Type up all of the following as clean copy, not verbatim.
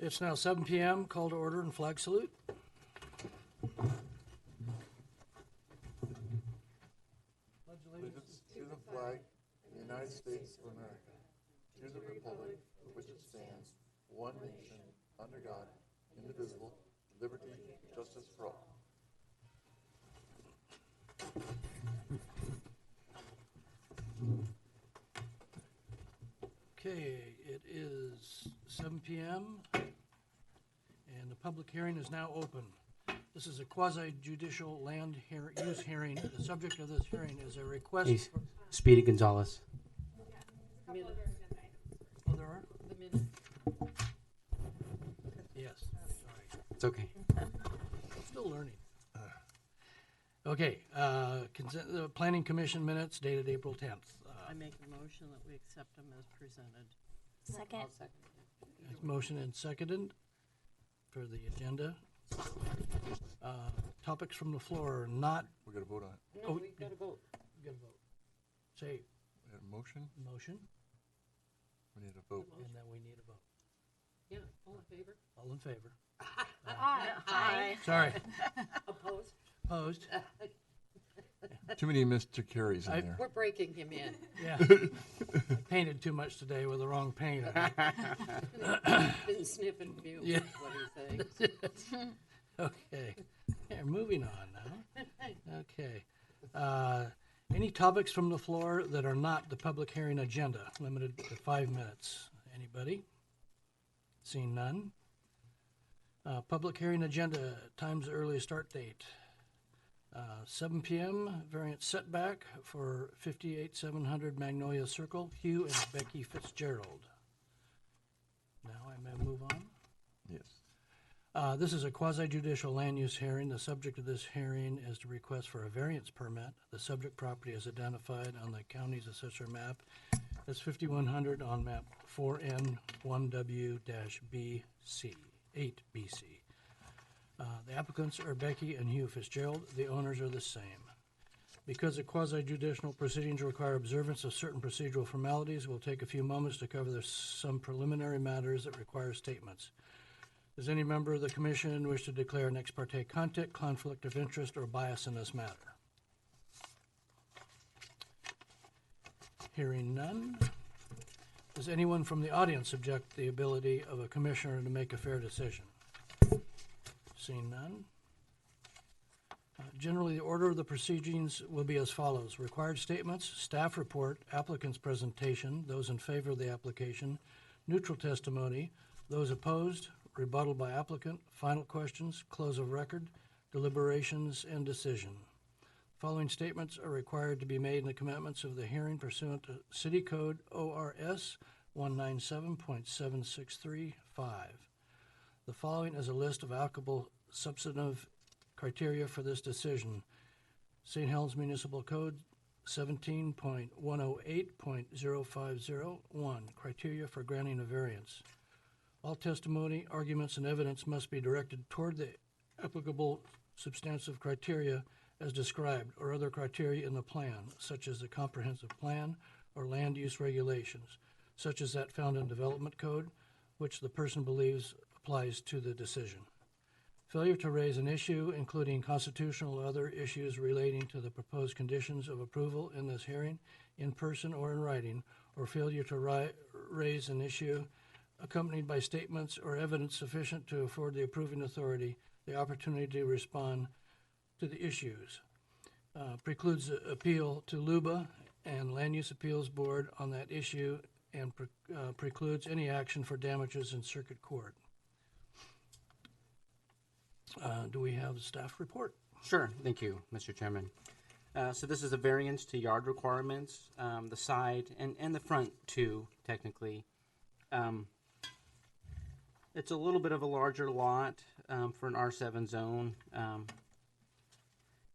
It's now 7 p.m. Call to order and flag salute. Allegiance to the flag of the United States of America, to the republic for which it stands, one nation, under God, indivisible, with liberty and justice for all. Okay, it is 7 p.m. and the public hearing is now open. This is a quasi-judicial land use hearing. The subject of this hearing is a request Hey, for... Speedy Gonzalez. Oh, there are? The minute. Yes, sorry. It's okay. Still learning. Okay, the Planning Commission minutes dated April 10th. I make a motion that we accept them as presented. Second. I'll second it. Motion and seconded for the agenda. Topics from the floor not... We got to vote on it. No, Oh, we've got to vote. We got to vote. Say We had a motion, motion, we need a vote. and then we need a vote. Yeah, all in favor? All in favor? Aye. Sorry, Opposed? opposed? Too many Mr. Carries in I- there. We're breaking him in. Yeah. I painted too much today with the wrong paint. Been sniffing fumes, Yeah. is what he's saying. Okay, yeah, moving on now. Okay. Any topics from the floor that are not the public hearing agenda, limited to 5 minutes? Anybody? Seeing none? Public hearing agenda, times earliest start date. 7 p.m., variance setback for 58700 Magnolia Circle, Hugh and Becky Fitzgerald. Now I may move on. Yes. This is a quasi-judicial land use hearing. The subject of this hearing is to request for a variance permit. The subject property is identified on the county's assessor map as 5100 on map 4N1W-BC, 8BC. The applicants are Becky and Hugh Fitzgerald. The owners are the same. Because the quasi-judicial proceedings require observance of certain procedural formalities, we'll take a few moments to cover some preliminary matters that require statements. Does any member of the commission wish to declare an ex parte conflict of interest, or bias in this matter? Hearing none. Does anyone from the audience object to the ability of a commissioner to make a fair decision? Seeing none. Generally, the order of the proceedings will be as follows. Required statements, staff report, applicant's presentation, those in favor of the application, neutral testimony, those opposed, rebuttal by applicant, final questions, close of record, deliberations, and decision. Following statements are required to be made in the commencements of the hearing pursuant to City Code ORS 197.7635. The following is a list of applicable substantive criteria for this decision. St. Helens Municipal Code 17.108.0501, criteria for granting a variance. All testimony, arguments, and evidence must be directed toward the applicable substantive criteria as described, or other criteria in the plan, such as the comprehensive plan or land use regulations, such as that found in Development Code, which the person believes applies to the decision. Failure to raise an issue, including constitutional or other issues relating to the proposed conditions of approval in this hearing, in person or in writing, or failure to raise an issue accompanied by statements or evidence sufficient to afford the approving authority the opportunity to respond to the issues. Precludes appeal to LUBA and Land Use Appeals Board on that issue, and precludes any action for damages in circuit court. Do we have staff report? Sure. Thank you, Mr. Chairman. So this is a variance to yard requirements, the side and the front too, technically. It's a little bit of a larger lot for an R7 zone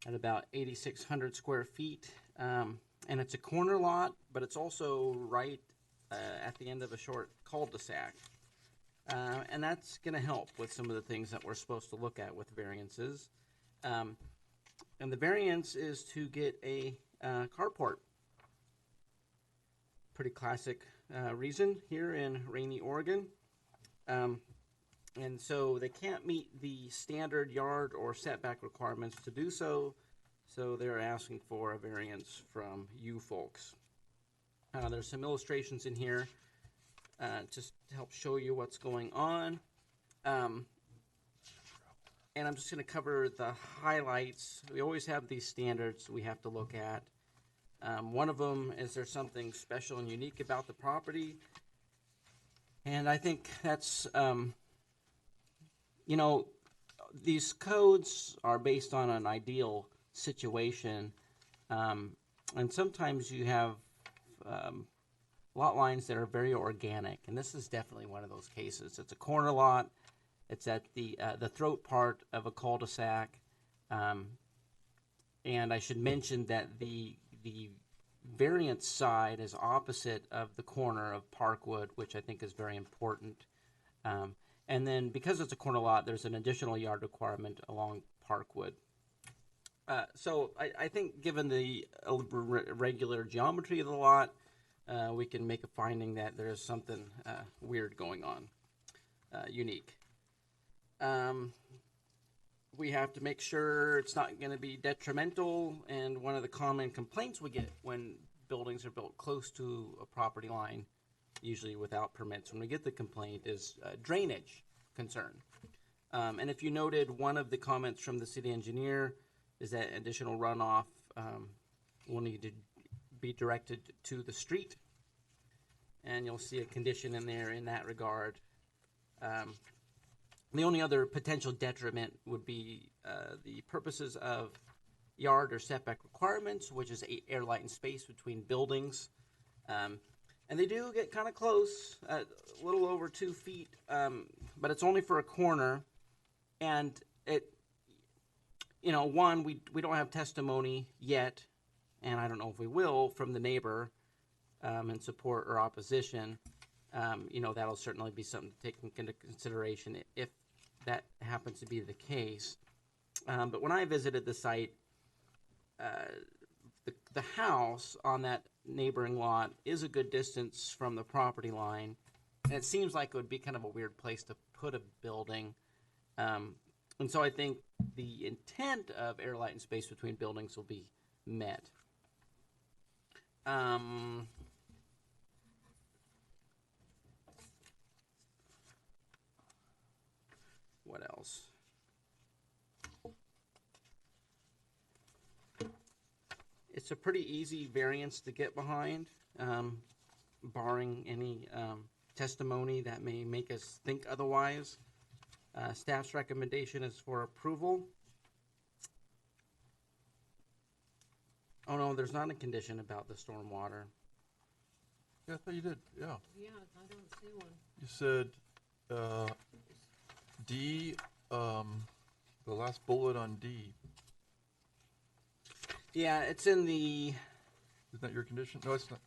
at about 8,600 square feet. And it's a corner lot, but it's also right at the end of a short cul-de-sac. And that's going to help with some of the things that we're supposed to look at with variances. And the variance is to get a carport. Pretty classic reason here in Rainy, Oregon. And so they can't meet the standard yard or setback requirements to do so. So they're asking for a variance from you folks. There's some illustrations in here just to help show you what's going on. And I'm just going to cover the highlights. We always have these standards we have to look at. One of them is there something special and unique about the property? And I think that's, these codes are based on an ideal situation. And sometimes you have lot lines that are very organic, and this is definitely one of those cases. It's a corner lot. It's at the throat part of a cul-de-sac, and I should mention that the variance side is opposite of the corner of Parkwood, which I think is very important. And then because it's a corner lot, there's an additional yard requirement along Parkwood. So I think given the regular geometry of the lot, we can make a finding that there's something weird going on, unique. We have to make sure it's not going to be detrimental, and one of the common complaints we get when buildings are built close to a property line, usually without permits, when we get the complaint, is drainage concern. And if you noted, one of the comments from the city engineer is that additional runoff will need to be directed to the street, and you'll see a condition in there in that regard. The only other potential detriment would be the purposes of yard or setback requirements, which is air, light, and space between buildings. And they do get kind of close, a little over 2 feet, but it's only for a corner. And it, one, we don't have testimony yet, and I don't know if we will, from the neighbor in support or opposition. That'll certainly be something to take into consideration if that happens to be the case. But when I visited the site, the house on that neighboring lot is a good distance from the property line, and it seems like it would be kind of a weird place to put a building. And so I think the intent of air, light, and space between buildings will be met. What else? It's a pretty easy variance to get behind, barring any testimony that may make us think otherwise. Staff's recommendation is for approval. Oh no, there's not a condition about the stormwater. Yeah, I thought you did, yeah. Yeah, I don't see one. You said, D, the last bullet on D, Yeah, it's in the, isn't that your condition? No, it's not.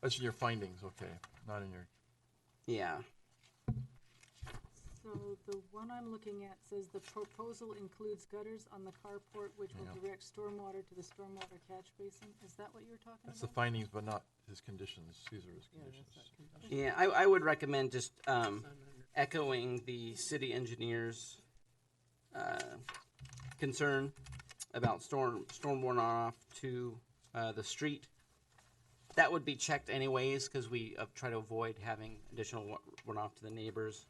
That's in your findings, okay, not in your, yeah. So the one I'm looking at says the proposal includes gutters on the carport which will Yeah. direct stormwater to the stormwater catch basin. Is that what you were talking that's the about? findings, but not his conditions. These are his Yeah, conditions. that's that condition. Yeah, I would recommend just It's under- echoing the city engineer's concern about storm runoff to the street. That would be checked anyways, because we try to avoid having additional runoff to the neighbors.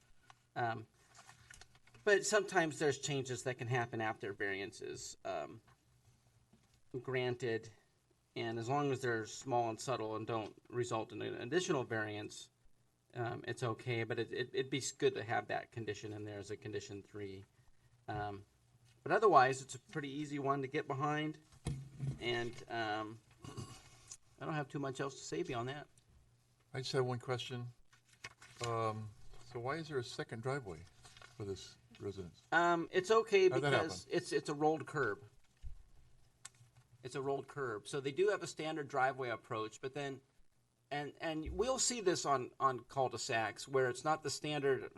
But sometimes there's changes that can happen after variances granted, and as long as they're small and subtle and don't result in an additional variance, it's okay. But it'd be good to have that condition in there as a condition 3. But otherwise, it's a pretty easy one to get behind, and I don't have too much else to say beyond that. I just have one question. So why is there a second driveway for this residence? It's okay How'd that because it's a rolled curb. It's a rolled curb. So they do have a standard driveway approach, but then, and we'll see this on cul-de-sacs where it's not the standard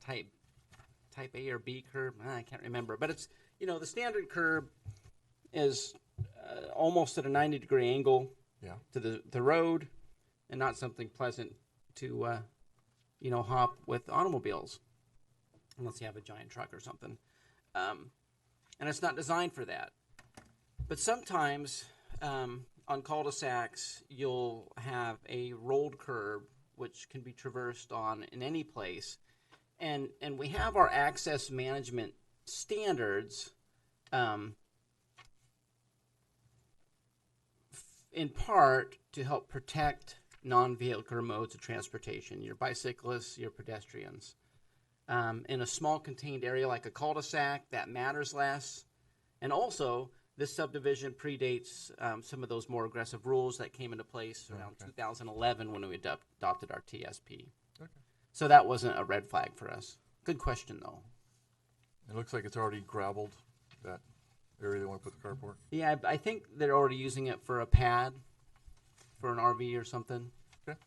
type A or B curb. I can't remember, but it's, the standard curb is almost at a 90-degree angle Yeah, to the road, and not something pleasant to hop with automobiles. unless you have a giant truck or something. And it's not designed for that. But sometimes on cul-de-sacs, you'll have a rolled curb which can be traversed on in any place. And we have our access management standards in part to help protect non-vehicular modes of transportation, your bicyclists, your pedestrians. In a small contained area like a cul-de-sac, that matters less. And also, this subdivision predates some of those more aggressive rules that came into place around 2011 when we adopted our TSP. Okay. So that wasn't a red flag for us. Good question, though. It looks like it's already gravelled, that area they want to put the carport. Yeah, I think they're already using it for a pad, for an RV or something. Okay.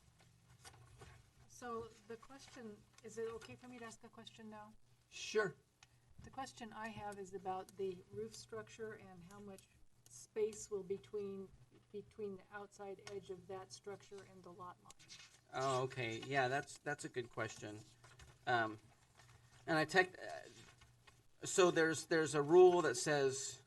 So the question, is it okay for me to ask a question now? Sure. The question I have is about the roof structure and how much space will between the outside edge of that structure and the lot line. Oh, okay. Yeah, that's a good question. And so there's a rule that says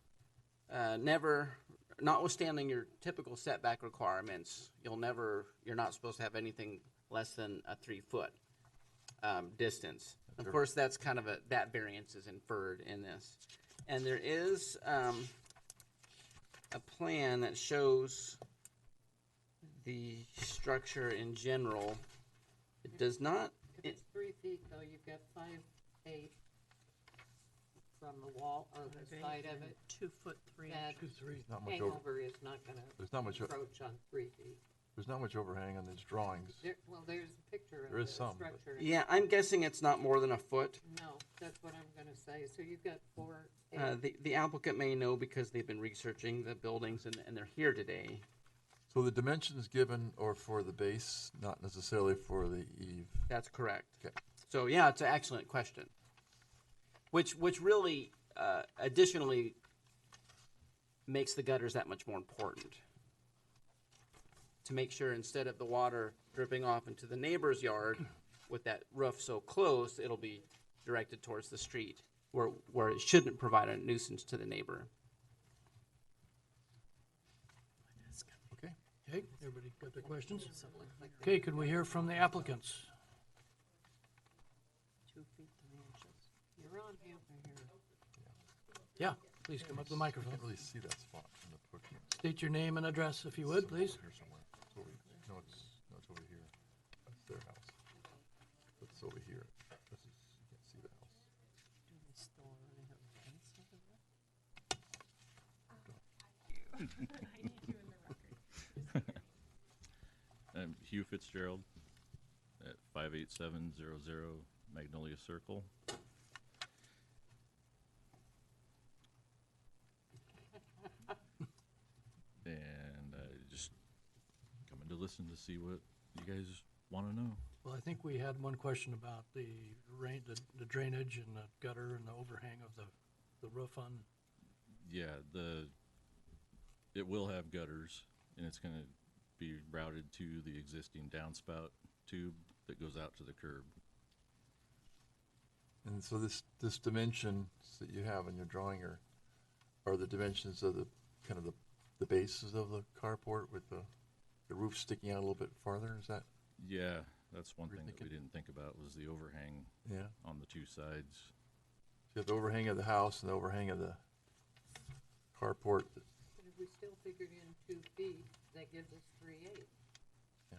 never, notwithstanding your typical setback requirements, you're not supposed to have anything less than a 3-foot distance. Of course, that's kind of that variance is inferred in this. And there is a plan that shows the structure in general. It does not. If it's 3 feet, though, you've got 5'8" from the wall or the side of it. 2'3". That 2-3. Not much over, hangover is not gonna there's not much, approach on 3 feet. there's not much overhang on these drawings. There's a picture of There is the some, but- structure. Yeah, I'm guessing it's not more than a foot. No, that's what I'm gonna say. So you've got 4'8". The applicant may know because they've been researching the buildings and they're here today. So the dimensions given are for the base, not necessarily for the eave. That's correct. Okay. So yeah, it's an excellent question. Which really additionally makes the gutters that much more important. To make sure instead of the water dripping off into the neighbor's yard with that roof so close, it'll be directed towards the street where it shouldn't provide a nuisance to the neighbor. Okay. Okay, everybody got their questions? Okay, could we hear from the applicants? 2 feet 3 inches. You're on here. Yeah, please come up to the I microphone. can't really see that spot in the picture. State your name and address if you would, please. Here somewhere. It's over, no, it's over here. That's their house. But it's over here. This is, you can't see the house. Do they still already have a fence over there? I'm Hugh Fitzgerald at 58700 Magnolia Circle. And I just coming to listen to see what you guys want to know. Well, I think we had one question about the rain, the drainage and the gutter and the overhang of the roof on. Yeah, it will have gutters, and it's going to be routed to the existing downspout tube that goes out to the curb. And so this dimensions that you have in your drawing are the dimensions of the kind of the bases of the carport with the roof sticking out a little bit farther. Is that? Yeah, that's one We're thing that we thinking- didn't think about was the overhang Yeah. on the two sides. So you have the overhang of the house and the overhang of the carport. But if we still figured in 2 feet, that gives us 3'8". Yeah.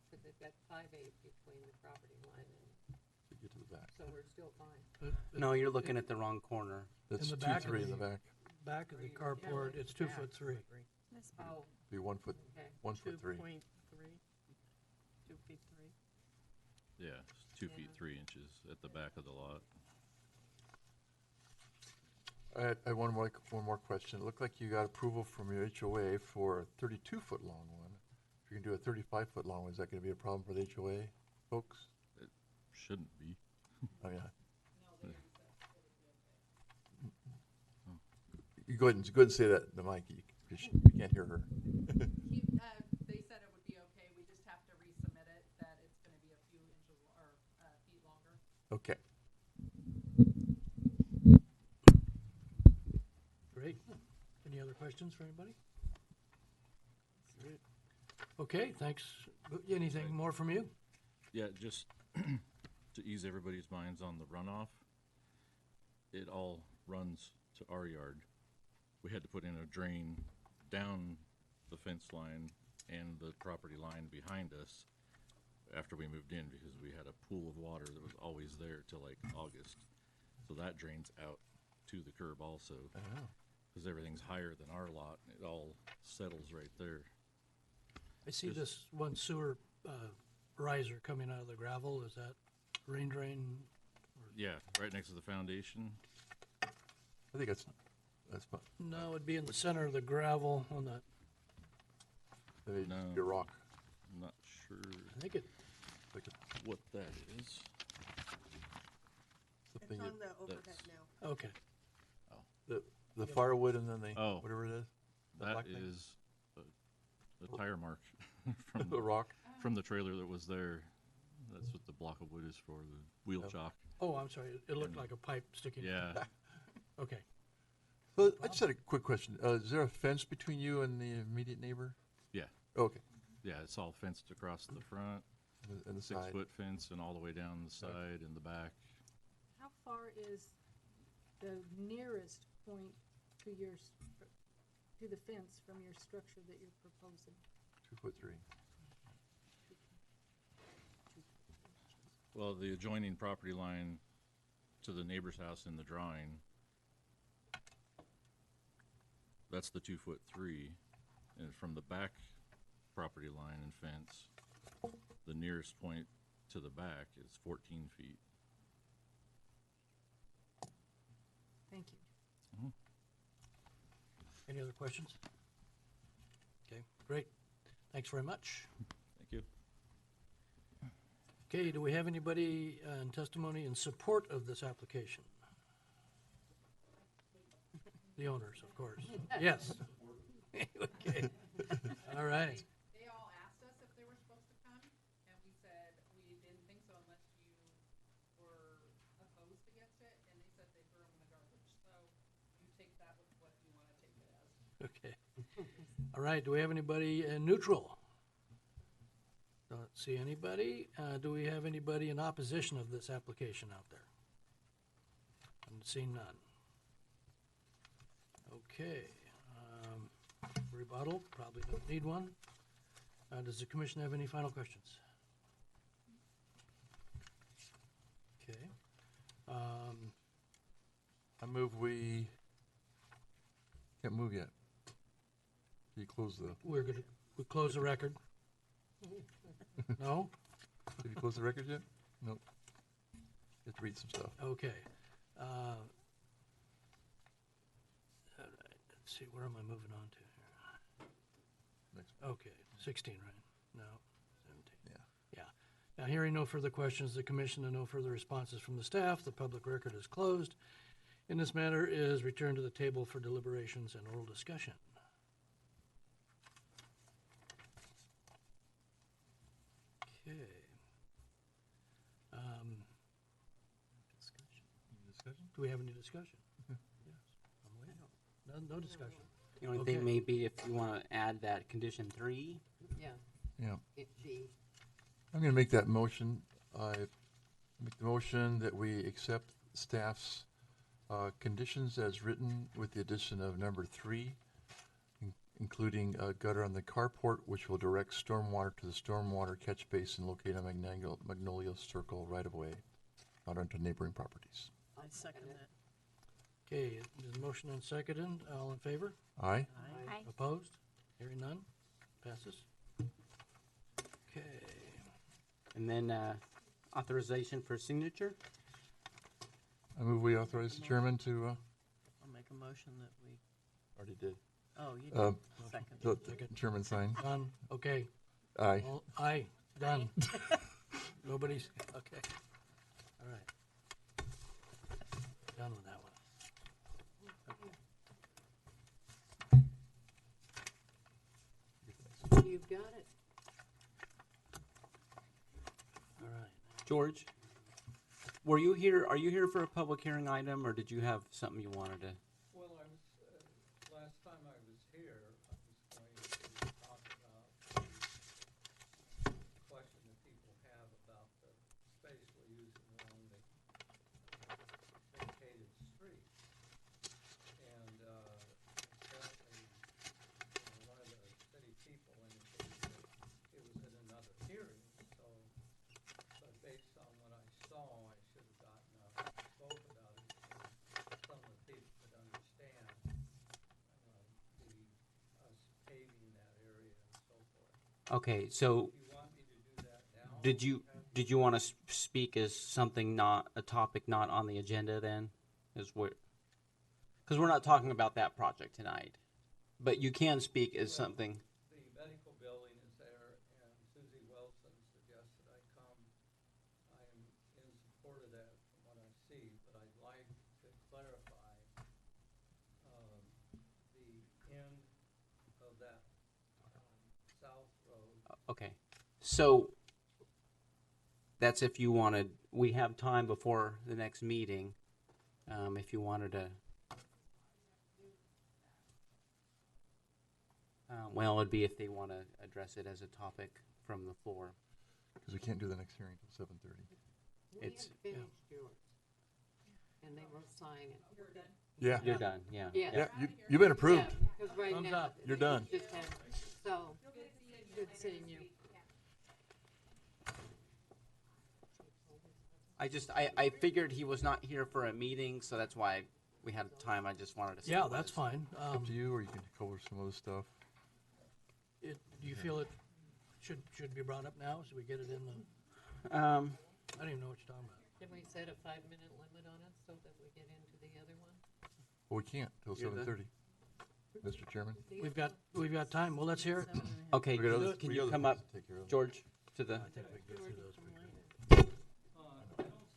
Because they've got 5'8" between the property line and, To get to the back. so we're still fine. No, you're looking at the wrong corner. That's the 2, back of 3 in the- the back. Back of the carport, it's 2'3". Oh, Be 1 foot, okay. 1'3". 2.3. 2 feet 3. Yeah, it's 2 feet 3 inches at the back of the lot. I had one more question. It looked like you got approval from your HOA for a 32-foot long one. If you're gonna do a 35-foot long one, is that gonna be a problem for the HOA folks? Shouldn't be. Oh, yeah. You go ahead and say that, the mic, because we can't hear her. They said it would be okay, we just have to resubmit it, that it's gonna be a few inches or feet longer. Okay. questions for anybody? Great. Okay, thanks. Anything more from you? Yeah, just to ease everybody's minds on the runoff, it all runs to our yard. We had to put in a drain down the fence line and the property line behind us after we moved in because we had a pool of water that was always there till like August. So that drains out to the curb also. Because everything's higher than our lot, and it all settles right there. I see this one sewer riser coming out of the gravel. Is that rain drain? Yeah, right next to the foundation. I think that's fine. No, it'd be in the center of the gravel on that. Maybe No. your rock. I'm not sure I think it, Like it- what that is. the It's thing on that- the overhead that's- now. okay. the firewood and then the Oh. whatever it is. The That black thing? is a tire mark from The rock. from the trailer that was there. That's what the block of wood is for, the wheel Oh. chock. Oh, I'm sorry. It looked like a pipe sticking. Yeah, Okay. So I just had a quick question. Is there a fence between you and the immediate neighbor? yeah, Okay. yeah. It's all fenced across the front, And the side. 6-foot fence, and all the way down the side and the back. How far is the nearest point to to the fence from your structure that you're proposing? 2'3". Well, the adjoining property line to the neighbor's house in the drawing, that's the 2'3", and from the back property line and fence, the nearest point to the back is 14 feet. Thank you. Any other questions? Okay, great. Thanks very much. Thank you. Okay, do we have anybody in testimony in support of this application? The owners, of course. Yes. Okay. All right. They all asked us if they were supposed to come, and we said we didn't think so unless you were opposed against it, and they said they threw them in the garbage. So you take that with what you want to take it as. Okay. All right, do we have anybody in neutral? Don't see anybody. Do we have anybody in opposition of this application out there? I'm seeing none. Okay. Rebuttal, probably don't need one. Does the commission have any final questions? Okay. I move we can't move yet. You close the. We close the record. No? Did you close the record yet? Nope. You have to read some stuff. Okay. All right, let's see, where am I moving on to here? Next. Okay, 16, right? No, 17. Yeah. Yeah. Now, hearing no further questions, the commission and no further responses from the staff, the public record is closed. In this matter is returned to the table for deliberations and oral discussion. Okay. Discussion? Do we have any discussion? Yes. I'm waiting. No discussion. The only Okay. thing may be if you want to add that condition 3. Yeah, Yeah. the, I'm going to make that motion. I make the motion that we accept staff's conditions as written with the addition of number 3, including a gutter on the carport, which will direct stormwater to the stormwater catch basin located on Magnolia Circle right-of-way, not onto neighboring properties. I second that. Okay, there's a motion and seconded. All in favor? Aye? Aye. Opposed? Hearing none? Passes. Okay. And then authorization for signature. I move we authorize the chairman to, I'll make a motion that we, already did. oh, you Uh, did, second. The chairman sign. Done. Okay. Aye. All- Aye. Done. Nobody's, okay. All right. Done with that one. you've got it. All right. George, were you here? Are you here for a public hearing item, or did you have something you wanted to? Well, I was, last time I was Okay, so did you want to speak as something not, a topic not on the agenda then? Is what, because we're not talking about that project tonight. But you can speak as something. The medical building is there, and Susie Wilson suggested I come. I am in support of that from what I see, but I'd like to clarify the end of that South Road. Okay, so that's if you wanted, we have time before the next meeting, if you wanted to. Well, it'd be if they want to address it as a topic from the floor. Because we can't do the next hearing until 7:30. We had It's- finished yours. And they were signing. Yeah. You're done, yeah. Yeah. Yeah, you've been approved. Because right Thumbs now. up. You're they done. just had- So, good seeing you. I figured he was not here for a meeting, so that's why we had time. I just wanted to see. Yeah, what that's his- fine. Up to you, or you can cover some other stuff. Do you feel it should be brought up now, so we get it in the, Um, I don't even know what you're talking about. Can we set a 5-minute limit on it so that we get into the other one? Well, we can't till You're the- 7:30. Mr. Chairman? We've got time. Well, let's hear it. okay, We got other- can we you got other come things up, to take care of. George, to the, I don't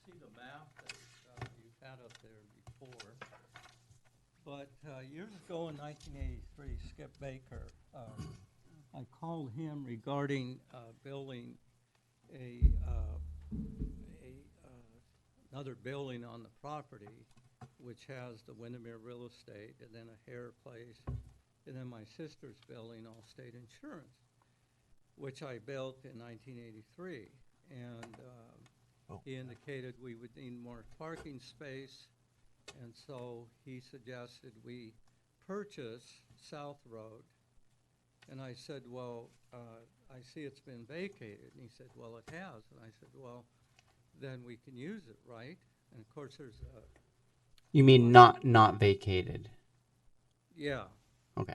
see the map that you've had up there before, but years ago in 1983, Skip Baker, I called him regarding building another building on the property, which has the Windermere Real Estate, and then a hair place, and then my sister's building, Allstate Insurance, which I built in 1983. And he indicated we would need more parking space, and so he suggested we purchase South Road. And I said, well, I see it's been vacated. And he said, well, it has. And I said, well, then we can use it, right? And of course, there's a, you mean not vacated? yeah. Okay.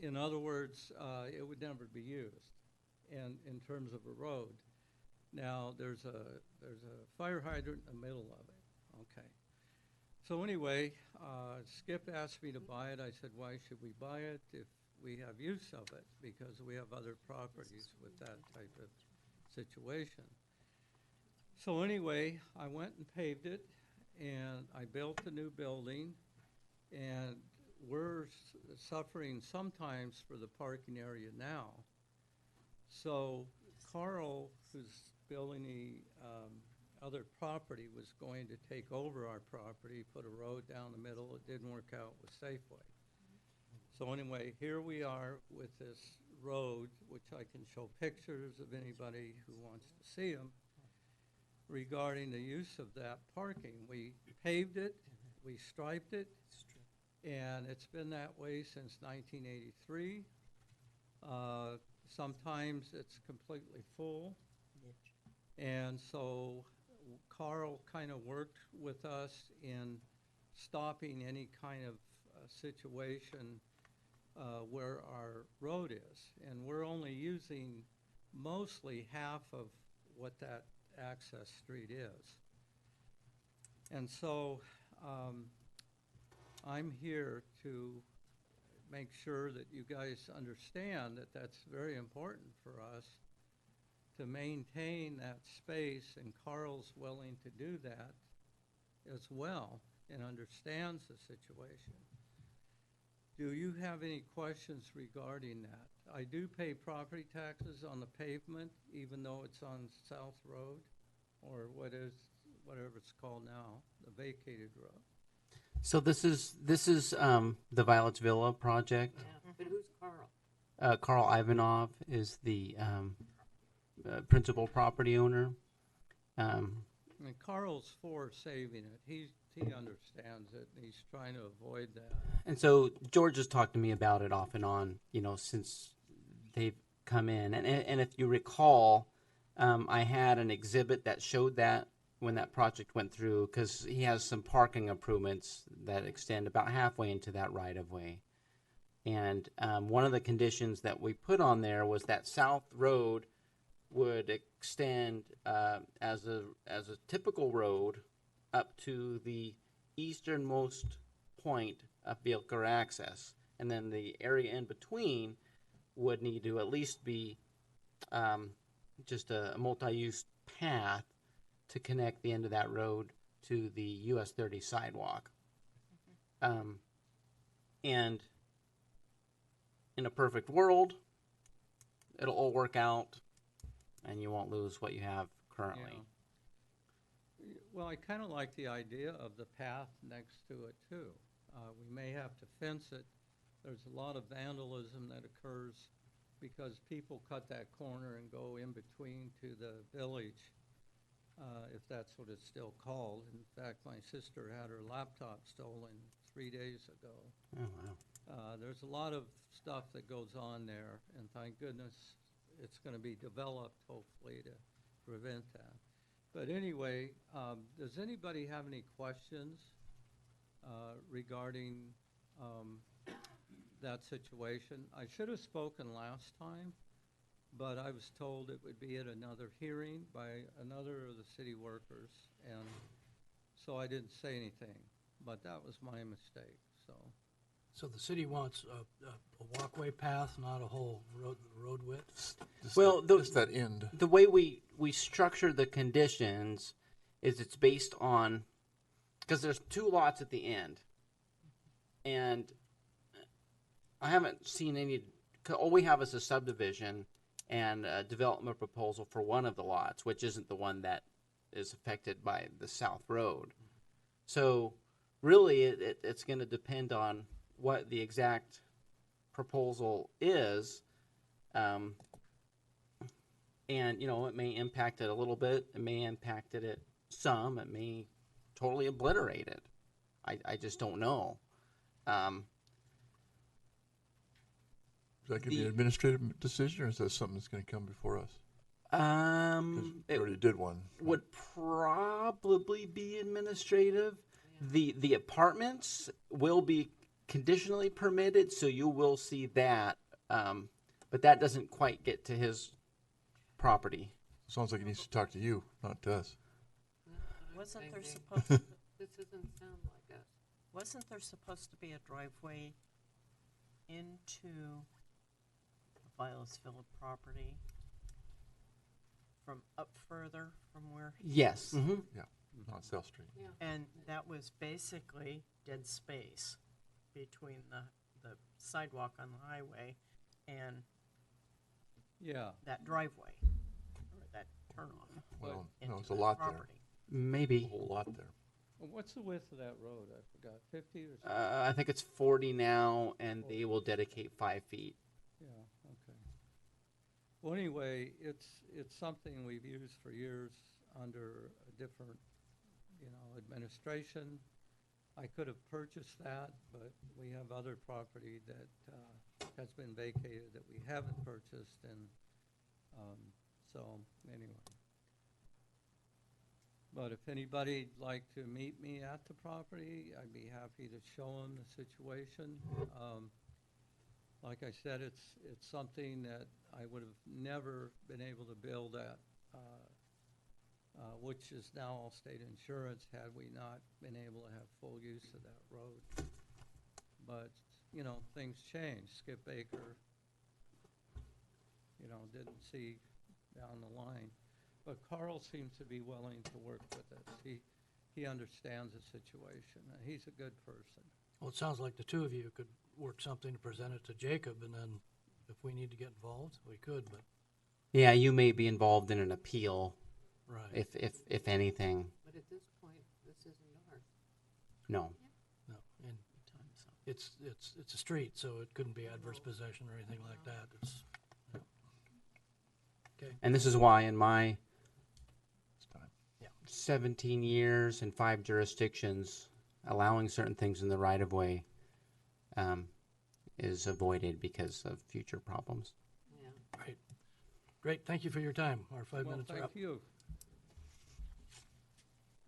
In other words, it would never be used, and in terms of a road. Now, there's a fire hydrant in the middle of it, okay. So anyway, Skip asked me to buy it. I said, why should we buy it if we have use of it? Because we have other properties with that type of situation. So anyway, I went and paved it, and I built the new building, and we're suffering sometimes for the parking area now. So Carl, who's building the other property, was going to take over our property, put a road down the middle. It didn't work out with Safeway. So anyway, here we are with this road, which I can show pictures of anybody who wants to see them, regarding the use of that parking. We paved it, we striped it, and it's been that way since 1983. Sometimes it's completely full. And so Carl kind of worked with us in stopping any kind of situation where our road is. And we're only using mostly half of what that access street is. And so I'm here to make sure that you guys understand that that's very important for us to maintain that space, and Carl's willing to do that as well and understands the situation. Do you have any questions regarding that? I do pay property taxes on the pavement, even though it's on South Road, or whatever it's called now, the vacated road. So this is the Violet's Villa project. Yeah, but who's Carl? Carl Ivanov is the principal property owner. I mean, Carl's for saving it. He understands it, and he's trying to avoid that. And so George has talked to me about it off and on, since they've come in. And if you recall, I had an exhibit that showed that when that project went through, because he has some parking improvements that extend about halfway into that right-of-way. And one of the conditions that we put on there was that South Road would extend as a typical road up to the easternmost point of vehicular access, and then the area in between would need to at least be just a multi-use path to connect the end of that road to the US 30 sidewalk. And in a perfect world, it'll all work out and you won't lose what you have currently. Well, I kind of like the idea of the path next to it too. We may have to fence it. There's a lot of vandalism that occurs because people cut that corner and go in between to the village, if that's what it's still called. In fact, my sister had her laptop stolen 3 days ago. Oh, wow. There's a lot of stuff that goes on there, and thank goodness it's going to be developed, hopefully, to prevent that. But anyway, does anybody have any questions regarding that situation? I should have spoken last time, but I was told it would be at another hearing by another of the city workers, and so I didn't say anything, but that was my mistake, so. So the city wants a walkway path, not a whole road width? Just that end. The way we structure the conditions is it's based on, because there's 2 lots at the end, and I haven't seen any, all we have is a subdivision and a development proposal for one of the lots, which isn't the one that is affected by the South Road. So really it's going to depend on what the exact proposal is. And, you know, it may impact it a little bit. It may impact it some. It may totally obliterate it. I just don't know. Is that going to be an administrative decision, or is that something that's going to come before us? 'Cause we It already did one. would probably be administrative. The apartments will be conditionally permitted, so you will see that. But that doesn't quite get to his property. Sounds like he needs to talk to you, not to us. Wasn't there Same supposed to, This doesn't sound like us. wasn't there supposed to be a driveway into the Vilasville property from up further from where? Yes. Mm-hmm. Yeah, on South Street. Yeah. And that was basically dead space between the sidewalk on the highway and Yeah, that driveway, or that turnoff Well, into no, it's a the lot there. property. A Maybe. whole lot there. well, what's the width of that road? I forgot, 50 or something? I think it's 40 now, and they will dedicate 5 feet. Yeah, okay. Well, anyway, it's something we've used for years under a different, administration. I could have purchased that, but we have other property that has been vacated that we haven't purchased, and so anyway. But if anybody'd like to meet me at the property, I'd be happy to show them the situation. Like I said, it's something that I would have never been able to build at, which is now Allstate Insurance, had we not been able to have full use of that road. But, things change. Skip Baker, didn't see down the line. But Carl seems to be willing to work with us. He understands the situation, and he's a good person. Well, it sounds like the two of you could work something to present it to Jacob, and then if we need to get involved, we could, but, Yeah, you may be involved in an appeal, right. if anything. But at this point, this isn't ours. No. No, and it's a street, so it couldn't be adverse possession or anything like that. It's, yeah. Okay, And this is why in my It's time. 17 years and 5 jurisdictions, allowing certain things in the right-of-way is avoided because of future problems. Yeah. great. Great, thank you for your time. Our 5 Well, minutes are up. thank you.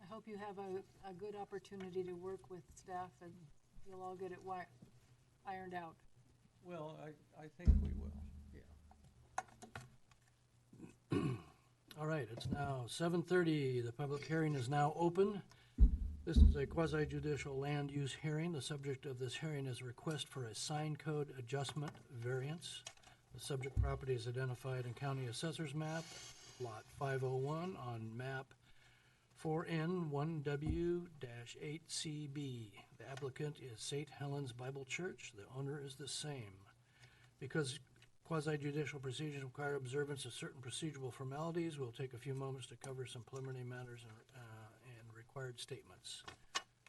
I hope you have a good opportunity to work with staff and you'll all get it ironed out. Well, I think we will, yeah. All right, it's now 7:30. The public hearing is now open. This is a quasi-judicial land use hearing. The subject of this hearing is a request for a sign code adjustment variance. The subject property is identified in County Assessor's Map, Lot 501 on map 4N1W-8CB. The applicant is St. Helens Bible Church. The owner is the same. Because quasi-judicial procedures require observance of certain procedural formalities, we'll take a few moments to cover some preliminary matters and required statements.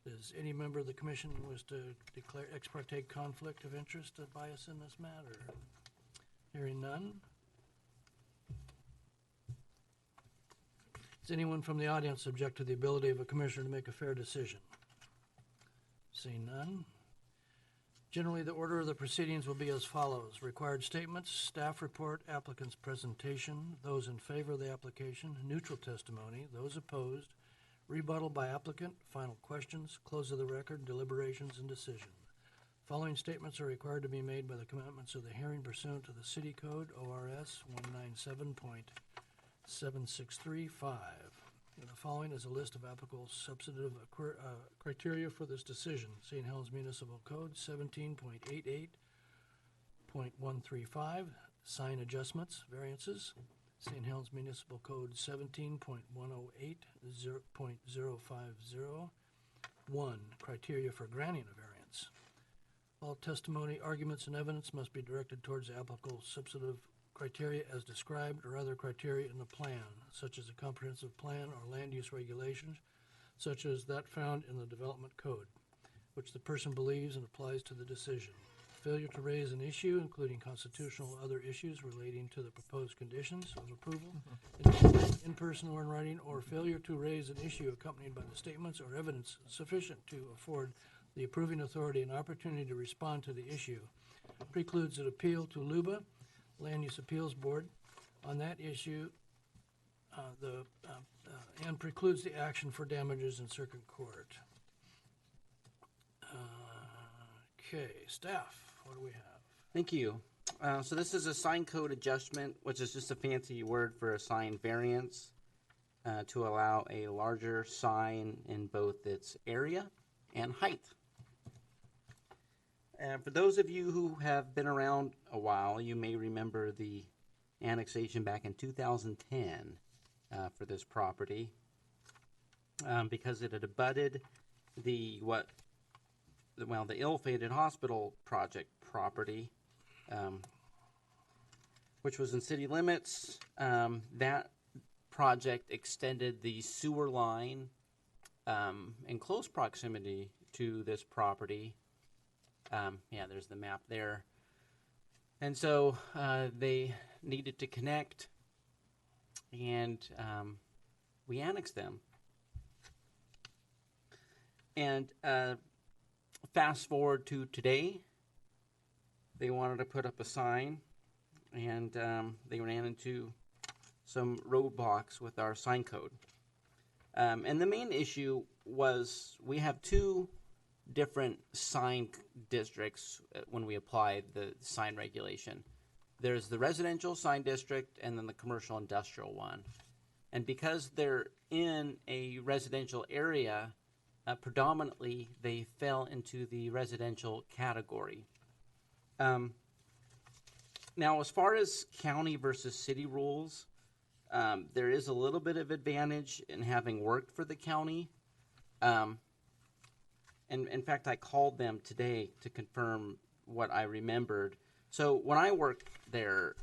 Does any member of the commission wish to declare ex parte conflict of interest or bias in this matter? Hearing none. Does anyone from the audience object to the ability of a commissioner to make a fair decision? Seeing none. Generally, the order of the proceedings will be as follows. Required statements, staff report, applicant's presentation, those in favor of the application, neutral testimony, those opposed, rebuttal by applicant, final questions, close of the record, deliberations, and decision. Following statements are required to be made by the commencement of the hearing pursuant to the City Code, ORS 197.7635. And the following is a list of applicable substantive criteria for this decision. St. Helens Municipal Code 17.88.135, sign adjustments, variances. St. Helens Municipal Code 17.108.050. 1. Criteria for granting a variance. All testimony, arguments, and evidence must be directed towards the applicable substantive criteria as described or other criteria in the plan, such as a comprehensive plan or land use regulations, such as that found in the Development Code, which the person believes and applies to the decision. Failure to raise an issue, including constitutional or other issues relating to the proposed conditions of approval, in person or in writing, or failure to raise an issue accompanied by the statements or evidence sufficient to afford the approving authority an opportunity to respond to the issue, precludes an appeal to LUBA, Land Use Appeals Board, on that issue, and precludes the action for damages in circuit court. Okay, staff, what do we have? Thank you. So this is a sign code adjustment, which is just a fancy word for a sign variance to allow a larger sign in both its area and height. And for those of you who have been around a while, you may remember the annexation back in 2010 for this property because it had abutted the ill-fated hospital project property, which was in city limits. That project extended the sewer line in close proximity to this property. Yeah, there's the map there. And so they needed to connect, and we annexed them. And fast forward to today, they wanted to put up a sign, and they ran into some roadblocks with our sign code. And the main issue was we have two different sign districts when we apply the sign regulation. There's the residential sign district and then the commercial industrial one. And because they're in a residential area, predominantly they fell into the residential category. Now, as far as county versus city rules, there is a little bit of advantage in having worked for the county. And in fact, I called them today to confirm what I remembered. So when I worked there,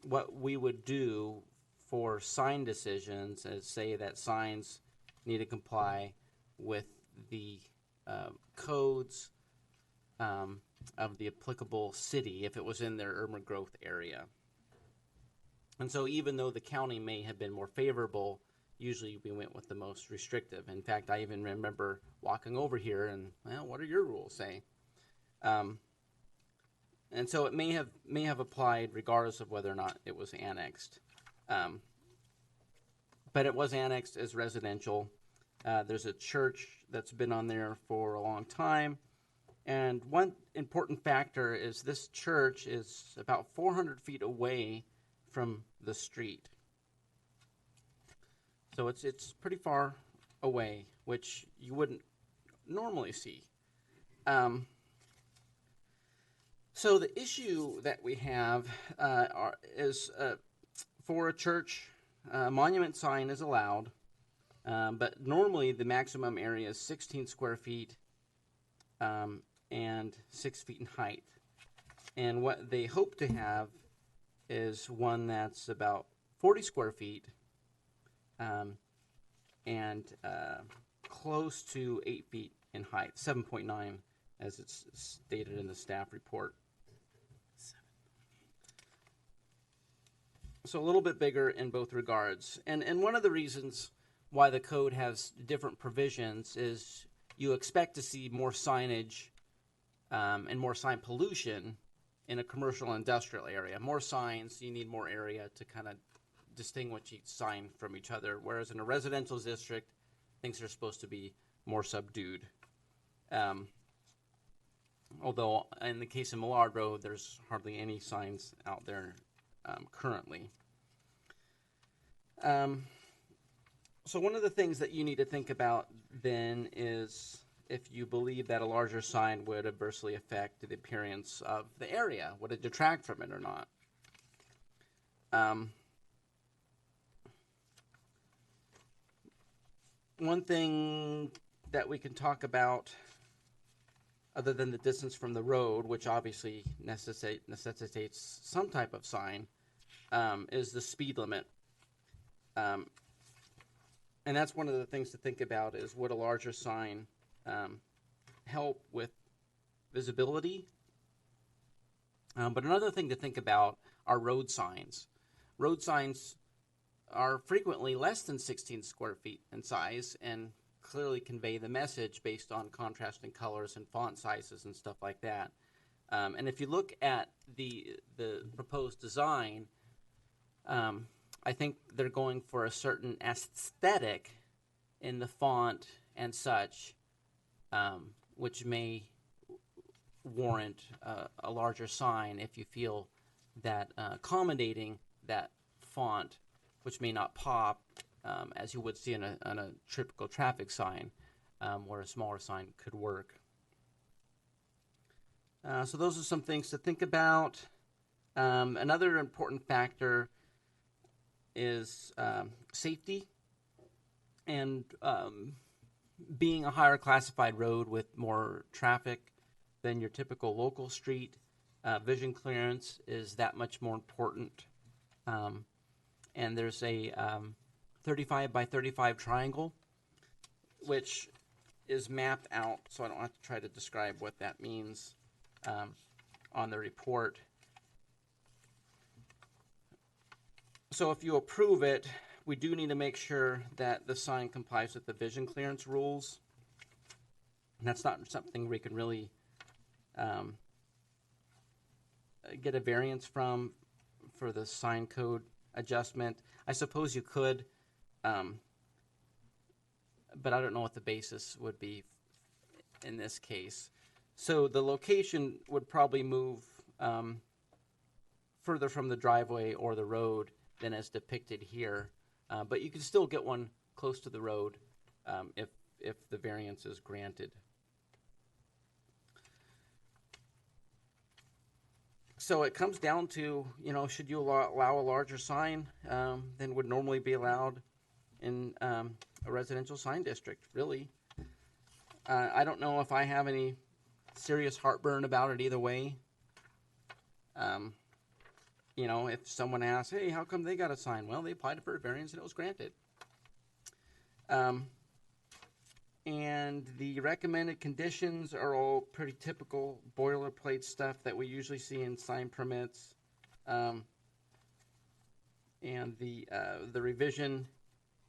what we would do for sign decisions is say that signs need to comply with the codes of the applicable city if it was in their urban growth area. And so even though the county may have been more favorable, usually we went with the most restrictive. In fact, I even remember walking over here and, well, what do your rules say? And so it may have applied regardless of whether or not it was annexed. But it was annexed as residential. There's a church that's been on there for a long time, And one important factor is this church is about 400 feet away from the street. So it's pretty far away, which you wouldn't normally see. So the issue that we have is for a church, a monument sign is allowed, but normally the maximum area is 16 square feet and 6 feet in height. And what they hope to have is one that's about 40 square feet and close to 8 feet in height, 7.9 as it's stated in the staff report. So a little bit bigger in both regards. And one of the reasons why the code has different provisions is you expect to see more signage and more sign pollution in a commercial industrial area. More signs, you need more area to kind of distinguish each sign from each other, whereas in a residential district, things are supposed to be more subdued. Although in the case of Millard Road, there's hardly any signs out there currently. So one of the things that you need to think about then is if you believe that a larger sign would adversely affect the appearance of the area. Would it detract from it or not? One thing that we can talk about, other than the distance from the road, which obviously necessitates some type of sign, is the speed limit. And that's one of the things to think about is would a larger sign help with visibility? But another thing to think about are road signs. Road signs are frequently less than 16 square feet in size and clearly convey the message based on contrasting colors and font sizes and stuff like that. And if you look at the proposed design, I think they're going for a certain aesthetic in the font and such, which may warrant a larger sign if you feel that accommodating that font, which may not pop as you would see in a typical traffic sign, where a smaller sign could work. So those are some things to think about. Another important factor is safety, and being a higher classified road with more traffic than your typical local street, vision clearance is that much more important. And there's a 35 by 35 triangle, which is mapped out, so I don't have to try to describe what that means on the report. So if you approve it, we do need to make sure that the sign complies with the vision clearance rules. And that's not something we can really get a variance from for the sign code adjustment. I suppose you could, but I don't know what the basis would be in this case. So the location would probably move further from the driveway or the road than as depicted here. But you can still get one close to the road if the variance is granted. So it comes down to, should you allow a larger sign than would normally be allowed in a residential sign district, really. I don't know if I have any serious heartburn about it either way. If someone asks, hey, how come they got a sign? Well, they applied for a variance and it was granted. And the recommended conditions are all pretty typical boilerplate stuff that we usually see in sign permits. And the revision,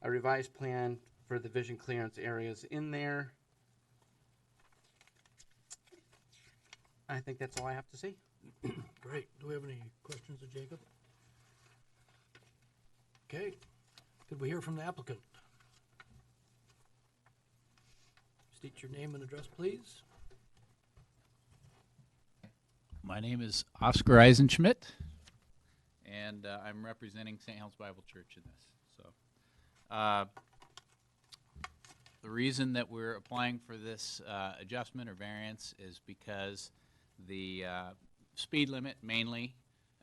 a revised plan for the vision clearance areas in there. I think that's all I have to say. Great. Do we have any questions of Jacob? Okay. Could we hear from the applicant? State your name and address, please. My name is Oscar Eisenschmidt, and I'm representing St. Helens Bible Church in this. So, the reason that we're applying for this adjustment or variance is because the speed limit mainly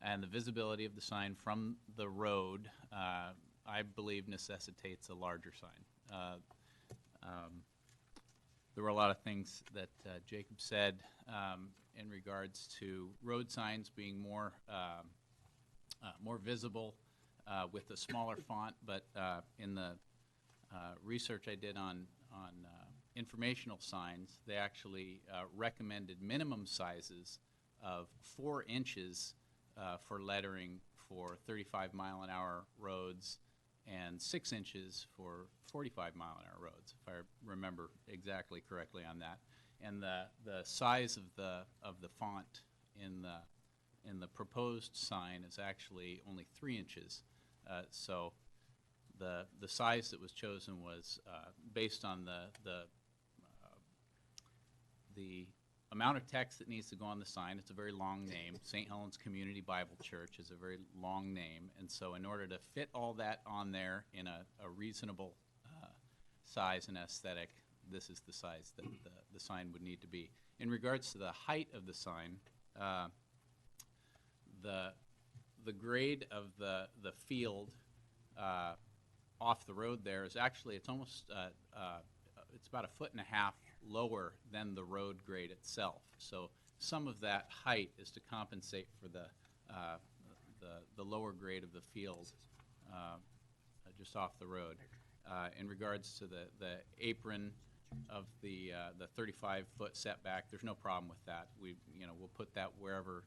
and the visibility of the sign from the road, I believe, necessitates a larger sign. There were a lot of things that Jacob said in regards to road signs being more visible with a smaller font, but in the research I did on informational signs, they actually recommended minimum sizes of 4 inches for lettering for 35-mile-an-hour roads and 6 inches for 45-mile-an-hour roads, if I remember exactly correctly on that. And the size of the font in the proposed sign is actually only 3 inches. So the size that was chosen was based on the amount of text that needs to go on the sign. It's a very long name. St. Helens Community Bible Church is a very long name, and so in order to fit all that on there in a reasonable size and aesthetic, this is the size that the sign would need to be. In regards to the height of the sign, the grade of the field off the road there is actually, it's almost it's about 1.5 feet lower than the road grade itself. So some of that height is to compensate for the lower grade of the field just off the road. In regards to the apron of the 35-foot setback, there's no problem with that. We'll put that wherever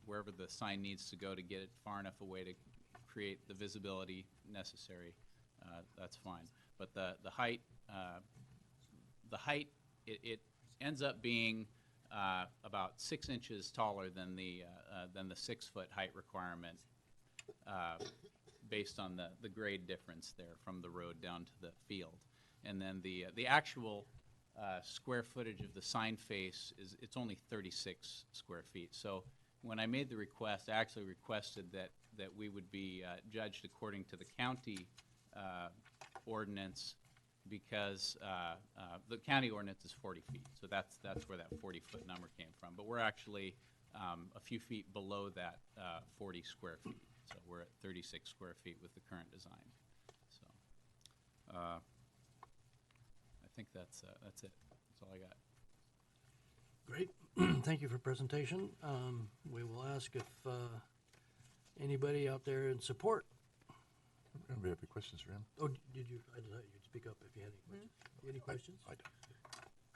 the sign needs to go to get it far enough away to create the visibility necessary. That's fine. But the height, it ends up being about 6 inches taller than the 6-foot height requirement, based on the grade difference there from the road down to the field. And then the actual square footage of the sign face it's only 36 square feet. So when I made the request, I actually requested that we would be judged according to the county ordinance, because the county ordinance is 40 feet. So that's where that 40-foot number came from. But we're actually a few feet below that 40 square feet. So we're at 36 square feet with the current design. So I think that's it. That's all I got. Great. Thank you for presentation. We will ask if anybody out there in support. Anybody have any questions for him? Oh, did you? I thought you'd speak up if you had any questions. Any questions? I don't.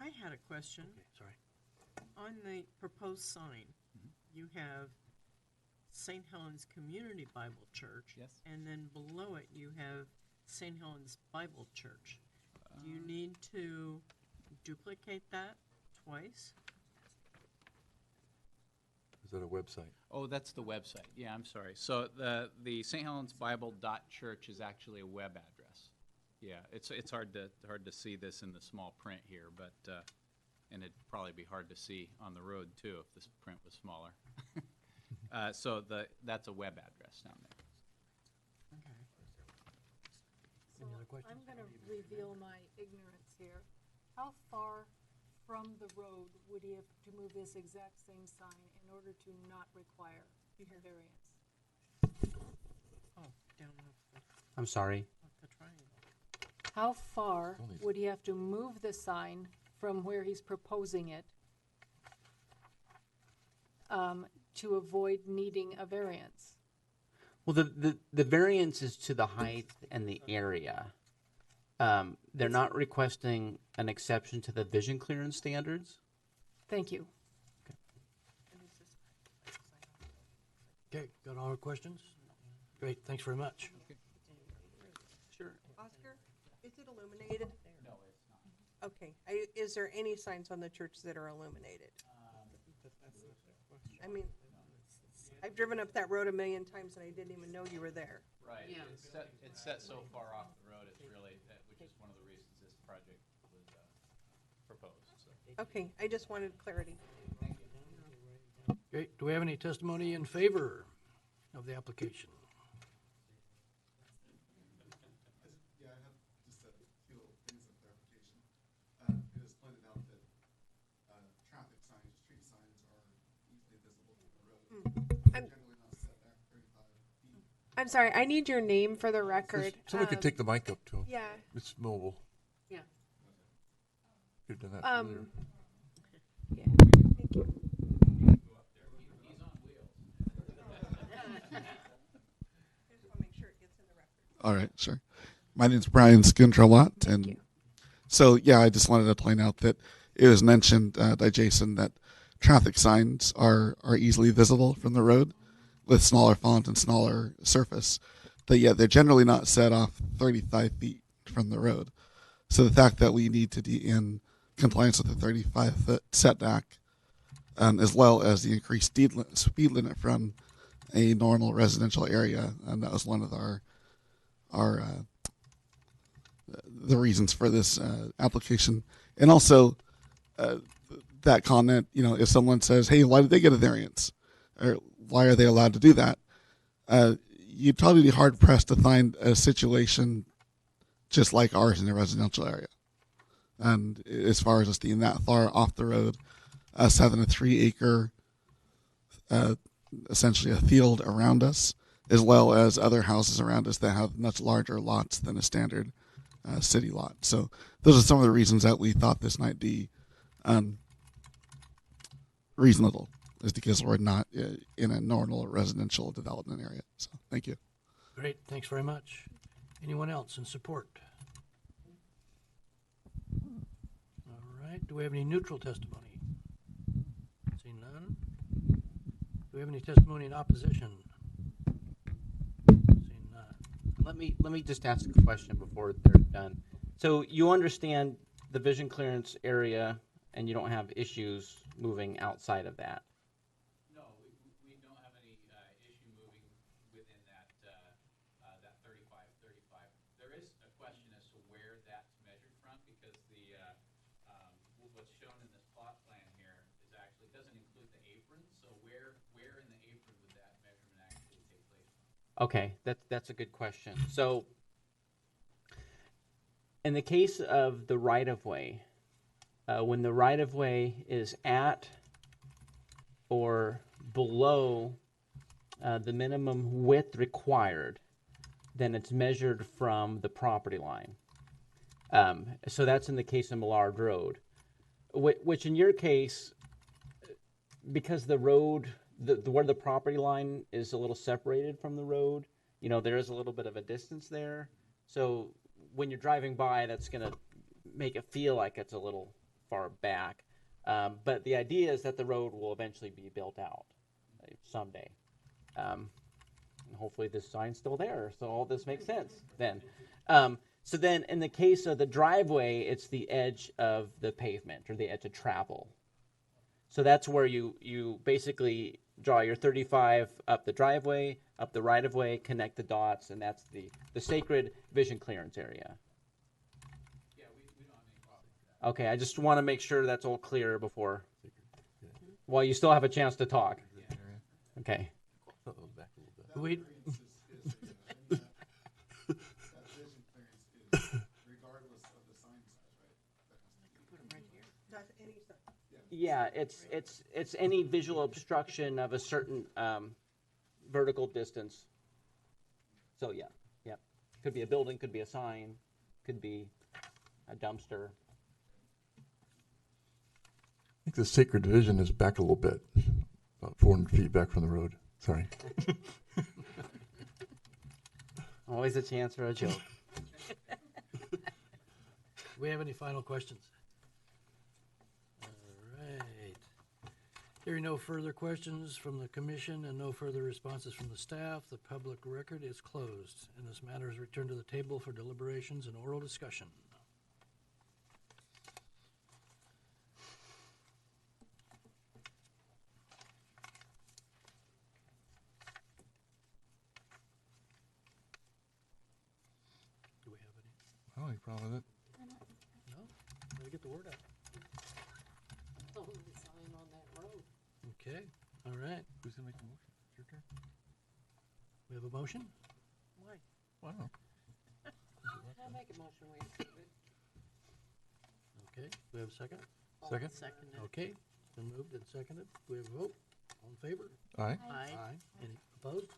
I had a question. Okay, sorry. On the proposed sign, you have St. Helens Community Bible Church. Yes. And then below it, you have St. Helens Bible Church. Do you need to duplicate that twice? Is that a website? Oh, that's the website. Yeah, I'm sorry. So the St. Helens Bible Church is actually a web address. Yeah, it's hard to see this in the small print here, but and it'd probably be hard to see on the road too if this print was smaller. So that's a web address down there. Okay. So Any other questions? I'm gonna reveal my ignorance here. How far from the road would he have to move this exact same sign in order to not require a variance? Oh, down off I'm sorry. the triangle. How far Only- would he have to move the sign from where he's proposing it to avoid needing a variance? Well, the variance is to the height and the area. They're not requesting an exception to the vision clearance standards. Thank you. Okay, got all our questions? Great, thanks very much. Sure. Oscar, is it illuminated? No, it's not. Okay, is there any signs on the church that are illuminated? I mean, I've driven up that road 1,000,000 times and I didn't even know you were there. Right. Yeah. It's set so far off the road. It's really which is one of the reasons this project was proposed. So. Okay, I just wanted clarity. Great. Do we have any testimony in favor of the application? Yeah, I have just a few little things of clarification. It is pointed out that traffic signs, street signs are easily visible from the road. I'm- Generally not set back 35 feet. I'm sorry, I need your name for the record. Somebody could take the mic up to him. Yeah. It's mobile. Yeah. Could have done that earlier. Yeah, thank you. All right, sure. My name's Brian Skintralot, and you. so yeah, I just wanted to point out that it was mentioned by Jason that traffic signs are easily visible from the road with smaller font and smaller surface. But yet they're generally not set off 35 feet from the road. So the fact that we need to be in compliance with the 35-foot setback, as well as the increased speed limit from a normal residential area, and that was one of our the reasons for this application. And also that comment, you know, if someone says, hey, why did they get a variance, or why are they allowed to do that, you'd probably be hard pressed to find a situation just like ours in a residential area. And as far as us being that far off the road, us having a 3-acre essentially a field around us, as well as other houses around us that have much larger lots than a standard city lot. So those are some of the reasons that we thought this might be reasonable, is because we're not in a normal residential development area. So thank you. Great, thanks very much. Anyone else in support? All right, do we have any neutral testimony? See none. Do we have any testimony in opposition? See none. Let me just ask a question before they're done. So you understand the vision clearance area, and you don't have issues moving outside of that? No, we don't have any issue moving within that 35. There is a question as to where that's measured from, because the what's shown in this plot plan here is actually doesn't include the apron. So where in the apron would that measurement actually take place from? Okay, that's a good question. So in the case of the right-of-way, when the right-of-way is at or below the minimum width required, then it's measured from the property line. So that's in the case of Millard Road, which in your case, because the road, where the property line is a little separated from the road, you know, there is a little bit of a distance there. So when you're driving by, that's going to make it feel like it's a little far back. But the idea is that the road will eventually be built out someday. And hopefully this sign's still there, so all this makes sense then. So then in the case of the driveway, it's the edge of the pavement or the edge of travel. So that's where you basically draw your 35 up the driveway, up the right-of-way, connect the dots, and that's the sacred vision clearance area. Yeah, we don't have any problem with that. Okay, I just want to make sure that's all clear before, while you still have a chance to talk. Okay. We, Yeah, it's any visual obstruction of a certain vertical distance. So yeah, could be a building, could be a sign, could be a dumpster. I think the sacred division is back a little bit, about 400 feet back from the road. Sorry. Always a chance for a joke. do we have any final questions? All right. Hearing no further questions from the commission and no further responses from the staff, the public record is closed, and this matter is returned to the table for deliberations and oral discussion. Do we have any? I don't have any problem with it. No? Gotta get the word out. Tell them to sign on that road. Okay. All right, Who's gonna make the motion? It's your turn. we have a motion? Why? Well, I don't know. I'll make a motion, we approve it. Okay, we have a second? Second? Seconded. Okay, been moved and seconded. We have a vote. All in favor? Aye. Aye. Any opposed?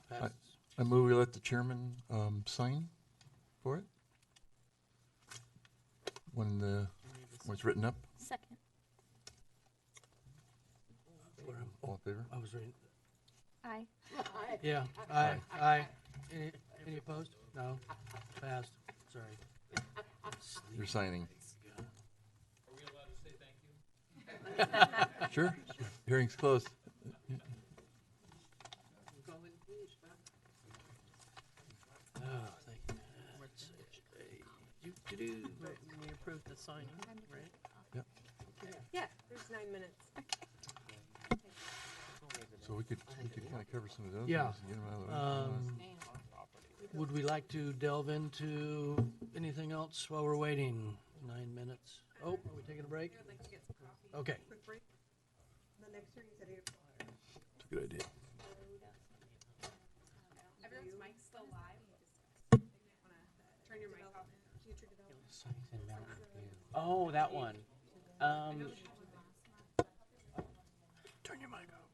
Passes. I move we let the chairman, sign for it. When it's written up. Second. All in favor? I was reading. Aye. Yeah, aye. Any opposed? No, passed, sorry. You're signing. Are we allowed to say thank you? Sure. Hearing's closed. Oh, thank you. Do-do-do. We approved the signing, right? Yeah, there's 9 minutes. So we could kind of cover some of those. Yeah. ones and get 'em out of the way. Would we like to delve into anything else while we're waiting? 9 minutes. Oh, are we taking a break? I'd like to get some coffee. Okay. Quick break. The next hearing's at 8 o'clock. It's a good idea. Everyone's mic's still live. Turn your mic off. Future development. Oh, that one. Turn your mic off.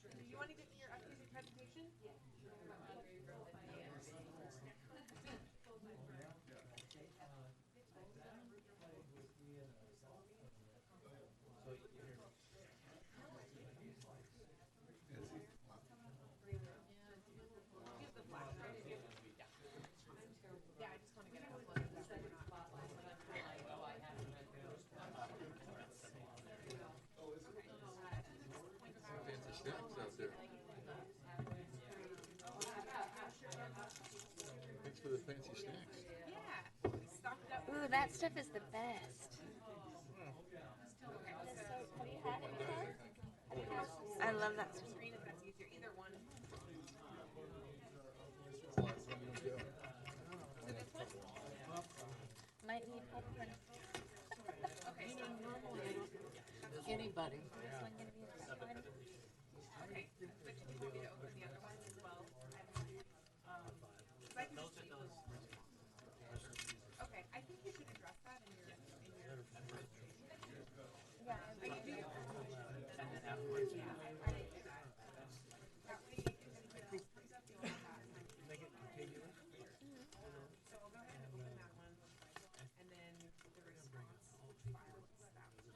Do you want to get your updated presentation? Thanks for the fancy snacks. Ooh, that stuff is the best. Have you had it before? I love that stuff. Screen if that's easier. Either one. Might need popcorn. Anybody. This one gonna be the one? Okay. But you can want me to open the other ones as well. I can just leave those. Okay, I think you should address that in your Yeah. I can do your and then afterwards, yeah. I can do that. That way, if anything else comes up, you'll have that. Make it contiguous. So I'll go ahead and open that one, and then the response file is that one.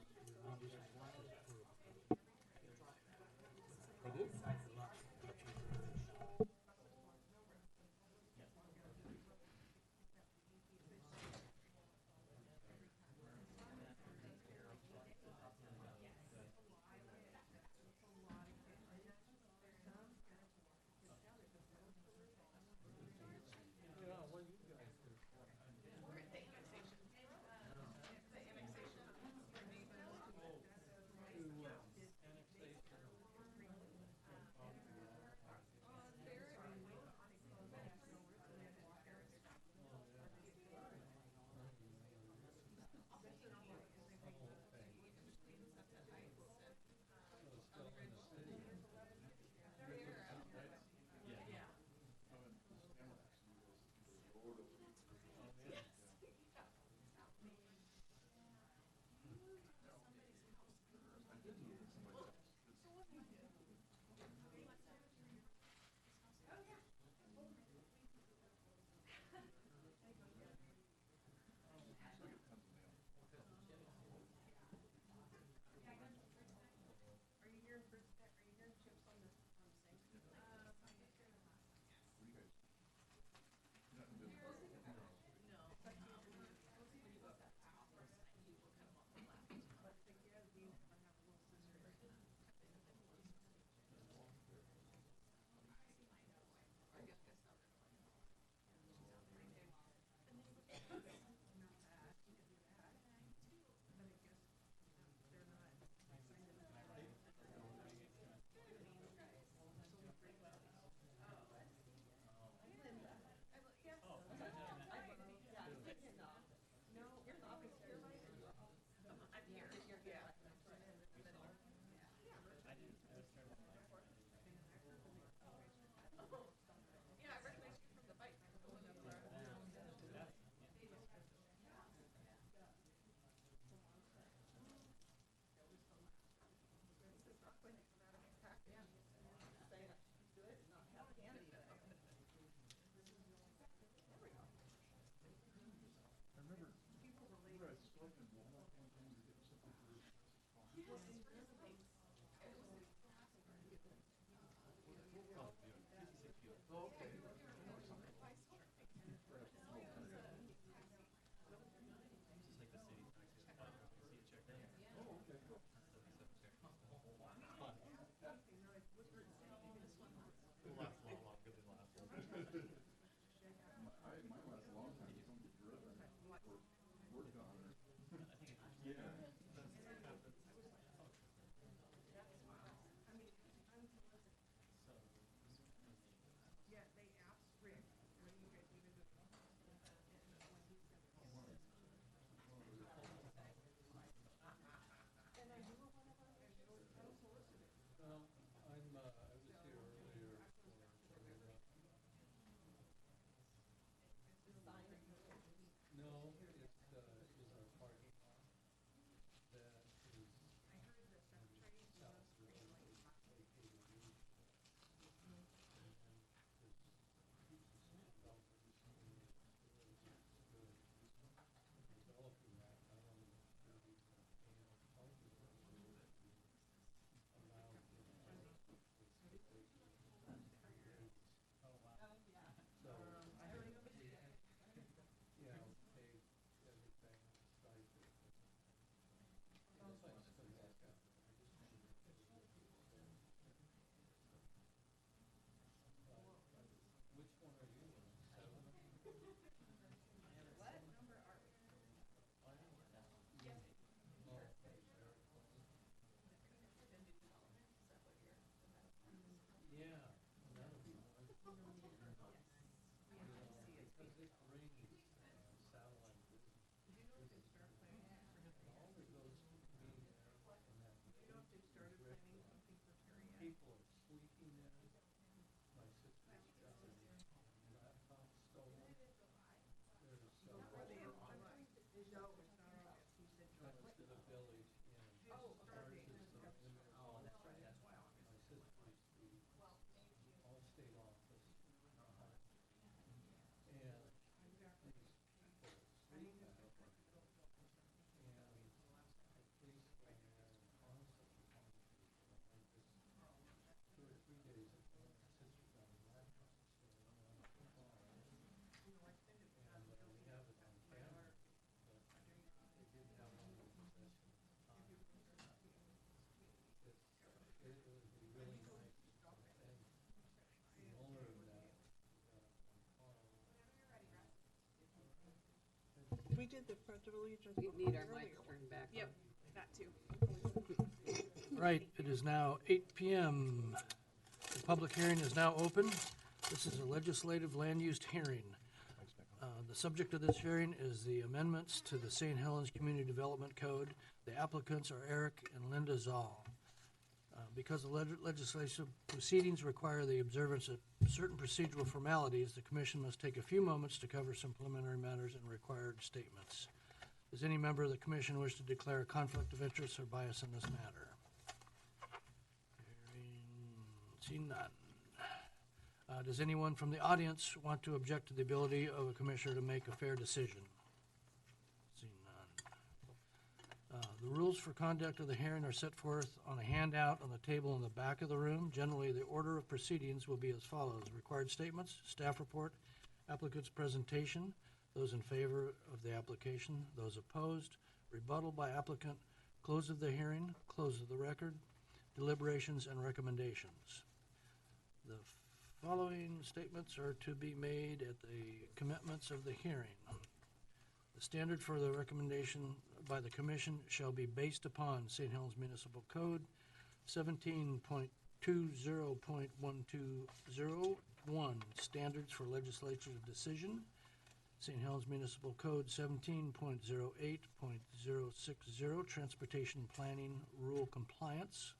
the Pledge of Allegiance. We need our mics turned back on. Yep, that too. Right, it is now 8 p.m. The public hearing is now open. This is a legislative land use hearing. The subject of this hearing is the amendments to the St. Helens Community Development Code. The applicants are Eric and Linda Zoll. Because the legislative proceedings require the observance of certain procedural formalities, the commission must take a few moments to cover some preliminary matters and required statements. Does any member of the commission wish to declare a conflict of interest or bias in this matter? Seeing none. Does anyone from the audience want to object to the ability of a commissioner to make a fair decision? Seeing none. The rules for conduct of the hearing are set forth on a handout on the table in the back of the room. Generally, the order of proceedings will be as follows: required statements, staff report, applicant's presentation, those in favor of the application, those opposed, rebuttal by applicant, close of the hearing, close of the record, deliberations and recommendations. The following statements are to be made at the commencements of the hearing. The standard for the recommendation by the commission shall be based upon St. Helens Municipal Code 17.20.120, standards for legislative decision, St. Helens Municipal Code 17.08.060, transportation planning rule compliance,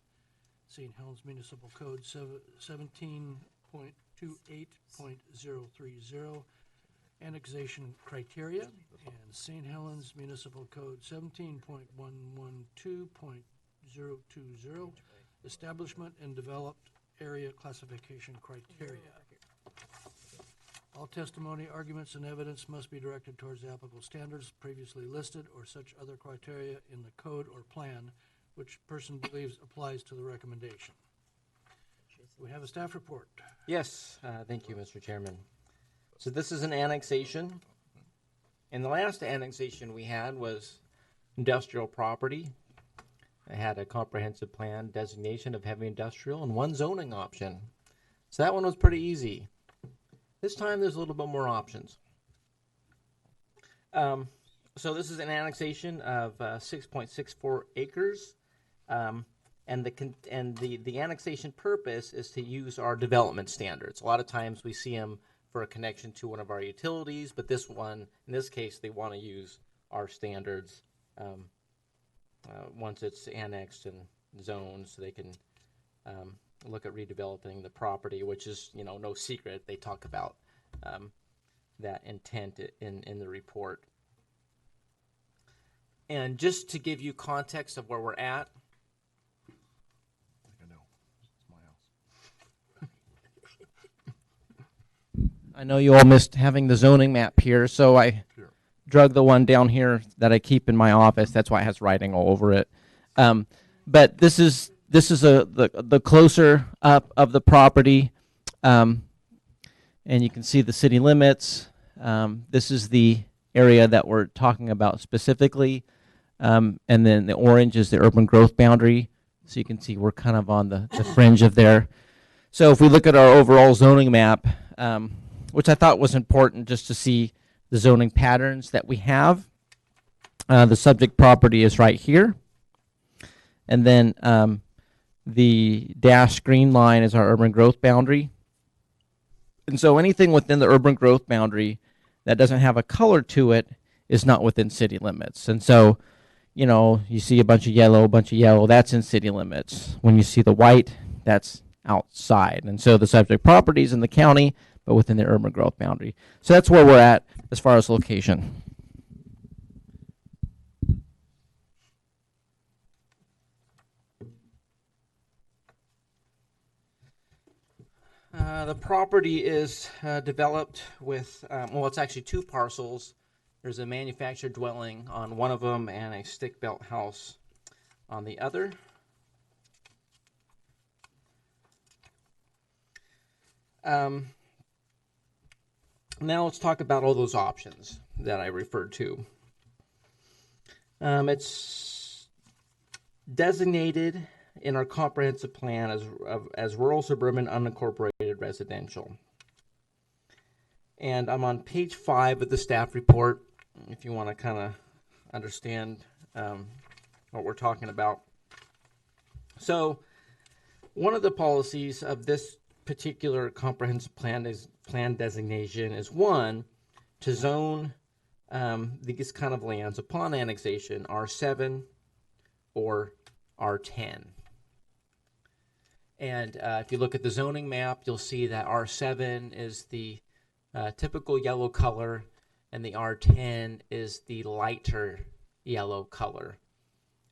St. Helens Municipal Code 17.28.030, annexation criteria, and St. Helens Municipal Code 17.112.020, establishment and developed area classification criteria. All testimony, arguments, and evidence must be directed towards the applicable standards previously listed or such other criteria in the code or plan which person believes applies to the recommendation. We have a staff report. Yes, thank you, Mr. Chairman. So this is an annexation. And the last annexation we had was industrial property. It had a comprehensive plan designation of heavy industrial and one zoning option. So that one was pretty easy. This time there's a little bit more options. So this is an annexation of 6.64 acres. And the annexation purpose is to use our development standards. A lot of times we see them for a connection to one of our utilities, but this one, in this case, they want to use our standards once it's annexed and zoned, so they can look at redeveloping the property, which is, no secret. They talk about that intent in the report. And just to give you context of where we're at, I know you all missed having the zoning map here, so I drug the one down here that I keep in my office. That's why it has writing all over it. But this is the closer up of the property, and you can see the city limits. This is the area that we're talking about specifically, and then the orange is the urban growth boundary. So you can see we're kind of on the fringe of there. So if we look at our overall zoning map, which I thought was important just to see the zoning patterns that we have. The subject property is right here. And then the dashed green line is our urban growth boundary. And so anything within the urban growth boundary that doesn't have a color to it is not within city limits. And so, you see a bunch of yellow, that's in city limits. When you see the white, that's outside. And so the subject property is in the county, but within the urban growth boundary. So that's where we're at as far as location. The property is developed with, it's actually two parcels. There's a manufactured dwelling on one of them and a stick-built house on the other. Now let's talk about all those options that I referred to. It's designated in our comprehensive plan as rural, suburban, unincorporated residential. And I'm on page 5 of the staff report. if you want to kind of understand what we're talking about. So, one of the policies of this particular comprehensive plan designation is one to zone these kind of lands upon annexation R7 or R10. And if you look at the zoning map, you'll see that R7 is the typical yellow color, and the R10 is the lighter yellow color.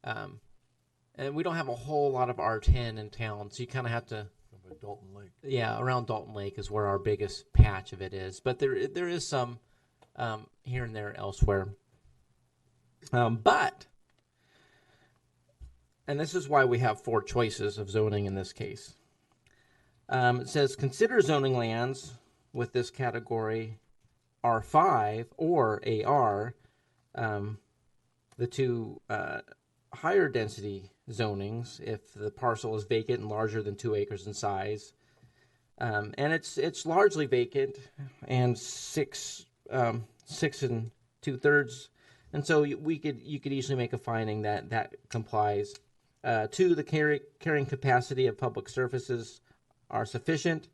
And we don't have a whole lot of R10 in town, so you kind of have to. By Dalton Lake. Yeah, around Dalton Lake is where our biggest patch of it is, but there is some here and there elsewhere. But, and this is why we have 4 choices of zoning in this case. It says consider zoning lands with this category R5 or AR, the 2 higher density zonings if the parcel is vacant and larger than 2 acres in size. And it's largely vacant and 6 2/3, and so you could easily make a finding that complies. 2, the carrying capacity of public surfaces are sufficient,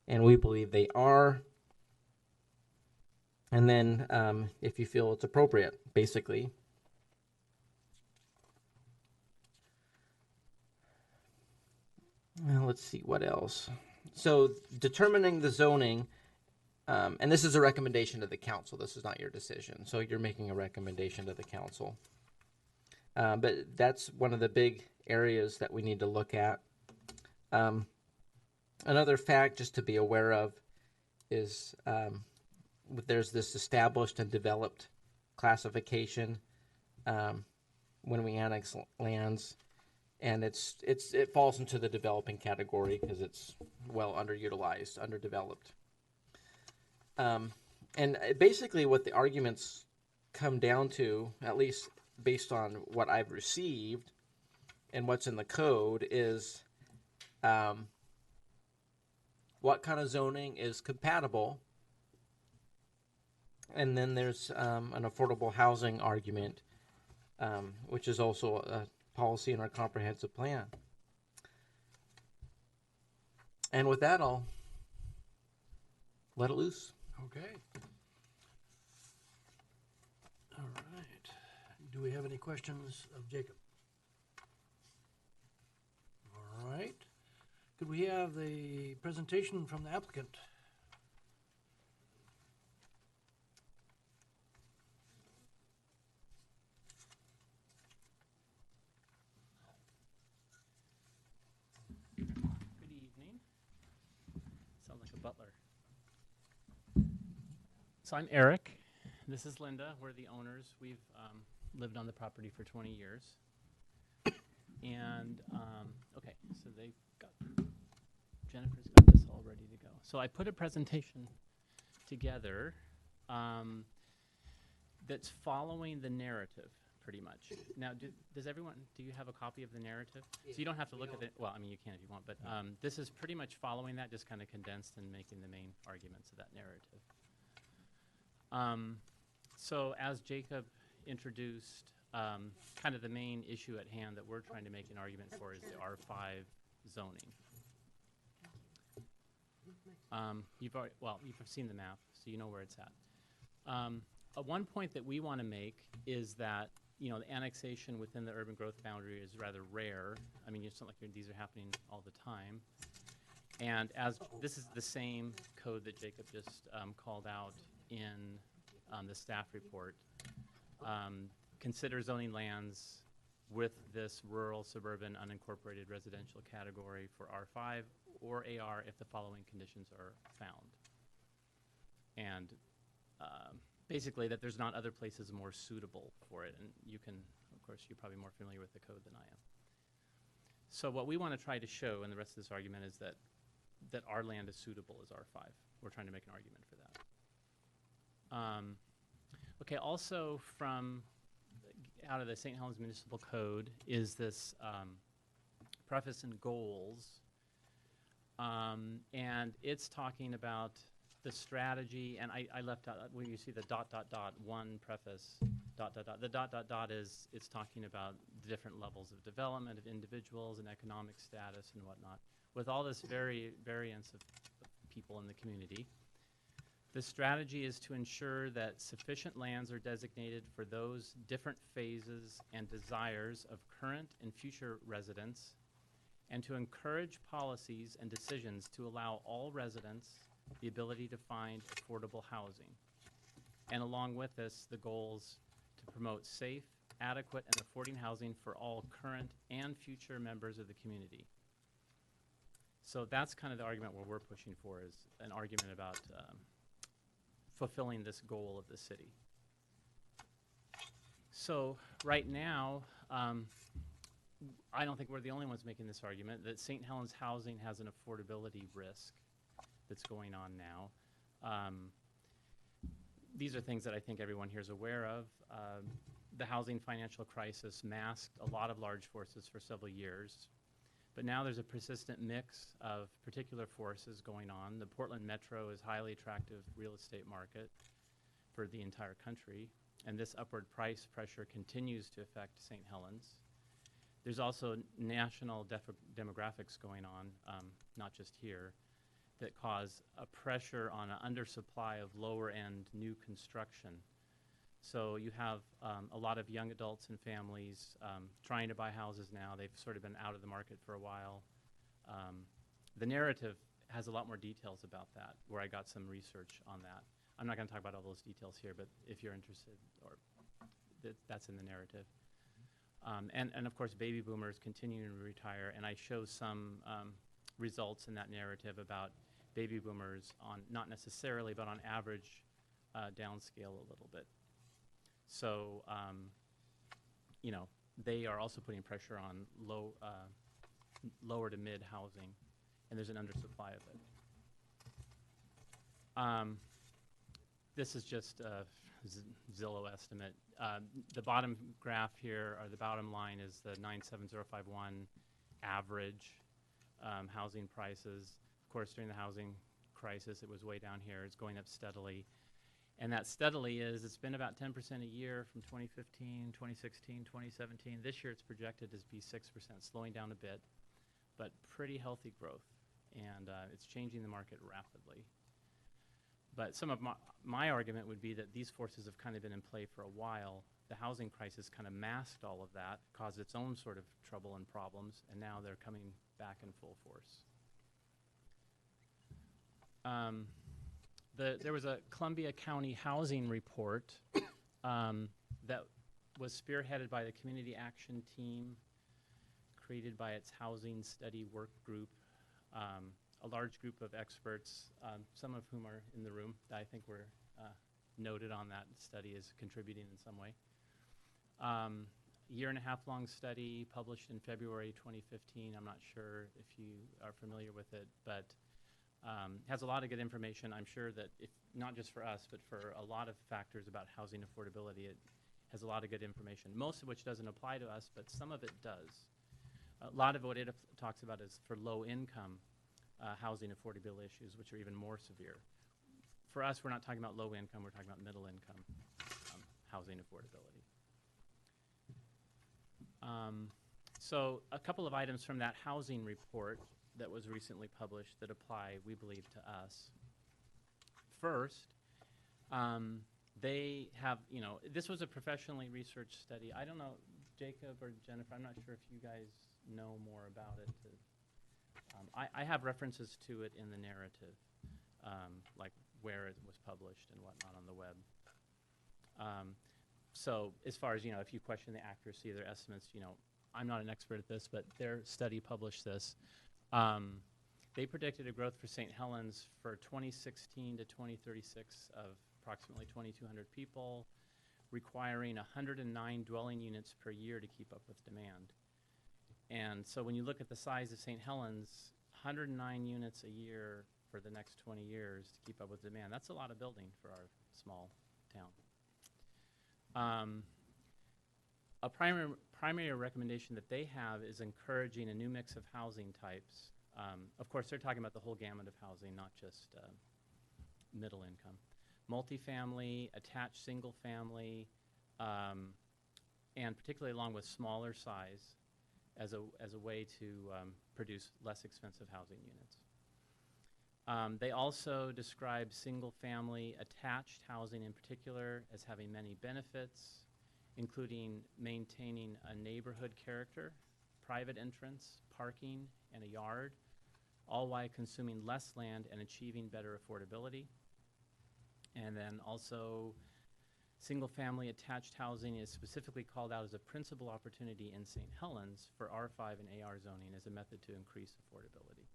and we believe they are. And then if you feel it's appropriate, basically. Well, let's see what else. So determining the zoning, and this is a recommendation to the council. This is not your decision. So you're making a recommendation to the council. But that's one of the big areas that we need to look at. Another fact just to be aware of is there's this established and developed classification when we annex lands. And it falls into the developing category because it's well underutilized, underdeveloped. And basically what the arguments come down to, at least based on what I've received and what's in the code, is what kind of zoning is compatible. And then there's an affordable housing argument, which is also a policy in our comprehensive plan. And with that, I'll let it loose. Okay. All right. Do we have any questions of Jacob? All right. Could we have the presentation from the applicant? Good evening. Sound like a butler. So I'm Eric. This is Linda. We're the owners. We've lived on the property for 20 years. And, okay, so Jennifer's got this all ready to go. So I put a presentation together that's following the narrative, pretty much. Now, do you have a copy of the narrative? So you don't have to look at it, well, I mean, you can if you want, but this is pretty much following that, just kind of condensed and making the main arguments of that narrative. So as Jacob introduced, kind of the main issue at hand that we're trying to make an argument for is the R5 zoning. You've seen the map, so you know where it's at. One point that we want to make is that, you know, the annexation within the urban growth boundary is rather rare. I mean, it's not like these are happening all the time. And as this is the same code that Jacob just called out in the staff report, consider zoning lands with this rural, suburban, unincorporated residential category for R5 or AR if the following conditions are found. And basically that there's not other places more suitable for it. And you can, of course, you're probably more familiar with the code than I am. So what we want to try to show in the rest of this argument is that our land is suitable as R5. We're trying to make an argument for that. Okay, also from out of the St. Helens Municipal Code is this preface and goals. And it's talking about the strategy, and I left out, when you see the ... one preface, ... the ... is, it's talking about the different levels of development of individuals and economic status and whatnot. With all this variance of people in the community, the strategy is to ensure that sufficient lands are designated for those different phases and desires of current and future residents, and to encourage policies and decisions to allow all residents the ability to find affordable housing. And along with this, the goals to promote safe, adequate, and affording housing for all current and future members of the community. So that's kind of the argument where we're pushing for, is an argument about fulfilling this goal of the city. So right now, I don't think we're the only ones making this argument, that St. Helens housing has an affordability risk that's going on now. These are things that I think everyone here is aware of. The housing financial crisis masked a lot of large forces for several years. But now there's a persistent mix of particular forces going on. The Portland Metro is a highly attractive real estate market for the entire country, and this upward price pressure continues to affect St. Helens. There's also national demographics going on, not just here, that cause a pressure on an undersupply of lower-end new construction. So you have a lot of young adults and families trying to buy houses now. They've sort of been out of the market for a while. The narrative has a lot more details about that, where I got some research on that. I'm not going to talk about all those details here, but if you're interested, or that's in the narrative. And of course, baby boomers continuing to retire, and I show some results in that narrative about baby boomers on, not necessarily, but on average, downscale a little bit. So, you know, they are also putting pressure on lower to mid housing, and there's an undersupply of it. This is just a Zillow estimate. The bottom graph here, or the bottom line, is the 97051 average housing prices. Of course, during the housing crisis, it was way down here. It's going up steadily. And that steadily is, it's been about 10% a year from 2015, 2016, 2017. This year it's projected to be 6%, slowing down a bit, but pretty healthy growth. And it's changing the market rapidly. But some of my argument would be that these forces have kind of been in play for a while. The housing crisis kind of masked all of that, caused its own sort of trouble and problems, and now they're coming back in full force. There was a Columbia County housing report that was spearheaded by the Community Action Team, created by its Housing Study Work Group, a large group of experts, some of whom are in the room, that I think were noted on that study as contributing in some way. Year-and-a-half-long study published in February 2015. I'm not sure if you are familiar with it, but has a lot of good information. I'm sure that, if not just for us, but for a lot of factors about housing affordability, it has a lot of good information, most of which doesn't apply to us, but some of it does. A lot of what it talks about is for low-income housing affordability issues, which are even more severe. For us, we're not talking about low income, we're talking about middle income housing affordability. So a couple of items from that housing report that was recently published that apply, we believe, to us. First, they have, you know, this was a professionally researched study. I don't know, Jacob or Jennifer, I'm not sure if you guys know more about it. I have references to it in the narrative, like where it was published and whatnot on the web. So as far as, you know, if you question the accuracy of their estimates, you know, I'm not an expert at this, but their study published this. They predicted a growth for St. Helens for 2016 to 2036 of approximately 2,200 people, requiring 109 dwelling units per year to keep up with demand. And so when you look at the size of St. Helens, 109 units a year for the next 20 years to keep up with demand, that's a lot of building for our small town. A primary recommendation that they have is encouraging a new mix of housing types. Of course, they're talking about the whole gamut of housing, not just middle income. Multifamily, attached single family, and particularly along with smaller size as a way to produce less expensive housing units. They also describe single-family attached housing in particular as having many benefits, including maintaining a neighborhood character, private entrance, parking, and a yard, all while consuming less land and achieving better affordability. And then also, single-family attached housing is specifically called out as a principal opportunity in St. Helens for R5 and AR zoning as a method to increase affordability.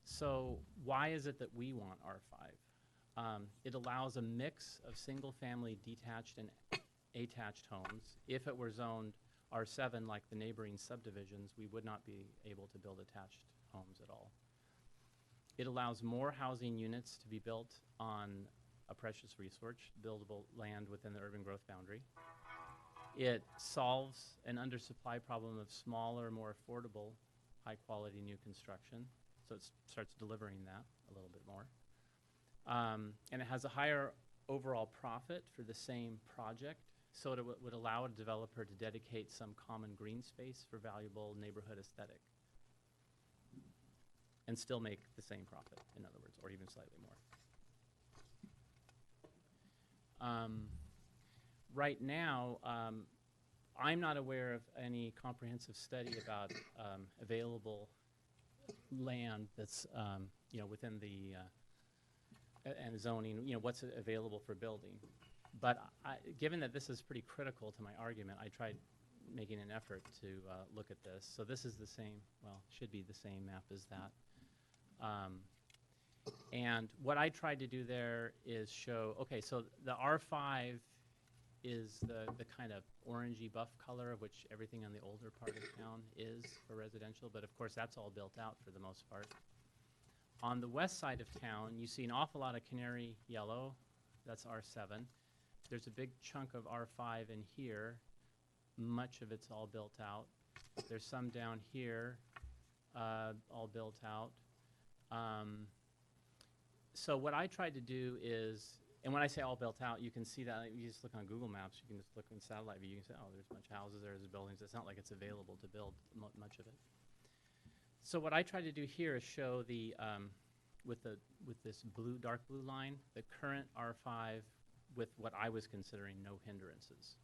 So why is it that we want R5? It allows a mix of single-family detached and attached homes. If it were zoned R7 like the neighboring subdivisions, we would not be able to build attached homes at all. It allows more housing units to be built on a precious resource, buildable land within the urban growth boundary. It solves an undersupply problem of smaller, more affordable, high-quality new construction. So it starts delivering that a little bit more. And it has a higher overall profit for the same project. So it would allow a developer to dedicate some common green space for valuable neighborhood aesthetic and still make the same profit, in other words, or even slightly more. Right now, I'm not aware of any comprehensive study about available land that's within the and zoning, what's available for building. But given that this is pretty critical to my argument, I tried making an effort to look at this. So this is the same, well, should be the same map as that. And what I tried to do there is show, okay, so the R5 is the kind of orangey buff color of which everything on the older part of town is for residential, but of course that's all built out for the most part. On the west side of town, you see an awful lot of canary yellow, that's R7. There's a big chunk of R5 in here, much of it's all built out. There's some down here, all built out. So what I tried to do is, and when I say all built out, you can see that, you just look on Google Maps, you can just look in satellite view, you can say, oh, there's a bunch of houses, there's buildings. It's not like it's available to build much of it. So what I tried to do here is show the, with this blue, dark blue line, the current R5 with what I was considering no hindrances.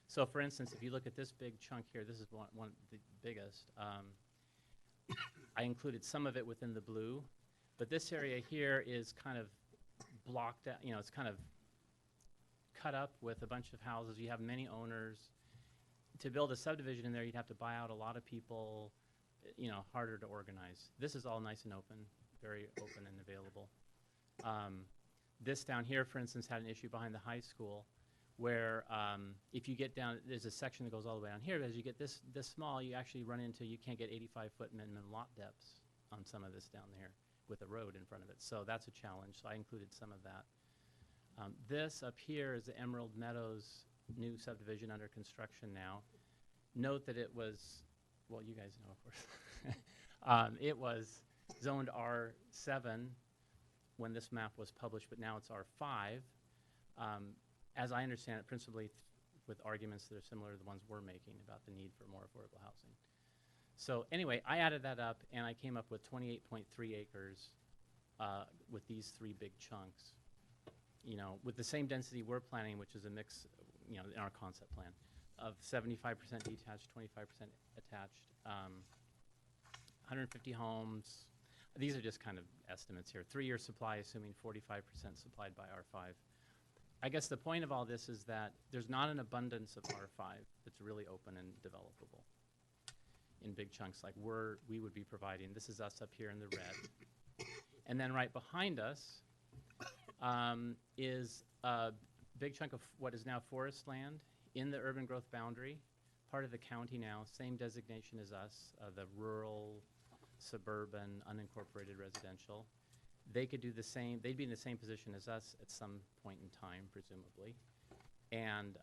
So for instance, if you look at this big chunk here, this is one of the biggest. I included some of it within the blue, but this area here is kind of blocked out, it's kind of cut up with a bunch of houses. You have many owners. To build a subdivision in there, you'd have to buy out a lot of people, harder to organize. This is all nice and open, very open and available. This down here, for instance, had an issue behind the high school where if you get down, there's a section that goes all the way down here, but as you get this small, you actually run into, you can't get 85-foot minimum lot depths on some of this down there with a road in front of it. So that's a challenge, so I included some of that. This up here is the Emerald Meadows new subdivision under construction now. Note that it was, well, you guys know, of course. It was zoned R7 when this map was published, but now it's R5. As I understand it, principally with arguments that are similar to the ones we're making about the need for more affordable housing. So anyway, I added that up, and I came up with 28.3 acres with these three big chunks, with the same density we're planning, which is a mix, in our concept plan, of 75% detached, 25% attached, 150 homes. These are just kind of estimates here. 3-year supply, assuming 45% supplied by R5. I guess the point of all this is that there's not an abundance of R5 that's really open and developable in big chunks like we would be providing. This is us up here in the red. And then right behind us is a big chunk of what is now forest land in the urban growth boundary, part of the county now, same designation as us, the rural, suburban, unincorporated residential. They could do the same, they'd be in the same position as us at some point in time, presumably. And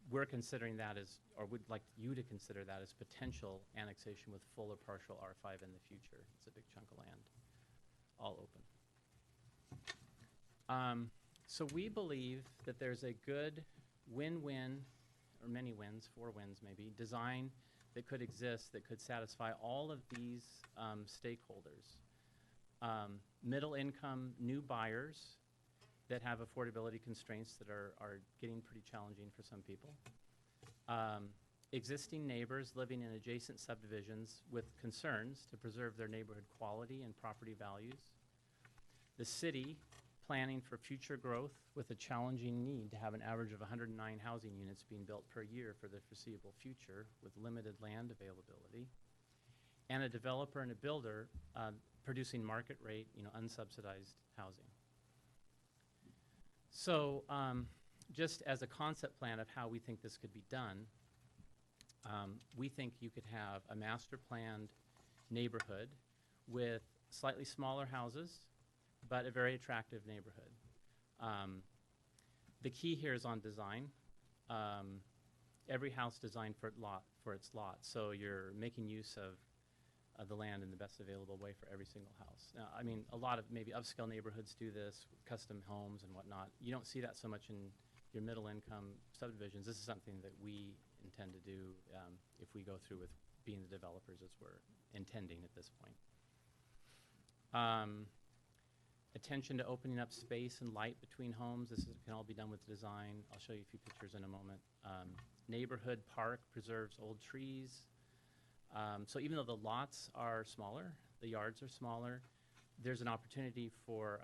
we're considering that as, or would like you to consider that as potential annexation with full or partial R5 in the future. It's a big chunk of land. all open. So we believe that there's a good win-win, or many wins, 4 wins maybe, design that could exist that could satisfy all of these stakeholders. Middle-income new buyers that have affordability constraints that are getting pretty challenging for some people. Existing neighbors living in adjacent subdivisions with concerns to preserve their neighborhood quality and property values. The city planning for future growth with a challenging need to have an average of 109 housing units being built per year for the foreseeable future with limited land availability. And a developer and a builder producing market rate, unsubsidized housing. So just as a concept plan of how we think this could be done, we think you could have a master planned neighborhood with slightly smaller houses, but a very attractive neighborhood. The key here is on design. Every house designed for its lot, so you're making use of the land in the best available way for every single house. Now, I mean, a lot of maybe upscale neighborhoods do this with custom homes and whatnot. You don't see that so much in your middle income subdivisions. This is something that we intend to do if we go through with being the developers as we're intending at this point. Attention to opening up space and light between homes. This can all be done with design. I'll show you a few pictures in a moment. Neighborhood park preserves old trees. So even though the lots are smaller, the yards are smaller, there's an opportunity for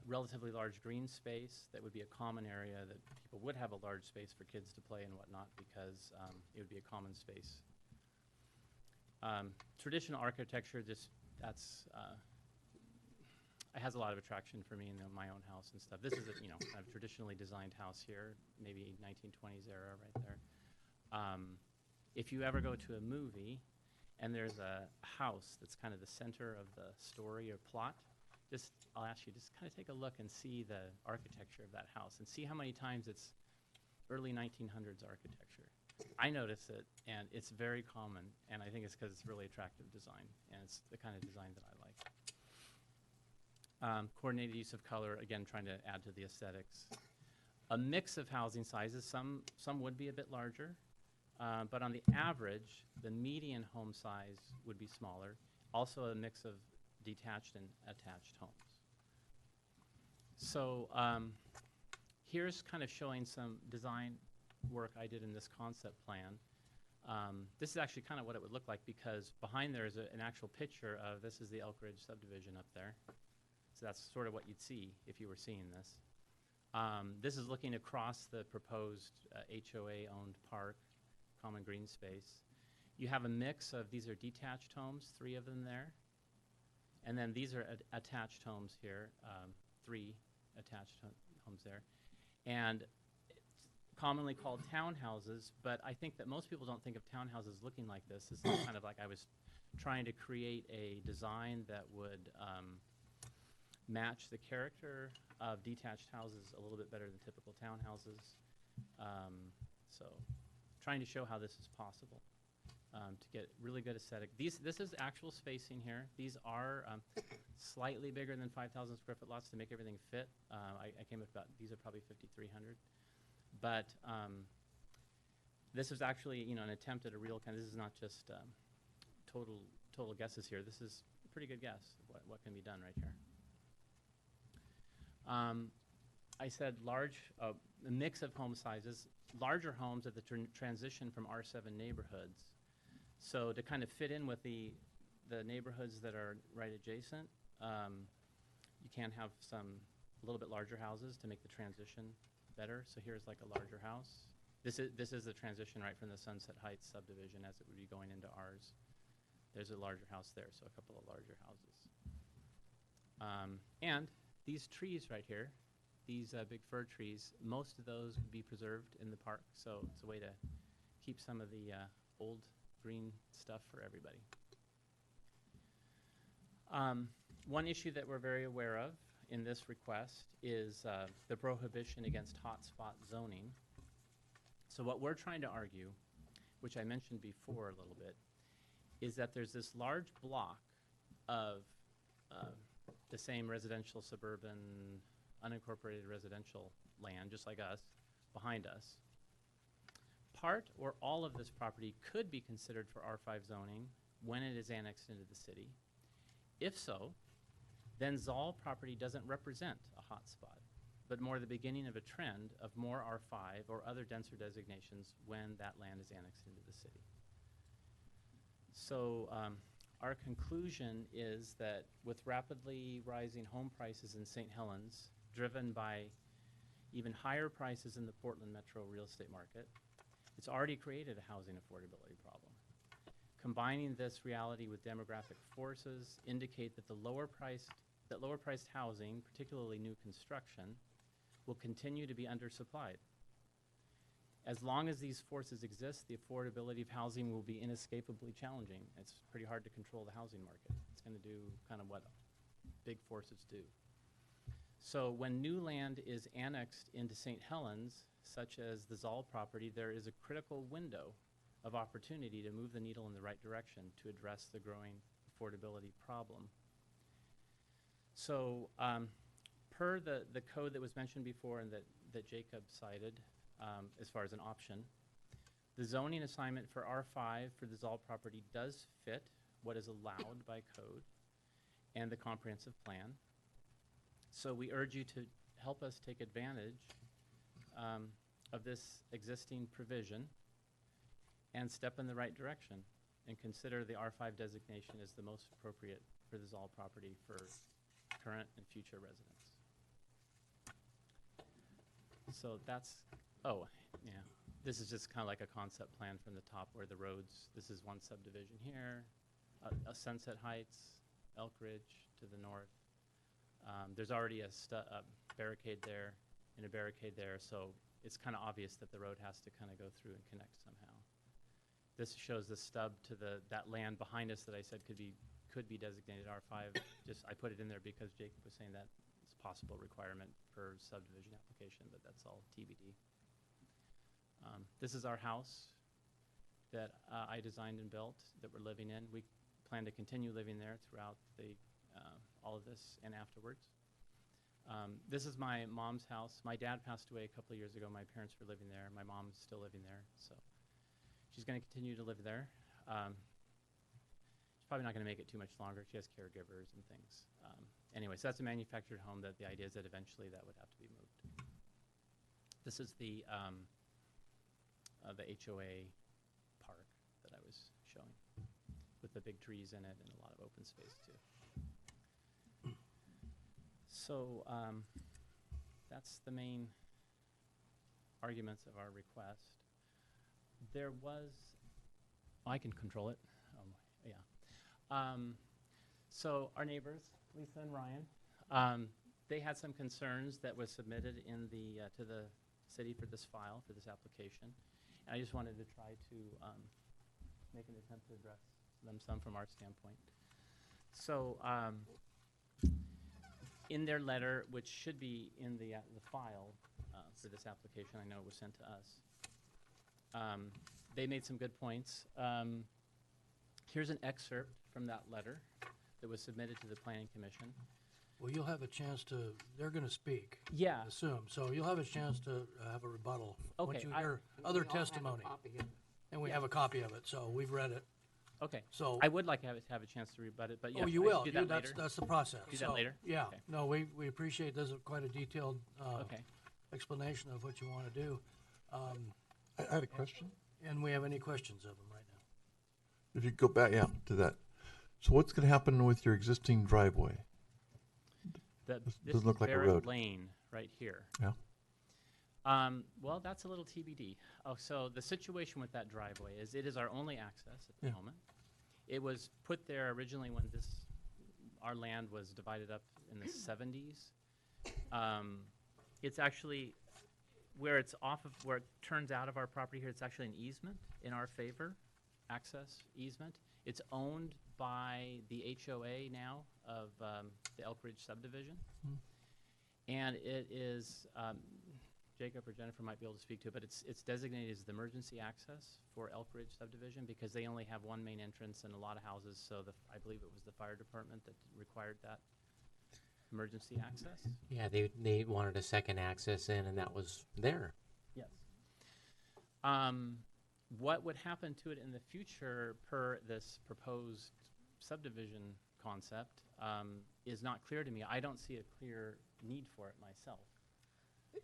relatively large green space that would be a common area that people would have a large space for kids to play and whatnot because it would be a common space. Traditional architecture, it has a lot of attraction for me in my own house and stuff. This is a kind of traditionally designed house here, maybe 1920s era right there. If you ever go to a movie and there's a house that's kind of the center of the story or plot, I'll ask you, just kind of take a look and see the architecture of that house and see how many times it's early 1900s architecture. I notice it, and it's very common, and I think it's because it's really attractive design, and it's the kind of design that I like. Coordinated use of color, again, trying to add to the aesthetics. A mix of housing sizes, some would be a bit larger, but on the average, the median home size would be smaller. Also a mix of detached and attached homes. So here's kind of showing some design work I did in this concept plan. This is actually kind of what it would look like because behind there is an actual picture of, this is the Elk Ridge subdivision up there. So that's sort of what you'd see if you were seeing this. This is looking across the proposed HOA-owned park, common green space. You have a mix of, these are detached homes, 3 of them there. And then these are attached homes here, 3 attached homes there. And it's commonly called townhouses, but I think that most people don't think of townhouses looking like this. This is kind of like I was trying to create a design that would match the character of detached houses a little bit better than typical townhouses. So trying to show how this is possible to get really good aesthetic. This is actual spacing here. These are slightly bigger than 5,000 square foot lots to make everything fit. I came up about, these are probably 5,300. But this is actually an attempt at a real kind of, this is not just total guesses here. This is a pretty good guess of what can be done right here. I said a mix of home sizes, larger homes at the transition from R7 neighborhoods. So to kind of fit in with the neighborhoods that are right adjacent, you can have a little bit larger houses to make the transition better. So here's like a larger house. This is the transition right from the Sunset Heights subdivision as it would be going into ours. There's a larger house there, so a couple of larger houses. And these trees right here, these big fir trees, most of those would be preserved in the park, so it's a way to keep some of the old green stuff for everybody. One issue that we're very aware of in this request is the prohibition against hotspot zoning. So what we're trying to argue, which I mentioned before a little bit, is that there's this large block of the same residential, suburban, unincorporated residential land, just like us, behind us. Part or all of this property could be considered for R5 zoning when it is annexed into the city. If so, then Zoll property doesn't represent a hotspot, but more the beginning of a trend of more R5 or other denser designations when that land is annexed into the city. So our conclusion is that with rapidly rising home prices in St. Helens, driven by even higher prices in the Portland metro real estate market, it's already created a housing affordability problem. Combining this reality with demographic forces indicate that lower priced housing, particularly new construction, will continue to be undersupplied. As long as these forces exist, the affordability of housing will be inescapably challenging. It's pretty hard to control the housing market. It's going to do kind of what big forces do. So when new land is annexed into St. Helens, such as the Zoll property, there is a critical window of opportunity to move the needle in the right direction to address the growing affordability problem. So per the code that was mentioned before and that Jacob cited, as far as an option, the zoning assignment for R5 for the Zoll property does fit what is allowed by code and the comprehensive plan. So we urge you to help us take advantage of this existing provision and step in the right direction and consider the R5 designation as the most appropriate for the Zoll property for current and future residents. So that's, oh, yeah, this is just kind of like a concept plan from the top where the roads, this is one subdivision here, Sunset Heights, Elk Ridge to the north. There's already a barricade there and a barricade there, so it's kind of obvious that the road has to kind of go through and connect somehow. This shows the stub to that land behind us that I said could be designated R5. Just I put it in there because Jacob was saying that it's a possible requirement for subdivision application, but that's all TBD. This is our house that I designed and built that we're living in. We plan to continue living there throughout all of this and afterwards. This is my mom's house. My dad passed away a couple of years ago. My parents were living there. My mom's still living there, so she's going to continue to live there. She's probably not going to make it too much longer. She has caregivers and things. Anyway, so that's a manufactured home that the idea is that eventually that would have to be moved. This is the HOA park that I was showing with the big trees in it and a lot of open space too. So that's the main arguments of our request. There was, I can control it. Yeah. So our neighbors, Lisa and Ryan, they had some concerns that was submitted in to the city for this file, for this application. And I just wanted to try to make an attempt to address them some from our standpoint. So in their letter, which should be in the file for this application, I know it was sent to us, they made some good points. Here's an excerpt from that letter that was submitted to the Planning Commission. Well, you'll have a chance to, they're going to speak. Yeah. I assume. So you'll have a chance to have a rebuttal. Okay, Once you I- hear And other we all have a testimony. copy of it. And we Yeah. have a copy of it, so we've read it. Okay. So. I would like to have a chance to rebut it, but yeah. Oh, you I will. should do that That's, later. that's the process. Do that So, later? Yeah. Okay. No, we appreciate, there's quite a detailed Okay. explanation of what you want to do. I had a question. And we have any questions of them right now? If you go back, yeah, to that. So what's going to happen with your existing driveway? This doesn't is look like a Barrett road. Lane right here. Yeah. Well, that's a little TBD. Oh, so the situation with that driveway is it is our only access at the Yeah. moment. It was put there originally when our land was divided up in the 70s. It's actually where it turns out of our property here, it's actually an easement in our favor, access easement. It's owned by the HOA now of the Elk Ridge subdivision. And it is, Jacob or Jennifer might be able to speak to it, but it's designated as the emergency access for Elk Ridge subdivision because they only have one main entrance and a lot of houses, so I believe it was the fire department that required that emergency access. Yeah, they wanted a second access in, and that was there. Yes. What would happen to it in the future per this proposed subdivision concept is not clear to me. I don't see a clear need for it myself.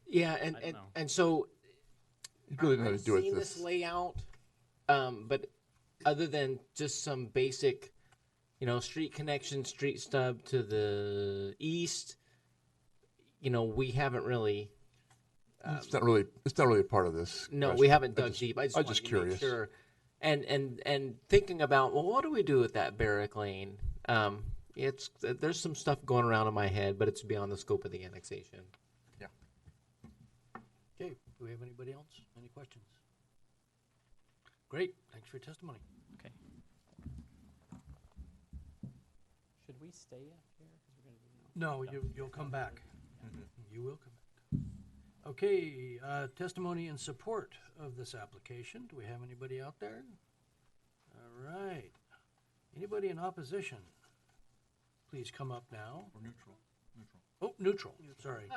Yeah, I don't know. and so You really know how to I've do it seen this. this layout, but other than just some basic, street connection, street stub to the east, we haven't really. It's not really a part of this. No, question. we haven't dug deep. I I'm wanted just to make curious. sure. And thinking about, well, what do we do with that Barrack Lane? There's some stuff going around in my head, but it's beyond the scope of the annexation. Yeah. Okay, do we have anybody else? Any questions? Great, thanks for your testimony. Okay. Should we stay up here? 'Cause we're gonna do No, you'll come back. You will come back. Okay, testimony in support of this application. Do we have anybody out there? All right. Anybody in opposition? Please come up now. Or neutral. Oh, neutral, sorry.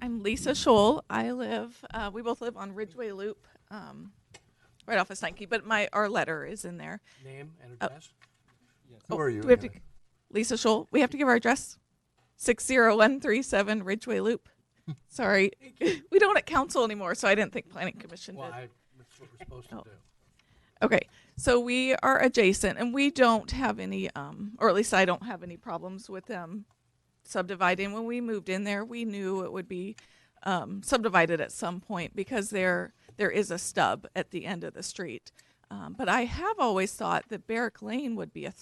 I'm Lisa Scholl. We both live on Ridgeway Loop, right off of Steinke, but our letter is in there. Name and address? Who are you? Do we have to, Lisa Scholl, we have to give our address? 60137 Ridgeway Loop. Sorry, we don't at council anymore, so I didn't think planning commission did. Well, that's what we're supposed to do. Okay, so we are adjacent, and we don't have any, or at least I don't have any problems with them subdividing. When we moved in there, we knew it would be subdivided at some point because there is a stub at the end of the street. But I have always thought that Barrack Lane would be a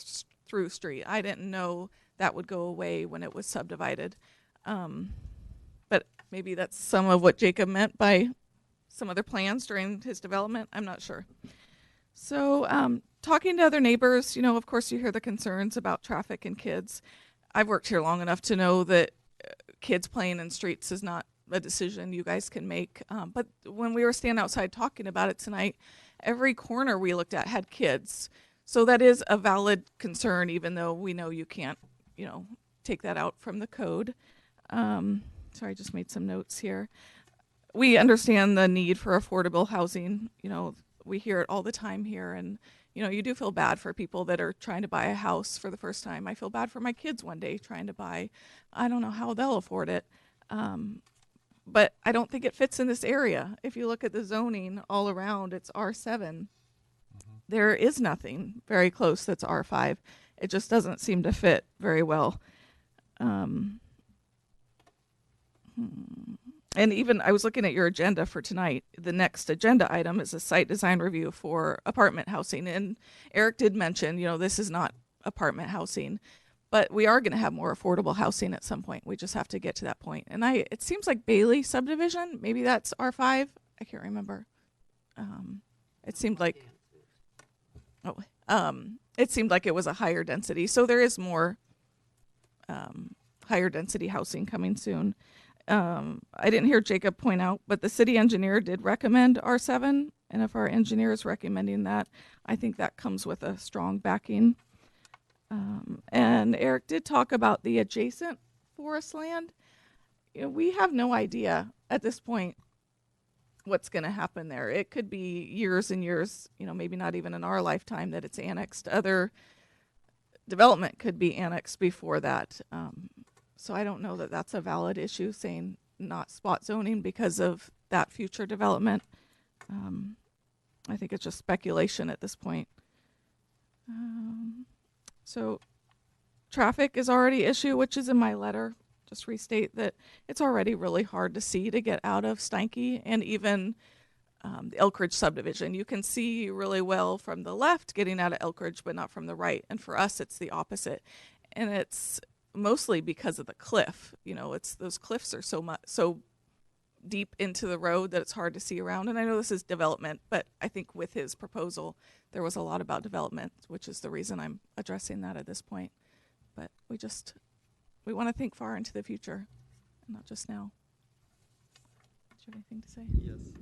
through street. I didn't know that would go away when it was subdivided. But maybe that's some of what Jacob meant by some other plans during his development. I'm not sure. So talking to other neighbors, of course you hear the concerns about traffic and kids. I've worked here long enough to know that kids playing in streets is not a decision you guys can make. But when we were standing outside talking about it tonight, every corner we looked at had kids. So that is a valid concern, even though we know you can't, take that out from the code. Sorry, I just made some notes here. We understand the need for affordable housing. We hear it all the time here, and you do feel bad for people that are trying to buy a house for the first time. I feel bad for my kids one day trying to buy. I don't know how they'll afford it. But I don't think it fits in this area. If you look at the zoning all around, it's R7. There is nothing very close that's R5. It just doesn't seem to fit very well. And even I was looking at your agenda for tonight. The next agenda item is a site design review for apartment housing. And Eric did mention, this is not apartment housing, but we are going to have more affordable housing at some point. We just have to get to that point. And it seems like Bailey subdivision, maybe that's R5. I can't remember. It seemed like, it seemed like it was a higher density. So there is more higher density housing coming soon. I didn't hear Jacob point out, but the city engineer did recommend R7. And if our engineer is recommending that, I think that comes with a strong backing. And Eric did talk about the adjacent forest land. We have no idea at this point what's going to happen there. It could be years and years, maybe not even in our lifetime that it's annexed. Other development could be annexed before that. So I don't know that that's a valid issue, saying not spot zoning because of that future development. I think it's just speculation at this point. So traffic is already an issue, which is in my letter. Just restate that it's already really hard to see to get out of Steinke and even the Elk Ridge subdivision. You can see really well from the left getting out of Elk Ridge, but not from the right. And for us, it's the opposite. And it's mostly because of the cliff. It's those cliffs are so deep into the road that it's hard to see around. And I know this is development, but I think with his proposal, there was a lot about development, which is the reason I'm addressing that at this point. But we want to think far into the future, and not just now. Do you have anything to say? Yes.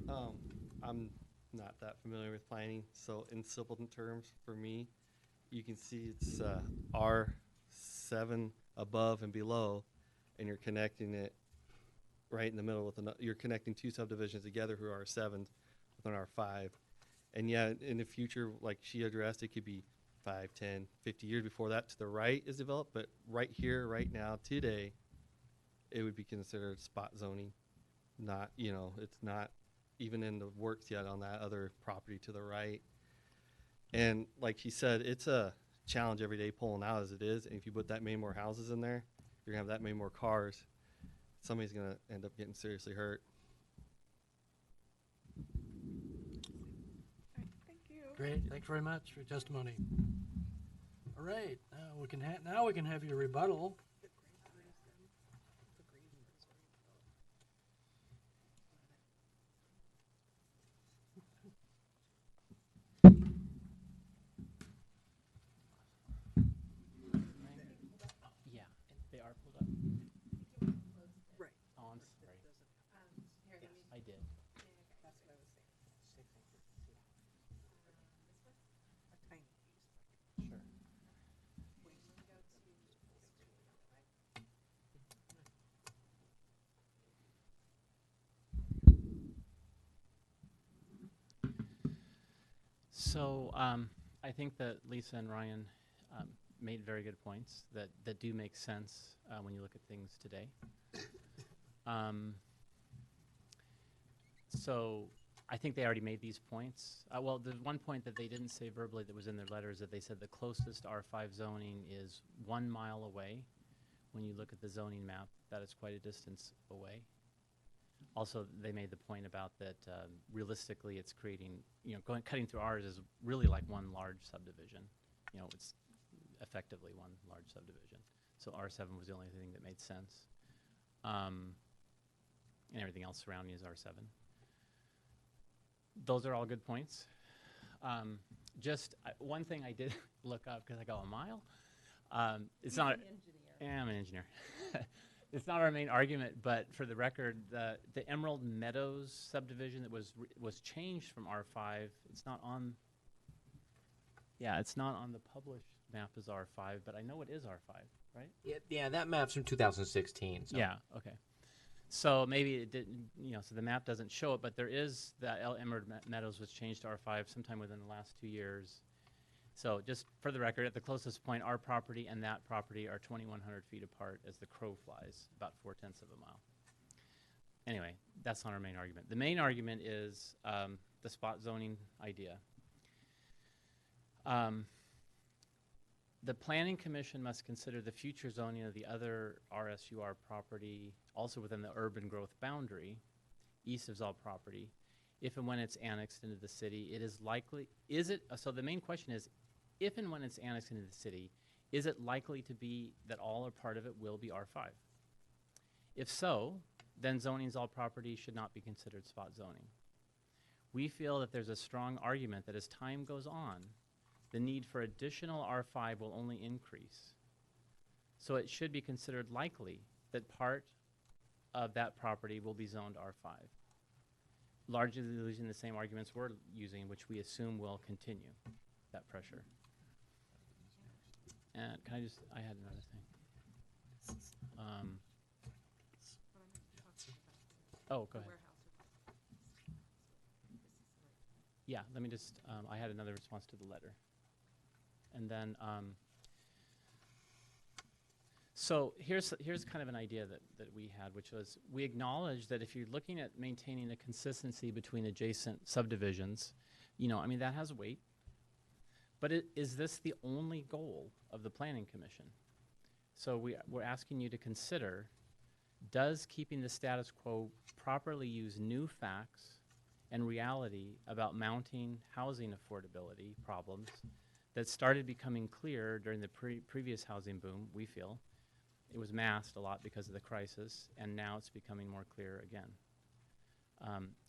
I'm not that familiar with planning, so in simple terms, for me, you can see it's R7 above and below, and you're connecting it right in the middle with you're connecting two subdivisions together who are R7s with an R5. And yeah, in the future, like she addressed, it could be 5, 10, 50 years before that to the right is developed, but right here, right now, today, it would be considered spot zoning. Not, it's not even in the works yet on that other property to the right. And like she said, it's a challenge every day pulling out as it is. And if you put that many more houses in there, you're gonna have that many more cars. Somebody's gonna end up getting seriously hurt. Thank you. Great, thanks very much for your testimony. All right, now we can have your rebuttal. Yeah, they are pulled up. Right. Oh, I'm sorry. Yes, I did. Sure. So I think that Lisa and Ryan made very good points that do make sense when you look at things today. So I think they already made these points. Well, the one point that they didn't say verbally that was in their letter is that they said the closest R5 zoning is 1 mile away. When you look at the zoning map, that is quite a distance away. Also, they made the point about that realistically it's creating, cutting through ours is really like one large subdivision. It's effectively one large subdivision. So R7 was the only thing that made sense. And everything else surrounding is R7. Those are all good points. Just one thing I did look up, because I go, a mile? It's not. Yeah, I'm an engineer. It's not our main argument, but for the record, the Emerald Meadows subdivision that was changed from R5. It's not on. Yeah, it's not on the published map as R5, but I know it is R5, right? Yeah, that map's from 2016. So. Yeah. Okay. So maybe it didn't. So the map doesn't show it, but there is the Emerald Meadows was changed to R5 sometime within the last 2 years. So just for the record, at the closest point, our property and that property are 2,100 feet apart as the crow flies, about 0.4 miles. Anyway, that's not our main argument. The main argument is the spot zoning idea. The Planning Commission must consider the future zoning of the other RSUR property, also within the urban growth boundary, east of Zoll property, if and when it's annexed into the city. It is likely, so the main question is, if and when it's annexed into the city, is it likely to be that all or part of it will be R5? If so, then zoning Zoll property should not be considered spot zoning. We feel that there's a strong argument that as time goes on, the need for additional R5 will only increase. So it should be considered likely that part of that property will be zoned R5. Largely using the same arguments we're using, which we assume will continue that pressure. And can I had another thing. Oh, go ahead. Yeah, let me just, I had another response to the letter. And then, so here's kind of an idea that we had, which was we acknowledge that if you're looking at maintaining a consistency between adjacent subdivisions, that has weight. But is this the only goal of the Planning Commission? So we're asking you to consider, does keeping the status quo properly use new facts and reality about mounting housing affordability problems that started becoming clear during the previous housing boom, we feel? It was masked a lot because of the crisis, and now it's becoming more clear again.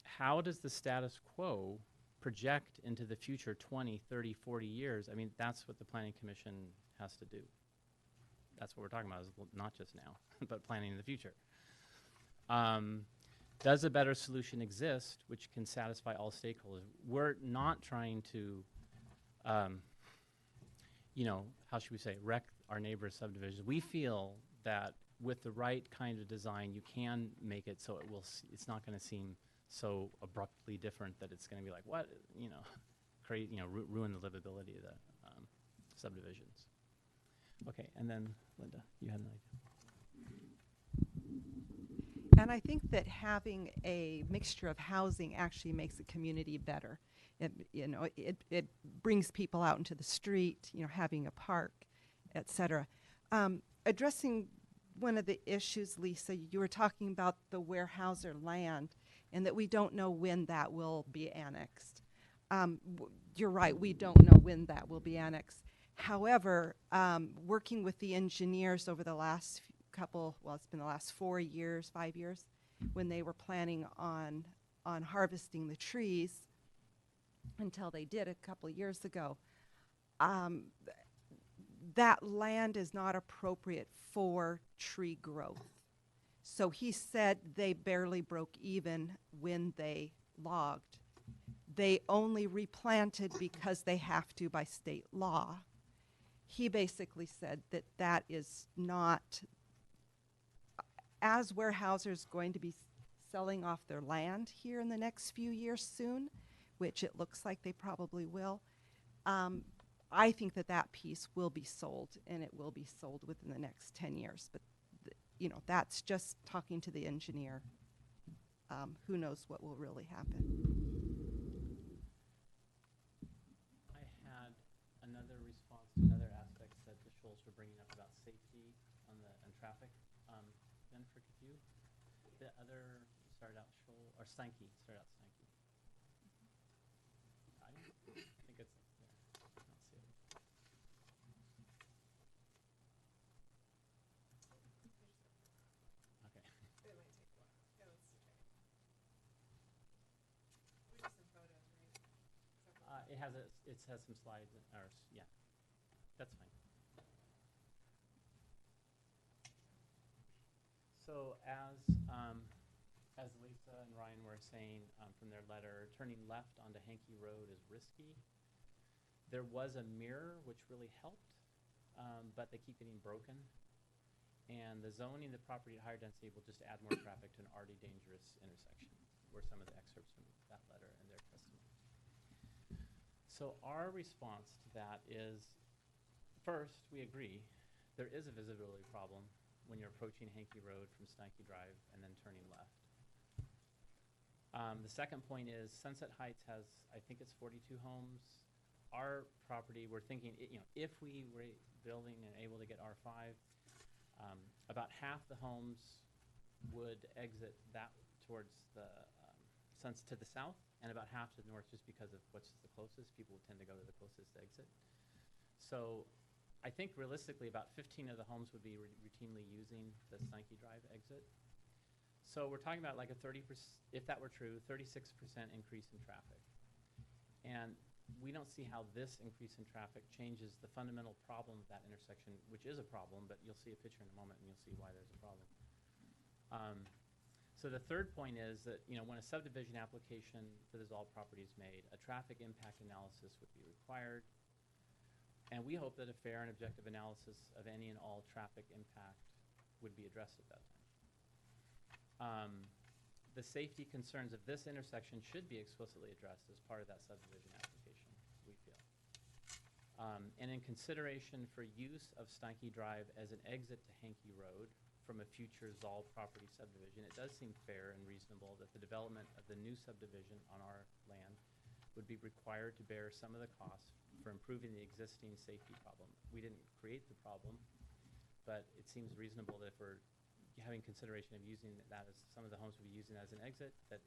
How does the status quo project into the future 20, 30, 40 years? I mean, that's what the Planning Commission has to do. That's what we're talking about, is not just now, but planning in the future. Does a better solution exist which can satisfy all stakeholders? We're not trying to, how should we say, wreck our neighbor's subdivisions. We feel that with the right kind of design, you can make it so it's not going to seem so abruptly different that it's going to be like, what, ruin the livability of the subdivisions. Okay, and then Linda, you had an idea. And I think that having a mixture of housing actually makes the community better. It brings people out into the street, having a park, et cetera. Addressing one of the issues, Lisa, you were talking about the Weyerhaeuser land and that we don't know when that will be annexed. You're right, we don't know when that will be annexed. However, working with the engineers over the last it's been the last 4 years, 5 years, when they were planning on harvesting the trees until they did a couple of years ago, that land is not appropriate for tree growth. So he said they barely broke even when they logged. They only replanted because they have to by state law. He basically said that that is not, as Weyerhaeuser's going to be selling off their land here in the next few years soon, which it looks like they probably will, I think that piece will be sold, and it will be sold within the next 10 years. But, that's just talking to the engineer. Who knows what will really happen. I had another response to another aspect that the Shoals were bringing up about safety and traffic. Jennifer, could you? The other started out Shoal, or Steinke, started out Steinke. I think it's there. I don't see it. Okay. It has some slides, yeah, that's fine. So as Lisa and Ryan were saying from their letter, turning left onto Hankey Road is risky. There was a mirror which really helped, but they keep getting broken. And the zoning the property at higher density will just add more traffic to an already dangerous intersection, were some of the excerpts from that letter and their testimony. So our response to that is, first, we agree there is a visibility problem when you're approaching Hankey Road from Steinke Drive and then turning left. The second point is Sunset Heights has, I think it's 42 homes. Our property, we're thinking, if we were building and able to get R5, about half the homes would exit that towards the to the south, and about half to the north, just because of what's the closest. People would tend to go to the closest exit. So I think realistically about 15 of the homes would be routinely using the Steinke Drive exit. So we're talking about like a 30%, if that were true, 36% increase in traffic. And we don't see how this increase in traffic changes the fundamental problem of that intersection, which is a problem, but you'll see a picture in a moment and you'll see why there's a problem. So the third point is that, when a subdivision application for the Zoll property is made, a traffic impact analysis would be required. And we hope that a fair and objective analysis of any and all traffic impact would be addressed at that time. The safety concerns of this intersection should be explicitly addressed as part of that subdivision application, we feel. And in consideration for use of Steinke Drive as an exit to Hankey Road from a future Zoll property subdivision, it does seem fair and reasonable that the development of the new subdivision on our land would be required to bear some of the costs for improving the existing safety problem. We didn't create the problem, but it seems reasonable that if we're having consideration of using that as some of the homes would be using as an exit, that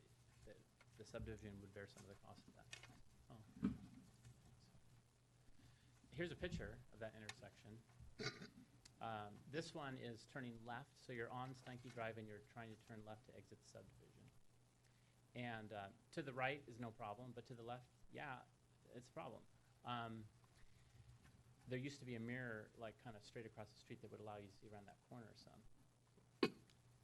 the subdivision would bear some of the cost of that. Oh. Here's a picture of that intersection. This one is turning left, so you're on Steinke Drive and you're trying to turn left to exit the subdivision. And to the right is no problem, but to the left, yeah, it's a problem. There used to be a mirror, like kind of straight across the street, that would allow you to see around that corner some.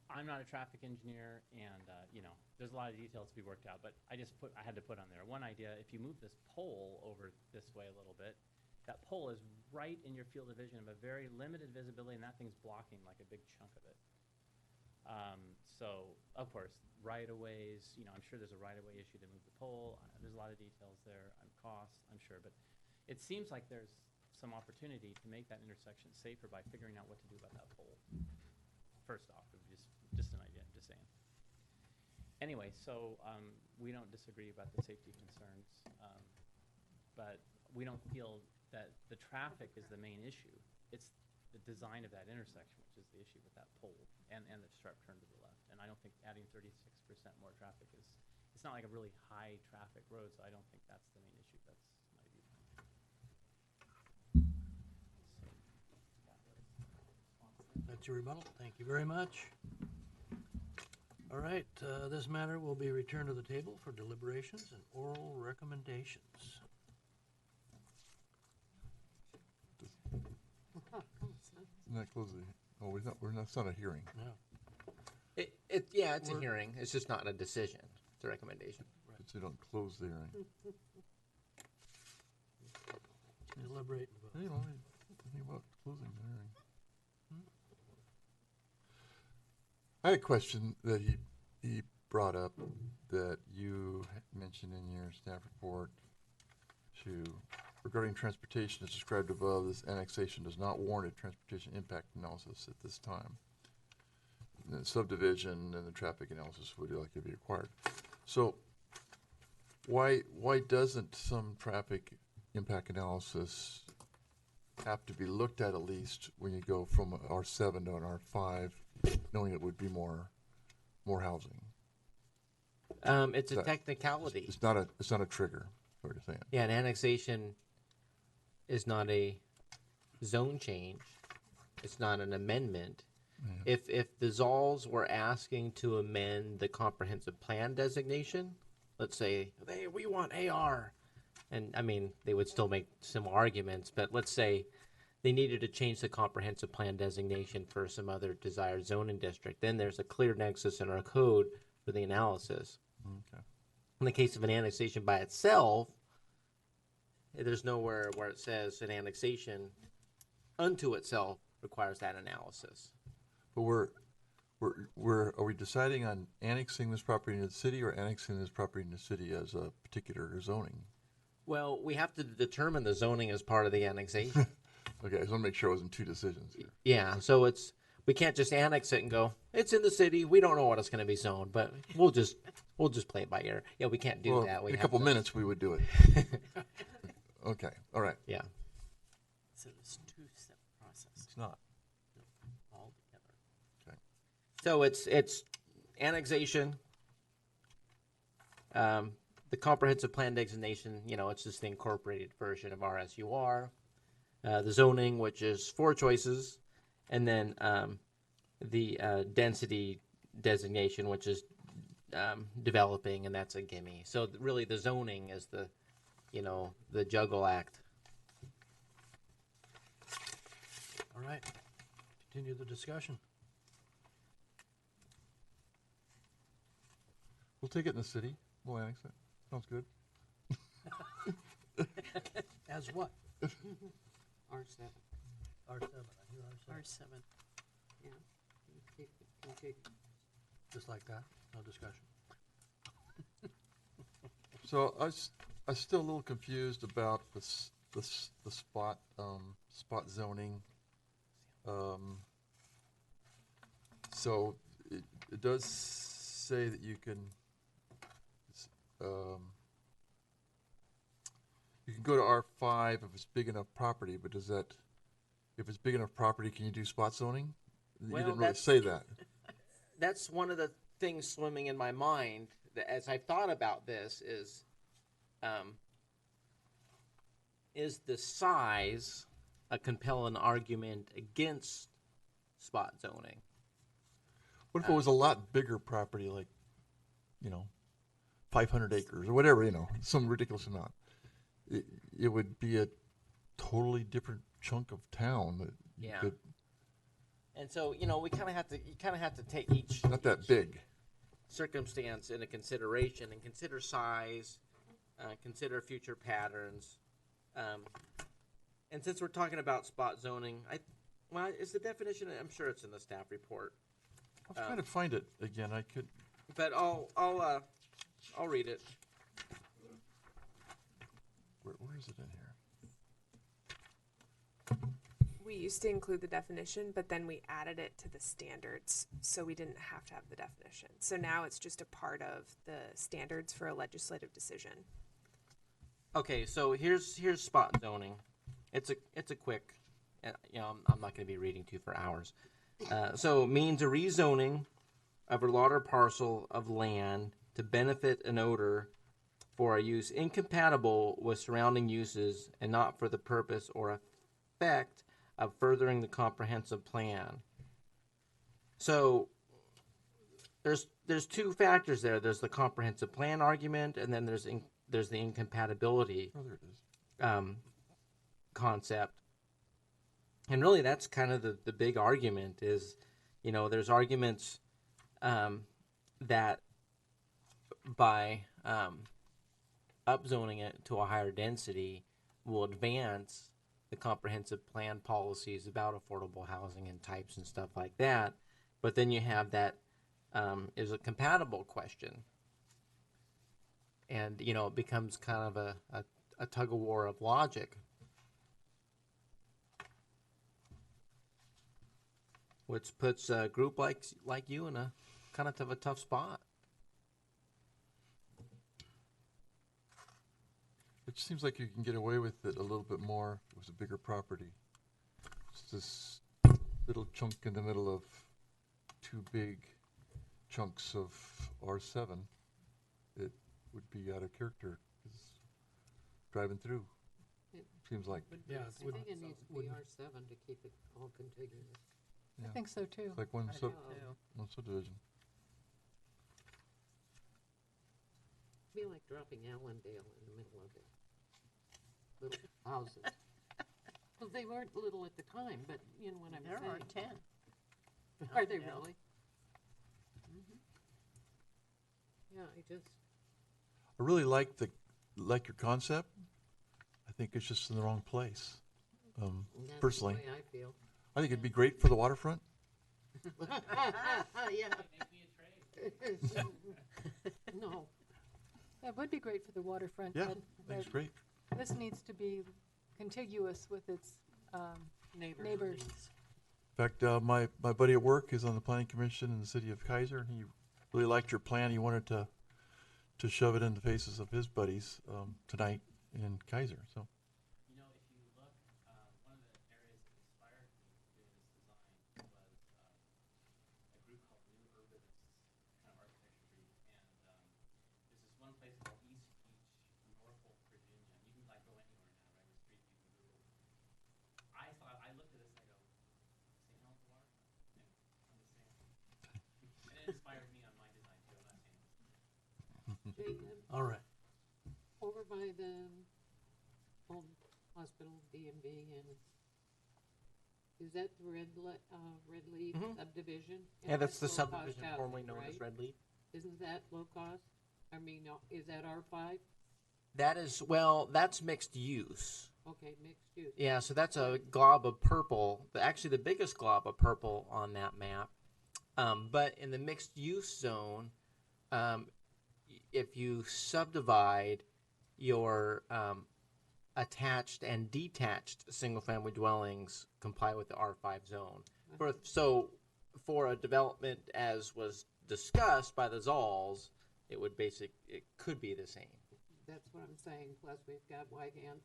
I'm not a traffic engineer, and you know, there's a lot of details to be worked out. But I had to put on there one idea. If you move this pole over this way a little bit, that pole is right in your field of vision of a very limited visibility, and that thing's blocking like a big chunk of it. So of course, right-of-ways. You know, I'm sure there's a right-of-way issue to move the pole. There's a lot of details there on cost, I'm sure, but it seems like there's some opportunity to make that intersection safer by figuring out what to do about that pole. First off, just an idea, just saying. Anyway, so we don't disagree about the safety concerns, but we don't feel that the traffic is the main issue. It's the design of that intersection, which is the issue with that pole and the sharp turn to the left. And I don't think adding 36% more traffic it's not like a really high traffic road, so I don't think that's the main issue. That's my viewpoint. That's your rebuttal. Thank you very much. All right, this matter will be returned to the table for deliberations and oral recommendations. Not close the, we're not, it's not a hearing. No. Yeah, it's a hearing. It's just not a decision. It's a recommendation. But you don't close the hearing. Deliberate and vote. Hey, let me think about closing the hearing. I had a question that he brought up that you mentioned in your staff report regarding transportation as described above. This annexation does not warrant a transportation impact analysis at this time. The subdivision and the traffic analysis would likely be required. So why doesn't some traffic impact analysis have to be looked at least when you go from an R7 to an R5, knowing it would be more housing? It's a technicality. It's not a trigger. What you're saying? Yeah, an annexation is not a zone change. It's not an amendment. Yeah. If the Zolls were asking to amend the comprehensive plan designation, let's say we want AR, and I mean they would still make similar arguments, but let's say they needed to change the comprehensive plan designation for some other desired zoning district, then there's a clear nexus in our code for the analysis. Okay. In the case of an annexation by itself, there's nowhere where it says an annexation unto itself requires that analysis. But are we deciding on annexing this property into the city or annexing this property into the city as a particular zoning? Well, we have to determine the zoning as part of the annexation. Okay, I just want to make sure it wasn't two decisions here. Yeah, so we can't just annex it and go, it's in the city, we don't know what it's going to be zoned, but we'll just play it by ear. Yeah, we can't do that. We In a have couple to- minutes, we would do it. Okay, all right. Yeah. So it's a two-step process. It's not. All together. Okay. So it's annexation, the comprehensive plan designation, it's just the incorporated version of RSUR, the zoning, which is 4 choices, and then the density designation, which is developing, and that's a gimme. So really the zoning is the juggle act. All right, continue the discussion. We'll take it in the city. We'll annex it. Sounds good. As what? R7. R7, I hear R7. R7. Yeah. You can take Just like that, no discussion. So I was still a little confused about the spot zoning. So it does say that you can go to R5 if it's big enough property, but if it's big enough property, can you do spot zoning? Well, you didn't really that's- say that. That's one of the things swimming in my mind that as I've thought about this is the size a compelling argument against spot zoning? What if it was a lot bigger property, like, 500 acres or whatever, you know, some ridiculous amount. It would be a totally different chunk of town that you Yeah. could, And so, you know, you kind of have to take each not that big. circumstance into consideration and consider size, consider future patterns. And since we're talking about spot zoning, well, is the definition? I'm sure it's in the staff report. I was trying to find it again. I could. But I'll read it. Where is it in here? We used to include the definition, but then we added it to the standards, so we didn't have to have the definition. So now it's just a part of the standards for a legislative decision. Okay, so here's spot zoning. It's a quick. You know, I'm not going to be reading to you for hours. So it means a rezoning of a lot or parcel of land to benefit an owner for a use incompatible with surrounding uses and not for the purpose or effect of furthering the comprehensive plan. So there's two factors there. There's the comprehensive plan argument, and then there's the incompatibility concept. And really, that's kind of the big argument is, you know, there's arguments that by upzoning it to a higher density will advance the comprehensive plan policies about affordable housing and types and stuff like that. But then you have that is a compatible question. And, you know, it becomes kind of a tug of war of logic. Which puts a group like you in a kind of a tough spot. It seems like you can get away with it a little bit more if it was a bigger property. It's this little chunk in the middle of two big chunks of R7. It would be out of character 'cause driving through. Seems like. Yeah, I think it needs to be R7 to keep it all contiguous. I think so too. It's like one I do too. subdivision. Be like dropping Allendale in the middle of it. Little houses. Well, they weren't little at the time, but you know what I'm There saying. are 10. Are they Allendale. really? Mm-hmm. Yeah, I really like your concept. I think it's just in the wrong place. That's Personally, the way I feel. I think it'd be great for the waterfront. Yeah. No. That would be great for the waterfront. Yeah, but that's great. This needs to be contiguous with its neighbors. In fact, my buddy at work is on the planning commission in the city of Kaiser, and he really liked your plan. He wanted to shove it in the faces of his buddies tonight in Kaiser. So. You know, if you look, one of the areas that inspired me to do this design was a group called New Urbanists, kind of architecture group, and there's this one place called East Beach, Norfolk, Virginia. You can like go anywhere now, right? The street you can Google. I looked at this and I go, St. Helens Waterfront? Yeah, I'm just saying. And it inspired me on my design too. I'm not saying this. Jacob, All right. over by the old hospital, D&B, and is that the Red Leaf Mhm. subdivision? Yeah, And that's the low-cost subdivision housing, formerly known as right? Red Leaf. Isn't that low cost? I mean, is that R5? That is, well, that's mixed use. Okay, mixed use. Yeah, so that's a glob of purple. Actually, the biggest glob of purple on that map. But in the mixed use zone, if you subdivide your attached and detached single-family dwellings, comply with the R5 zone. So, for a development as was discussed by the Zolls, it could be the same. That's what I'm saying, plus we've got Wygant.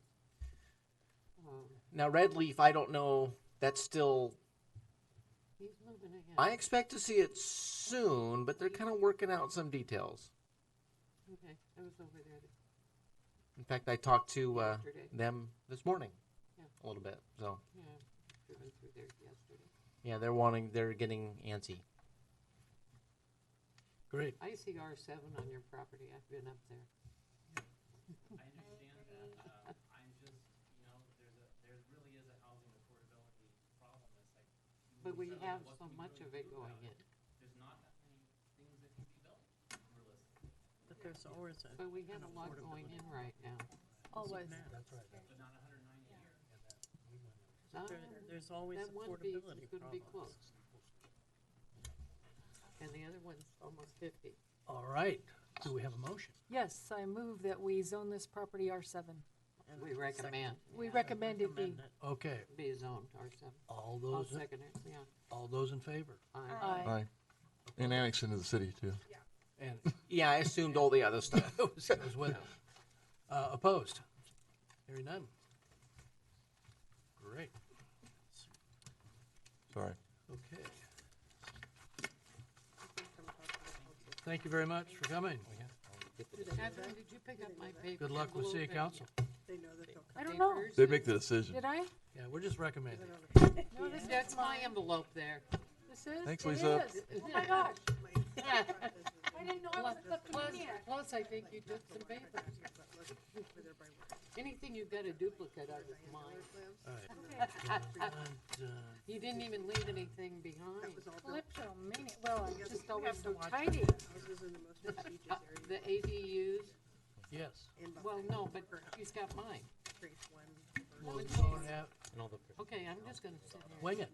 Now, Red Leaf, I don't know. That's still. He's moving ahead. I expect to see it soon, but they're kind of working out some details. Okay, I was over there. In fact, I talked to Yesterday. them this morning Yeah. a little bit. So, Yeah, driven through there yesterday. yeah, they're getting antsy. Great. I see R7 on your property. I've been up there. I understand that. I'm just, you know, there really is a housing affordability problem. It's like. But we certainly have what so can we much do of it to improve going that? in. There's not that many things that can be built realistically. But there's always a. But we have a lot going in right now. Always. That's right. But not 190 a year. There's always That one piece affordability is gonna be problems. close. And the other one's almost 50. All right. Do we have a motion? Yes, I move that we zone this property R7. And we recommend. We recommend it be. Okay. Be zoned R7. All I'll those, second it, yeah. all those in favor? Aye. Aye. And annex into the city too. And Yeah, I assumed all the other stuff. goes with it. Opposed? Hearing none. Great. Sorry. Okay. Thank you very much for coming. Catherine, did you pick up my paper? Good luck with city envelope? council. I don't know. Oh. They make the decision. Did I? Yeah, we're just recommending. No, this That's is my mine. envelope there. This is? Thanks, It Lisa. is. Oh my gosh. I didn't know I was left to Plus, me yet. plus I think you took some papers. Anything you got a duplicate of is mine. All right. Dun, dun. You didn't even leave anything behind. Kleptomania. Well, I'm just always so tidy. The ADUs, Yes. well, no, but she's got mine. Well, we don't have, Okay, I'm just gonna sit here. wing it.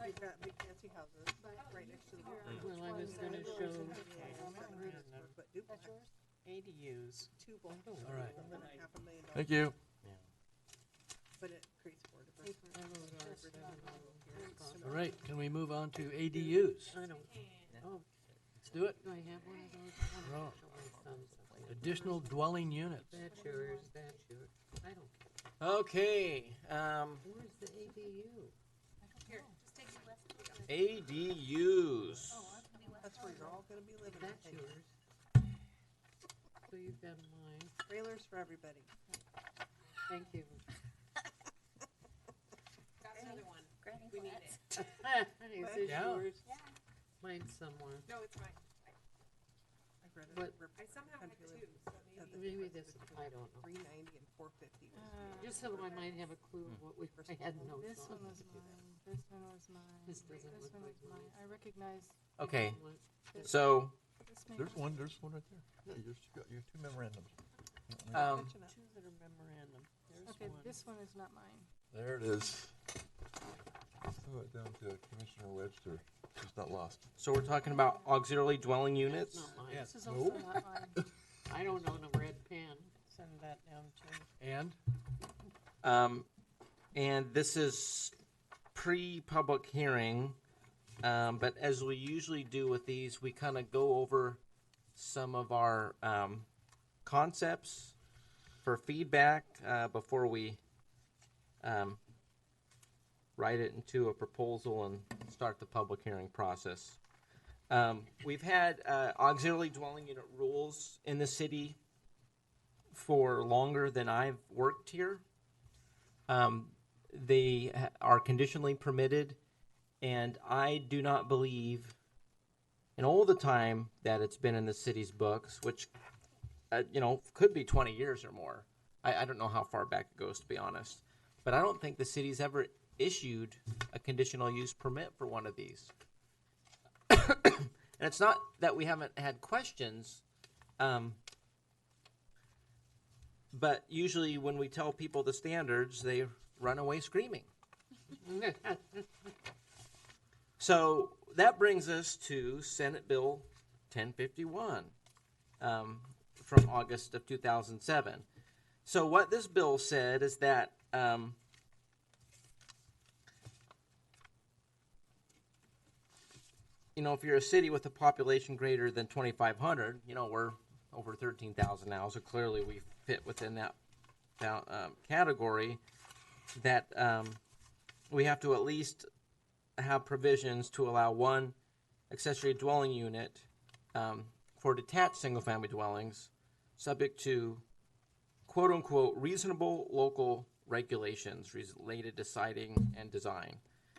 We've got big fancy houses right next to the water. Well, I was gonna show. ADUs. All right. $500,000. Thank you. But it creates more diversity. All right, can we move on to ADUs? I don't, oh, Let's do it. do I have one of those? I wanna Wrong. show my son something. Additional dwelling units. That's yours, that's yours. I don't care. Okay, Where's the ADU? ADUs. That's where you're all gonna be living. I That's think. yours. So you've got mine. Trailers for everybody. Thank you. Got another one. We need it. Is this Yeah. yours? Mine's somewhere. No, it's mine. I read it. But I somehow had two, so maybe this, I don't know. 390 and 450 was. Just so I might have a clue of what we, I had notes This on. one was mine. This one was mine. This doesn't This look one like was mine. I recognize Okay, this. so, This may There's one right there. You just got your two memorandums. Two that are memorandum. There's Okay, one. this one is not mine. There it is. Throw it down to Commissioner Webster. She's not lost. so we're talking about auxiliary dwelling That's units? not mine. This is also not mine. I don't own a red pen. Send that down too. And And this is pre-public hearing, but as we usually do with these, we kind of go over some of our concepts for feedback before we write it into a proposal and start the public hearing process. We've had auxiliary dwelling unit rules in the city for longer than I've worked here. They are conditionally permitted, and I do not believe in all the time that it's been in the city's books, which, could be 20 years or more. I don't know how far back it goes, to be honest. But I don't think the city's ever issued a conditional use permit for one of these. And it's not that we haven't had questions, but usually when we tell people the standards, they run away screaming. So that brings us to Senate Bill 1051 from August of 2007. So what this bill said is that if you're a city with a population greater than 2,500, we're over 13,000 now, so clearly we fit within that category, that we have to at least have provisions to allow one accessory dwelling unit for detached single-family dwellings, subject to quote-unquote reasonable local regulations related to siting and design.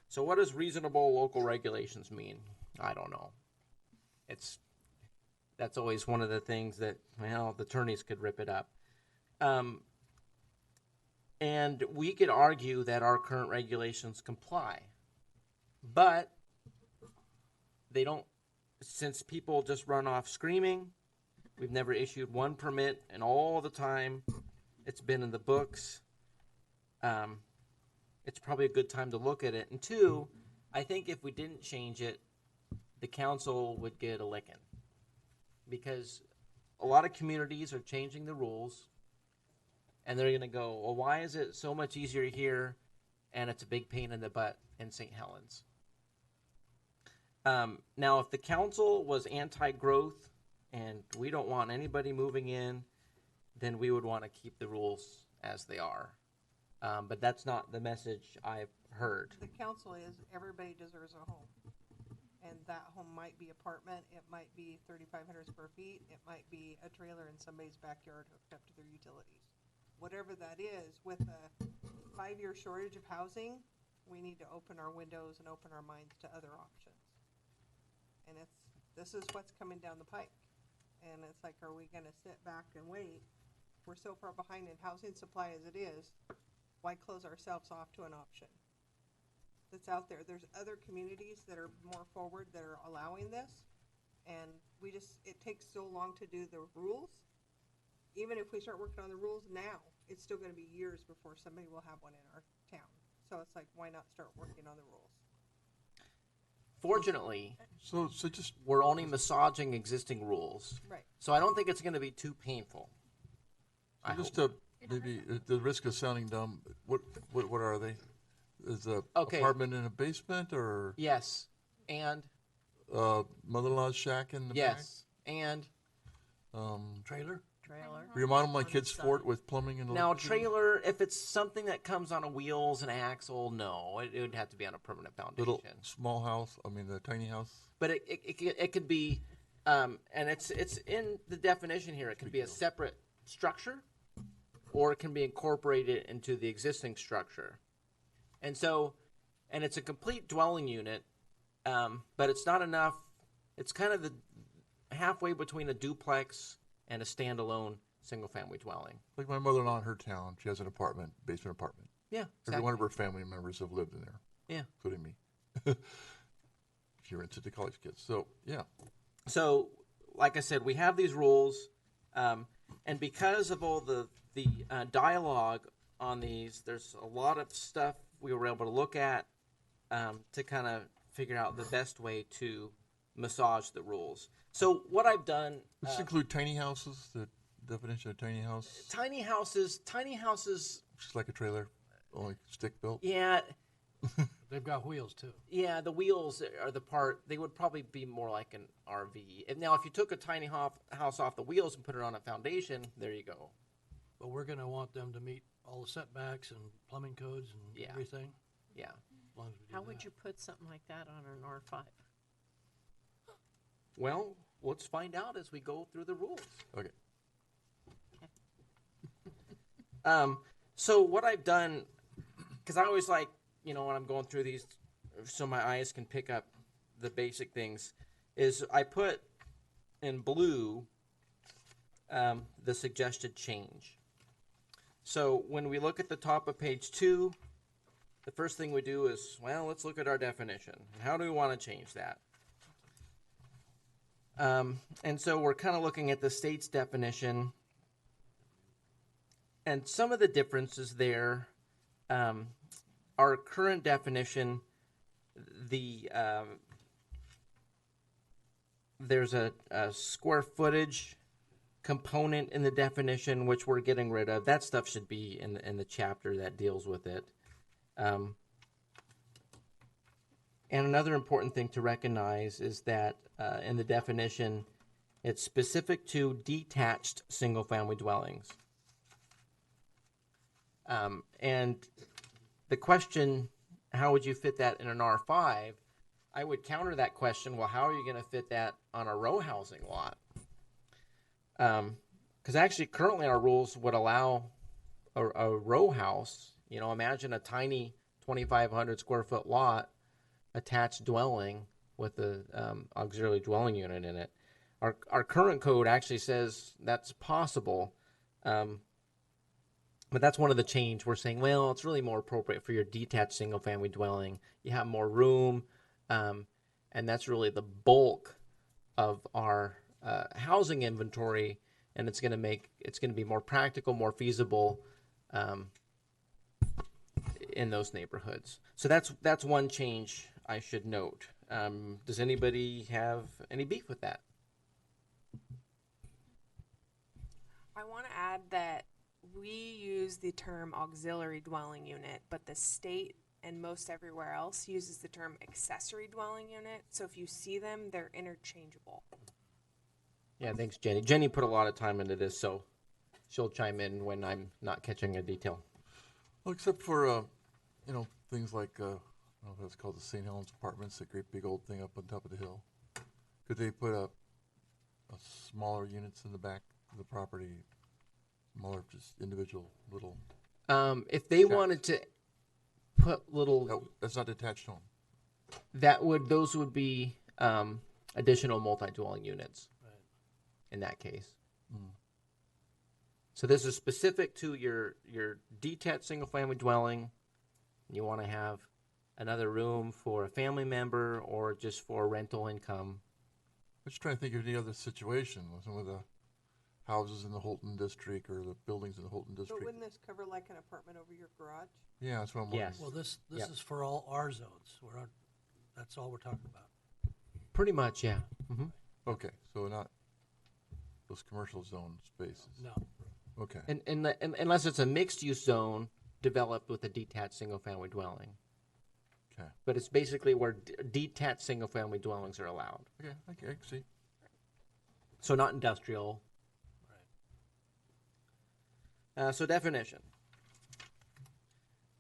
So what does reasonable local regulations mean? I don't know. That's always one of the things that, well, the attorneys could rip it up. And we could argue that our current regulations comply, but they don't, since people just run off screaming. We've never issued one permit, and all the time it's been in the books. It's probably a good time to look at it. And two, I think if we didn't change it, the council would get a licking, because a lot of communities are changing the rules, and they're going to go, well, why is it so much easier here, and it's a big pain in the butt in St. Helens? Now, if the council was anti-growth and we don't want anybody moving in, then we would want to keep the rules as they are. But that's not the message I've heard. The council is everybody deserves a home. And that home might be apartment, it might be 3,500 square feet, it might be a trailer in somebody's backyard hooked up to their utilities. Whatever that is, with a 5-year shortage of housing, we need to open our windows and open our minds to other options. And this is what's coming down the pike. And it's like, are we gonna sit back and wait? We're so far behind in housing supply as it is, why close ourselves off to an option that's out there? There's other communities that are more forward that are allowing this, and it takes so long to do the rules. Even if we start working on the rules now, it's still gonna be years before somebody will have one in our town. So it's like, why not start working on the rules? Fortunately, so just we're only massaging existing rules. Right. So I don't think it's going to be too painful. So just to maybe at the risk of sounding dumb, what are they? Is a apartment in a basement, or yes, and mother-in-law's shack in the back? Yes, and trailer. Remodel my kid's fort with plumbing and now electricity? trailer. If it's something that comes on a wheels and axle, no, it would have to be on a permanent foundation. Little small house. I mean, the tiny house. But it could be, and it's in the definition here. It could be a separate structure, or it can be incorporated into the existing structure. And so, and it's a complete dwelling unit, but it's not enough. It's kind of the halfway between a duplex and a standalone single-family dwelling. Like my mother-in-law in her town, she has an apartment, basement apartment. Yeah, Every one of her family members have lived in there. Yeah. Including me. She rented to college kids. So, yeah. So, like I said, we have these rules, and because of all the dialogue on these, there's a lot of stuff we were able to look at to kind of figure out the best way to massage the rules. So what I've done... Does this include tiny houses, the definition of tiny house? Tiny houses... Just like a trailer, only stick-built? Yeah. They've got wheels, too. Yeah, the wheels are the part... They would probably be more like an RV. Now, if you took a tiny house off the wheels and put it on a foundation, there you go. But we're going to want them to meet all the setbacks and plumbing codes and everything? Yeah. As long as we do How that. would you put something like that on an R5? Well, let's find out as we go through the rules. Okay. So what I've done, because I always like, when I'm going through these, so my eyes can pick up the basic things, is I put in blue the suggested change. So when we look at the top of page 2, the first thing we do is, well, let's look at our definition. How do we want to change that? And so we're kind of looking at the state's definition, and some of the differences there. Our current definition, there's a square footage component in the definition, which we're getting rid of. That stuff should be in the chapter that deals with it. And another important thing to recognize is that in the definition, it's specific to detached single-family dwellings. And the question, how would you fit that in an R5? I would counter that question, well, how are you going to fit that on a row housing lot? Because actually, currently our rules would allow a row house. Imagine a tiny 2,500 square foot lot attached dwelling with the auxiliary dwelling unit in it. Our current code actually says that's possible, but that's one of the change we're saying. Well, it's really more appropriate for your detached single family dwelling. You have more room, and that's really the bulk of our housing inventory, and it's going to be more practical, more feasible in those neighborhoods. So that's one change I should note. Does anybody have any beef with that? I want to add that we use the term auxiliary dwelling unit, but the state and most everywhere else uses the term accessory dwelling unit. So if you see them, they're interchangeable. Yeah, thanks, Jenny. Jenny put a lot of time into this, so she'll chime in when I'm not catching a detail. Well, except for, things like, I don't know if it's called the St. Helens Apartments, that great big old thing up on top of the hill. Could they put a smaller units in the back of the property, smaller, just individual little? If they wanted to put little, that's not detached home. Those would be additional multi-dwelling units. In that case. So this is specific to your detached single-family dwelling. You want to have another room for a family member or just for rental income. I'm just trying to think of any other situation with some of the houses in the Holton district or the buildings in the Holton district. But wouldn't this cover like an apartment over your garage? Yeah, that's what I'm wondering. Yes. Well, this Yep. is for all R zones. That's all we're talking about. Pretty much, yeah. Mm-hmm. Okay, so not those commercial zone spaces. No. Okay. And unless it's a mixed-use zone developed with a detached single-family dwelling. Okay. But it's basically where detached single-family dwellings are allowed. Okay, I can see. So not industrial. Right. So definition.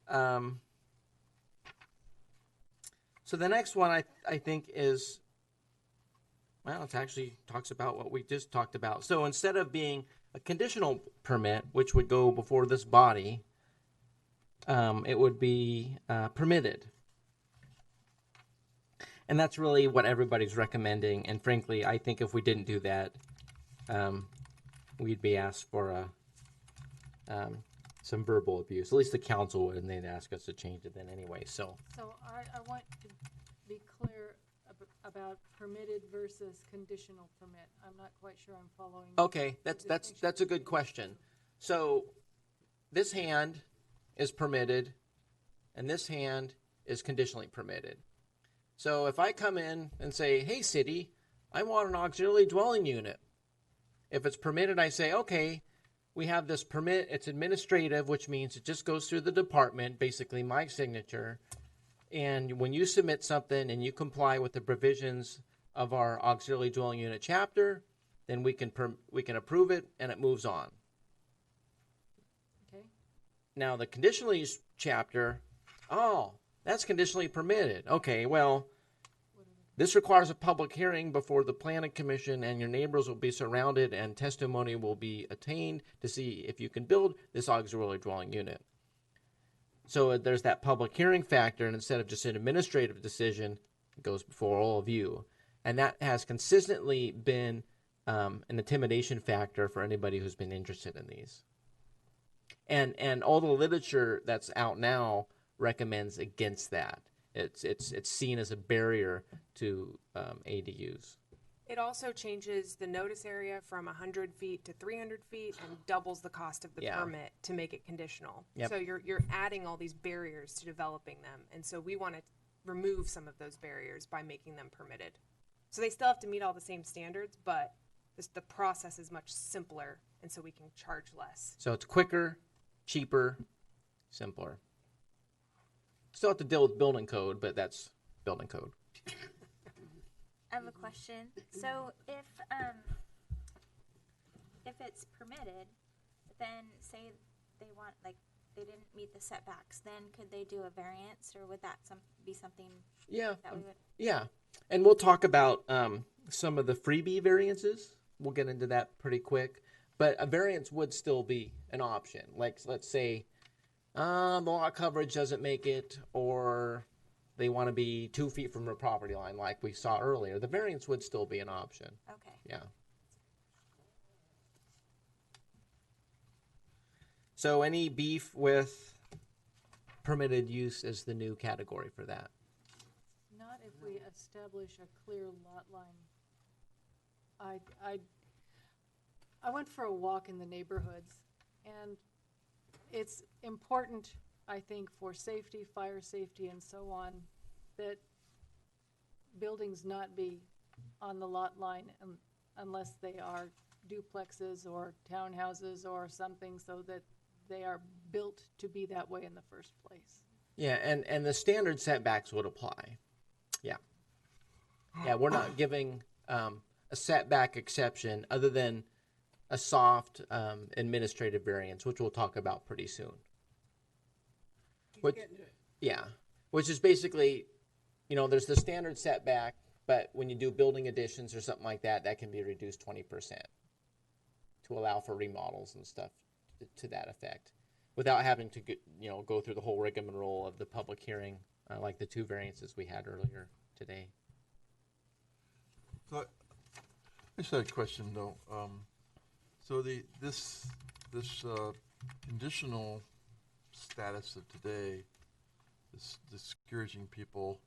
So the next one I think is, well, it actually talks about what we just talked about. So instead of being a conditional permit, which would go before this body, it would be permitted. And that's really what everybody's recommending. And frankly, I think if we didn't do that, we'd be asked for some verbal abuse. At least the council would, and they'd ask us to change it then anyway. So I want to be clear about permitted versus conditional permit. I'm not quite sure I'm following. okay, that's a good question. So this hand is permitted, and this hand is conditionally permitted. So if I come in and say, hey, city, I want an auxiliary dwelling unit. If it's permitted, I say, okay, we have this permit. It's administrative, which means it just goes through the department, basically my signature. And when you submit something and you comply with the provisions of our auxiliary dwelling unit chapter, then we can approve it and it moves on. Okay. Now the conditional use chapter, that's conditionally permitted. Okay, well, this requires a public hearing before the planning commission, and your neighbors will be surrounded and testimony will be attained to see if you can build this auxiliary dwelling unit. So there's that public hearing factor, and instead of just an administrative decision, it goes before all of you. And that has consistently been an intimidation factor for anybody who's been interested in these. And all the literature that's out now recommends against that. It's seen as a barrier to ADUs. It also changes the notice area from 100 feet to 300 feet and doubles the cost of the permit to make it conditional. Yep. So you're adding all these barriers to developing them. And so we want to remove some of those barriers by making them permitted. So they still have to meet all the same standards, but the process is much simpler, and so we can charge less. So it's quicker, cheaper, simpler. Still have to deal with building code, but that's building code. I have a question. So if it's permitted, then say they want, like, they didn't meet the setbacks, then could they do a variance, or would that be something that we would? Yeah, and we'll talk about some of the freebie variances. We'll get into that pretty quick, but a variance would still be an option. Like, let's say the lot coverage doesn't make it, or they want to be 2 feet from the property line like we saw earlier, the variance would still be an option. Okay. Yeah. So any beef with permitted use is the new category for that. Not if we establish a clear lot line. I went for a walk in the neighborhoods, and it's important, I think, for safety, fire safety, and so on, that buildings not be on the lot line unless they are duplexes or townhouses or something, so that they are built to be that way in the first place. Yeah, and the standard setbacks would apply. Yeah. Yeah, we're not giving a setback exception other than a soft administrative variance, which we'll talk about pretty soon. Which, yeah, which is basically, you know, there's the standard setback, but when you do building additions or something like that, that can be reduced 20% to allow for remodels and stuff to that effect, without having to go through the whole rigmarole of the public hearing, like the 2 variances we had earlier today. So I just had a question though. So this conditional status of today is discouraging people.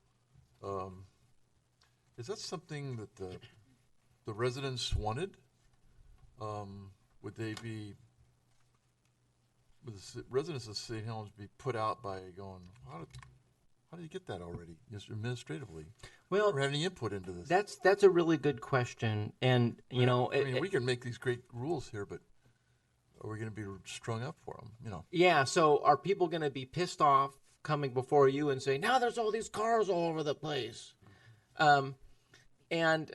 Is that something that the residents wanted? Would the residents of St. Helens be put out by going, how did you get that already, just administratively? Well, or have any input into this? That's a really good question, and you know, we can make these great rules here, but are we going to be strung up for them? You know. Yeah. So are people going to be pissed off coming before you and say, now there's all these cars all over the place, and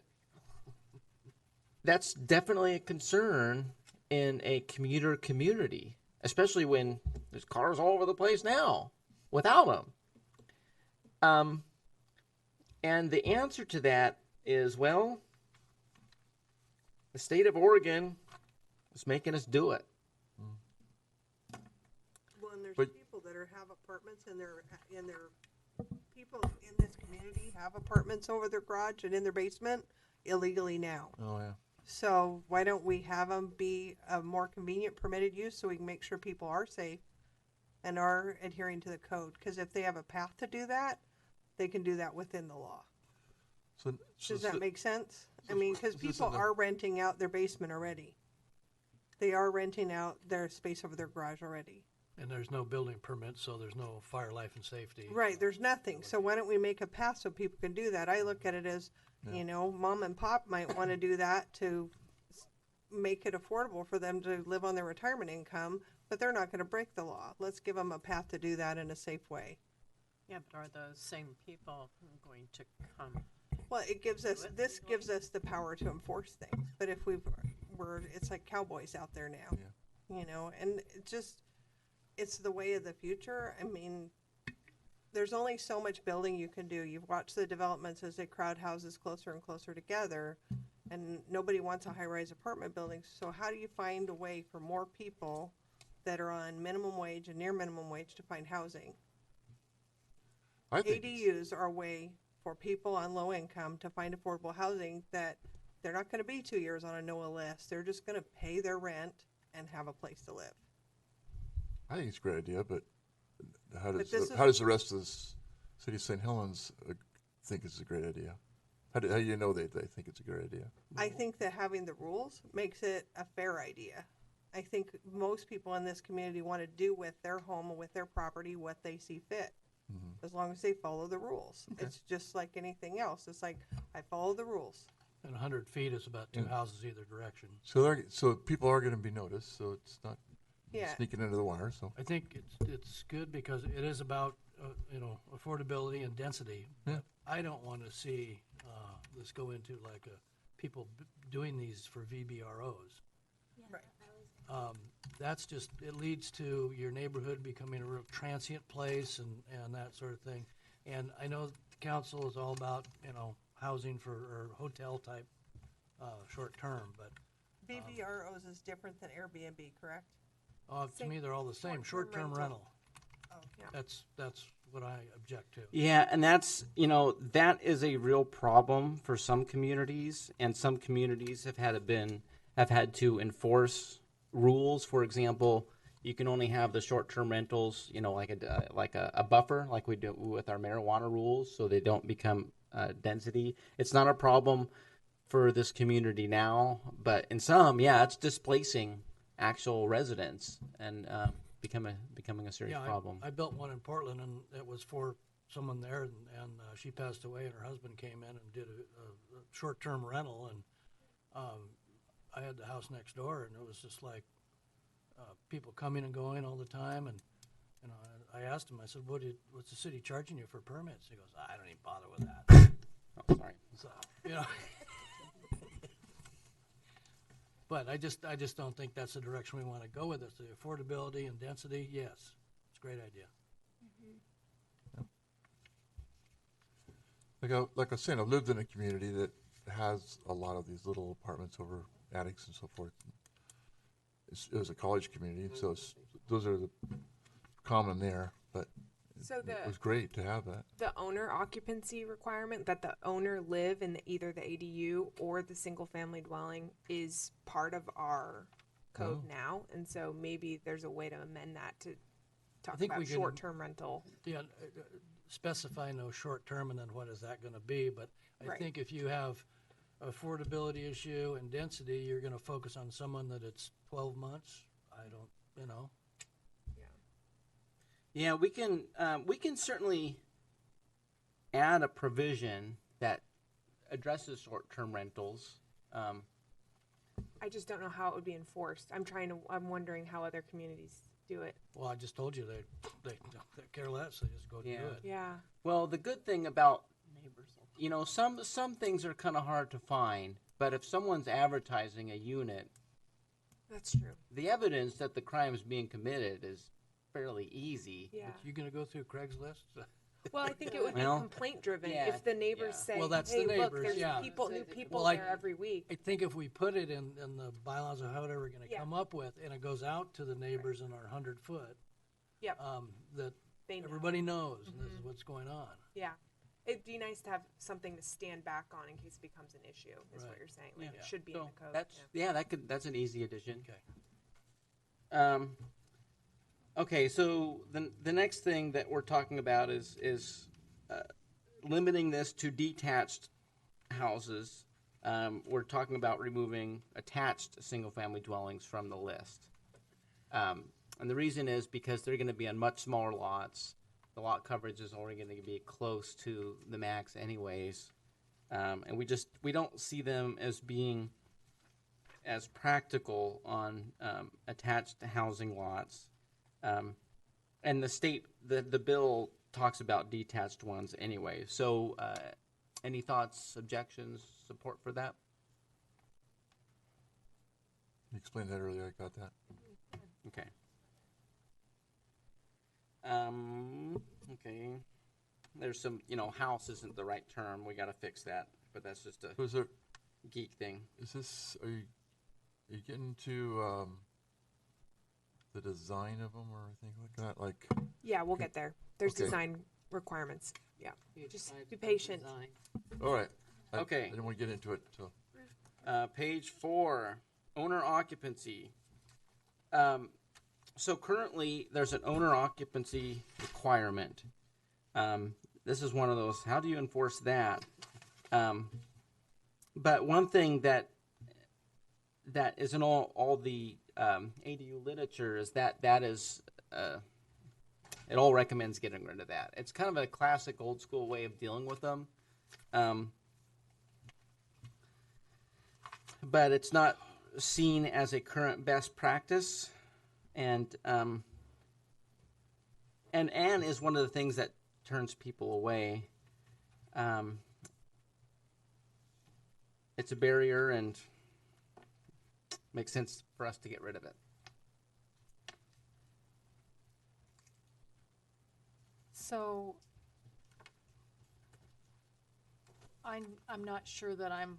that's definitely a concern in a commuter community, especially when there's cars all over the place now without them. And the answer to that is, well, the state of Oregon is making us do it. Well, and there's people that have apartments and their people in this community have apartments over their garage and in their basement illegally now. Oh, yeah. So why don't we have them be a more convenient permitted use so we can make sure people are safe and are adhering to the code? Because if they have a path to do that, they can do that within the law. So Does that make sense? I mean, because people are renting out their basement already. They are renting out their space over their garage already. And there's no building permit, so there's no fire, life, and safety. Right, there's nothing. So why don't we make a path so people can do that? I look at it as, you know, mom and pop might want to do that to make it affordable for them to live on their retirement income, but they're not going to break the law. Let's give them a path to do that in a safe way. Yeah, but are those same people going to come? Well, this gives us the power to enforce things. But if it's like cowboys out there now, you know, and it's the way of the future. I mean, there's only so much building you can do. You've watched the developments as they crowd houses closer and closer together, and nobody wants a high-rise apartment building. So how do you find a way for more people that are on minimum wage and near minimum wage to find housing? ADUs are a way for people on low income to find affordable housing that they're not going to be 2 years on a NOAA list. They're just going to pay their rent and have a place to live. I think it's a great idea, but how does the rest of the city of St. Helens think it's a great idea? How do you know they think it's a great idea? I think that having the rules makes it a fair idea. I think most people in this community want to do with their home and with their property what they see fit. As long as they follow the rules. Okay. It's just like anything else. It's like, I follow the rules. And 100 feet is about 2 houses either direction. So people are going to be noticed, so it's not sneaking under the wire. So I think it's good because it is about affordability and density. Yeah. I don't want to see this go into like people doing these for VBROs. Right. That's just, it leads to your neighborhood becoming a real transient place and that sort of thing. And I know the council is all about, housing or hotel type short term, but. VBROs is different than Airbnb, correct? To me, they're all the same. Short-term rental. Oh, yeah. That's what I object to. Yeah, and that's, that is a real problem for some communities, and some communities have had to enforce rules. For example, you can only have the short-term rentals, like a buffer, like we do with our marijuana rules, so they don't become density. It's not a problem for this community now, but in some, yeah, it's displacing actual residents and becoming a serious problem. I built one in Portland, and it was for someone there, and she passed away, and her husband came in and did a short-term rental, and I had the house next door, and it was just like people coming and going all the time, and I asked him, I said, what's the city charging you for permits? He goes, I don't even bother with that. Oh, sorry. So, but I just don't think that's the direction we want to go with it. The affordability and density, yes, it's a great idea. Like I was saying, I've lived in a community that has a lot of these little apartments over attics and so forth. It was a college community, so those are the common there, but So it was great to have that. The owner occupancy requirement that the owner live in either the ADU or the single family dwelling is part of our code now, and so maybe there's a way to amend that to talk think about we can- short-term rental. Yeah, specify no short term, and then what is that going to be? But I Right. think if you have affordability issue and density, you're going to focus on someone that it's 12 months. I don't, Yeah, we can certainly add a provision that addresses short-term rentals. I just don't know how it would be enforced. I'm wondering how other communities do it. Well, I just told you they care less. They just go do it. Yeah. Well, the good thing about some things are kind of hard to find, but if someone's advertising a unit, That's true. the evidence that the crime is being committed is fairly easy. Yeah. But you going to go through Craigslist? Well, I think it would be Well, complaint driven yeah, if the neighbors say, Well, that's "Hey, the look, neighbors, there's yeah. new people Well, there every week." I think if we put it in the bylaws of however we're going to Yeah. come up with, and it goes out to the neighbors in our 100-foot, Yep. That They know. everybody knows and this is what's going on. Yeah. It'd be nice to have something to stand back on in case it becomes an issue, is what Right. you're saying. Like, Yeah. it should be in the code. That's an easy addition. Okay. Okay, so the next thing that we're talking about is limiting this to detached houses. We're talking about removing attached single-family dwellings from the list. And the reason is because they're going to be on much smaller lots. The lot coverage is only going to be close to the max anyways. And we don't see them as being as practical on attached housing lots. And the bill talks about detached ones anyway. So any thoughts, objections, support for that? You explained that earlier, I got that. Okay. Okay. There's some, house isn't the right term. We got to fix that, but that's just a geek thing. Are you getting to the design of them or anything like that? Yeah, we'll get there. There's Okay. design requirements. Yeah. Page Just 5 be of patient. design. All right. Okay. I didn't want to get into it, so. Page 4, owner occupancy. So currently, there's an owner occupancy requirement. This is one of those, how do you enforce that? But one thing that is in all the ADU literature is that is, it all recommends getting rid of that. It's kind of a classic old school way of dealing with them. But it's not seen as a current best practice. And is one of the things that turns people away. It's a barrier and makes sense for us to get rid of it. So I'm not sure that I'm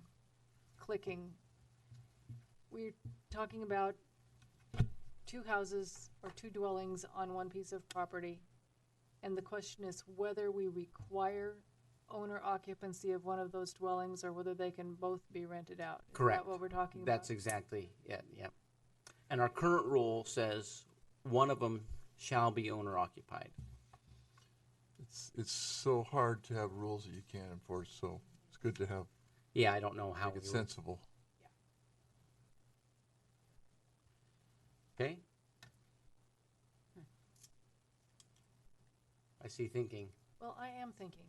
clicking. We're talking about two houses or two dwellings on one piece of property, And the question is whether we require owner occupancy of one of those dwellings or whether they can both be rented out. Correct. Is that what we're talking about? That's exactly it, yep. And our current rule says one of them shall be owner occupied. It's so hard to have rules that you can't enforce, so it's good to have. Yeah, I don't know how make it we would- sensible. Okay? I see thinking. Well, I am thinking.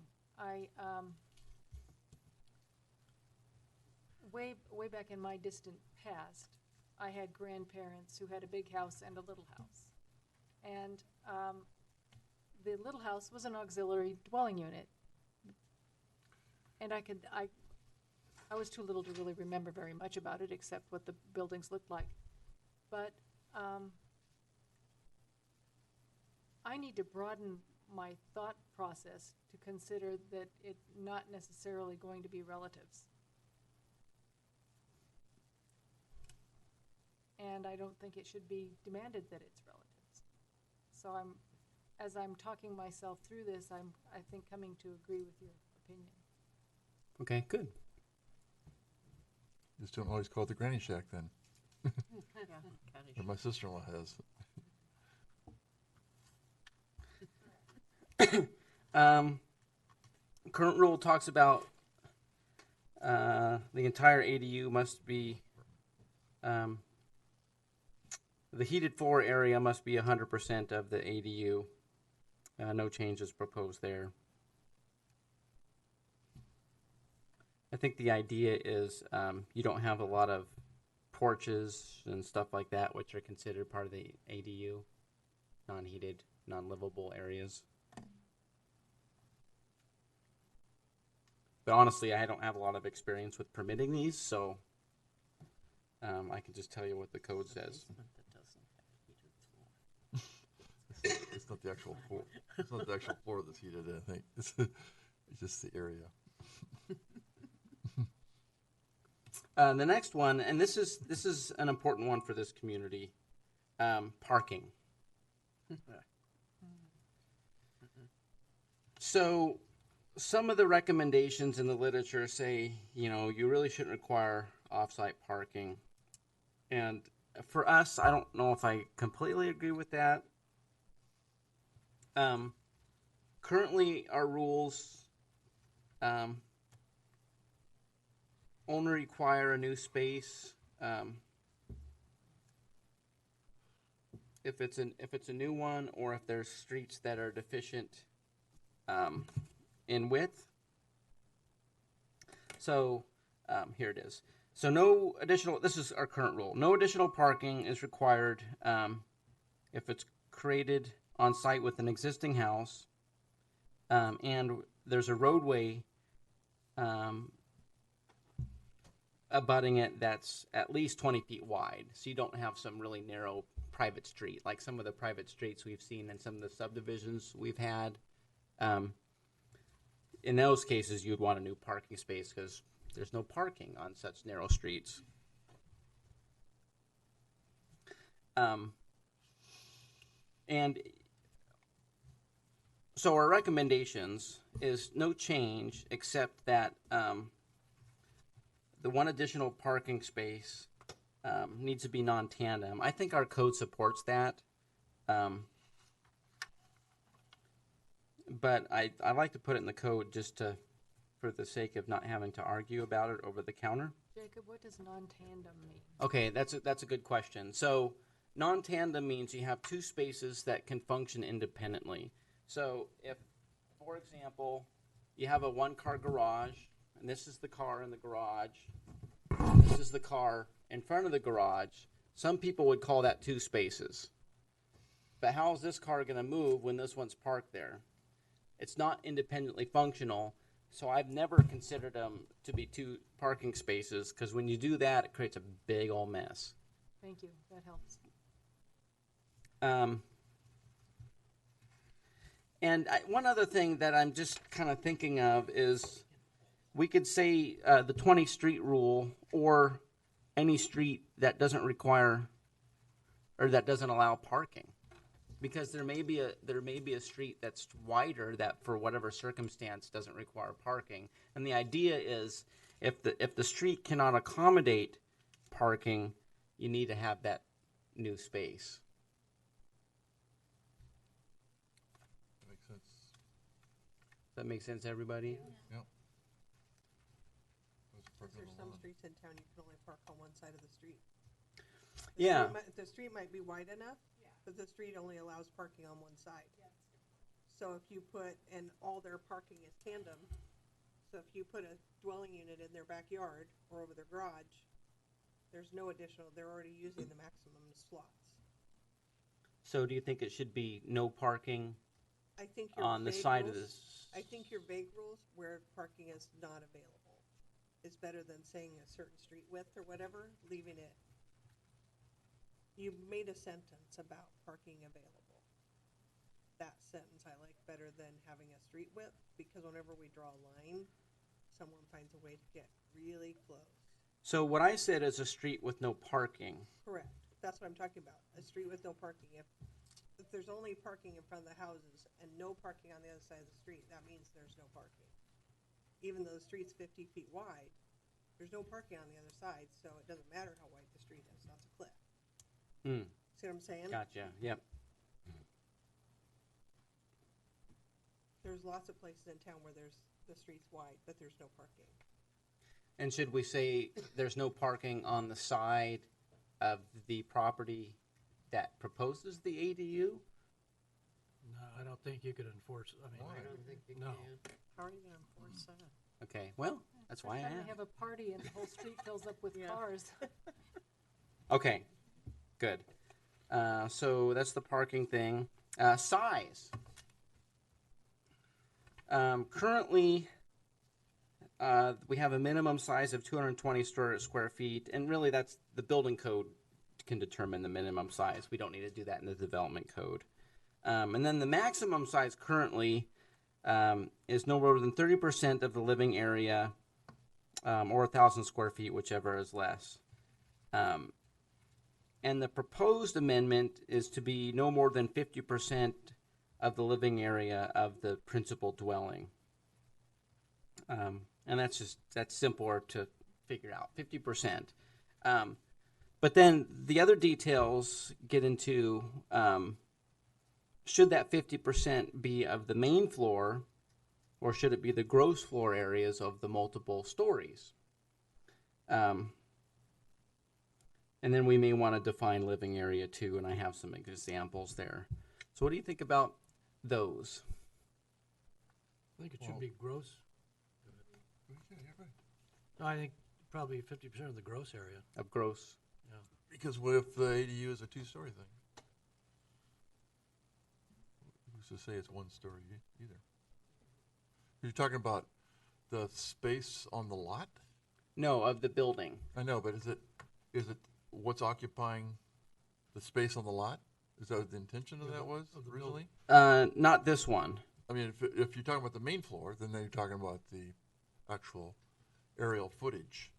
Way back in my distant past, I had grandparents who had a big house and a little house. And the little house was an auxiliary dwelling unit. And I was too little to really remember very much about it except what the buildings looked like. But I need to broaden my thought process to consider that it's not necessarily going to be relatives. And I don't think it should be demanded that it's relatives. So as I'm talking myself through this, I think coming to agree with your opinion. Okay, good. Just don't always call it the granny shack then. Or my sister-in-law has. Current rule talks about the entire ADU must be, the heated floor area must be 100% of the ADU. No changes proposed there. I think the idea is you don't have a lot of porches and stuff like that, which are considered part of the ADU, non-heated, non-livable areas. But honestly, I don't have a lot of experience with permitting these, so I can just tell you what the code says. It's not the actual floor. It's not the actual floor that's heated, I think. It's just the area. The next one, and this is an important one for this community, parking. So some of the recommendations in the literature say, you really shouldn't require off-site parking. And for us, I don't know if I completely agree with that. Currently, our rules only require a new space if it's a new one, or if there's streets that are deficient in width. So here it is. So no additional. This is our current rule. No additional parking is required if it's created on site with an existing house, and there's a roadway abutting it that's at least 20 feet wide, so you don't have some really narrow private street like some of the private streets we've seen in some of the subdivisions we've had. In those cases, you'd want a new parking space because there's no parking on such narrow streets. And so our recommendations is no change except that the one additional parking space needs to be non-tandem. I think our code supports that. But I like to put it in the code just for the sake of not having to argue about it over the counter. Jacob, what does non-tandem mean? Okay, that's a good question. So non-tandem means you have two spaces that can function independently. So if, for example, you have a one-car garage, and this is the car in the garage, and this is the car in front of the garage, some people would call that two spaces. But how is this car going to move when this one's parked there? It's not independently functional, so I've never considered them to be two parking spaces, because when you do that, it creates a big old mess. Thank you, that helps. And one other thing that I'm just kind of thinking of is we could say the 20 street rule, or any street that doesn't require or that doesn't allow parking. Because there may be a street that's wider that for whatever circumstance doesn't require parking. And the idea is if the street cannot accommodate parking, you need to have that new space. Makes sense. Does that make sense to everybody? Yeah. There's some streets in town you can only park on one side of the street. Yeah. The street might be wide enough, but the street only allows parking on one side. So if you put, and all their parking is tandem, so if you put a dwelling unit in their backyard or over their garage, there's no additional, they're already using the maximum slots. So do you think it should be no parking I think your on the vague side of rules- this? I think your vague rules where parking is not available is better than saying a certain street width or whatever, leaving it. You made a sentence about parking available. That sentence I like better than having a street width, because whenever we draw a line, someone finds a way to get really close. So what I said is a street with no parking. Correct. That's what I'm talking about. A street with no parking. If there's only parking in front of the houses and no parking on the other side of the street, that means there's no parking. Even though the street's 50 feet wide, there's no parking on the other side, so it doesn't matter how wide the street is. That's a cliff. See what I'm saying? Gotcha. Yep. There's lots of places in town where the street's wide, but there's no parking. And should we say there's no parking on the side of the property that proposes the ADU? No, I don't think you could enforce, I mean. I don't think you No. can. How are you gonna enforce that? Okay, well, that's why I First time asked. they have a party and the whole street fills up with cars. Okay, good. So that's the parking thing. Size. Currently, we have a minimum size of 220 square feet, and really that's the building code can determine the minimum size. We don't need to do that in the development code. And then the maximum size currently is no more than 30% of the living area, or 1,000 square feet, whichever is less. And the proposed amendment is to be no more than 50% of the living area of the principal dwelling. And that's simpler to figure out, 50%. But then the other details get into, should that 50% be of the main floor, or should it be the gross floor areas of the multiple stories? And then we may want to define living area too, and I have some examples there. So what do you think about those? I think it should be gross. No, I think probably 50% of the gross area. Of gross? Yeah. Because what if the ADU is a two-story thing? Who's to say it's one story either? You're talking about the space on the lot? No, of the building. I know, but is it what's occupying the space on the lot? Is that what the intention of that was originally? Not this one. I mean, if you're talking about the main floor, then you're talking about the actual aerial footage.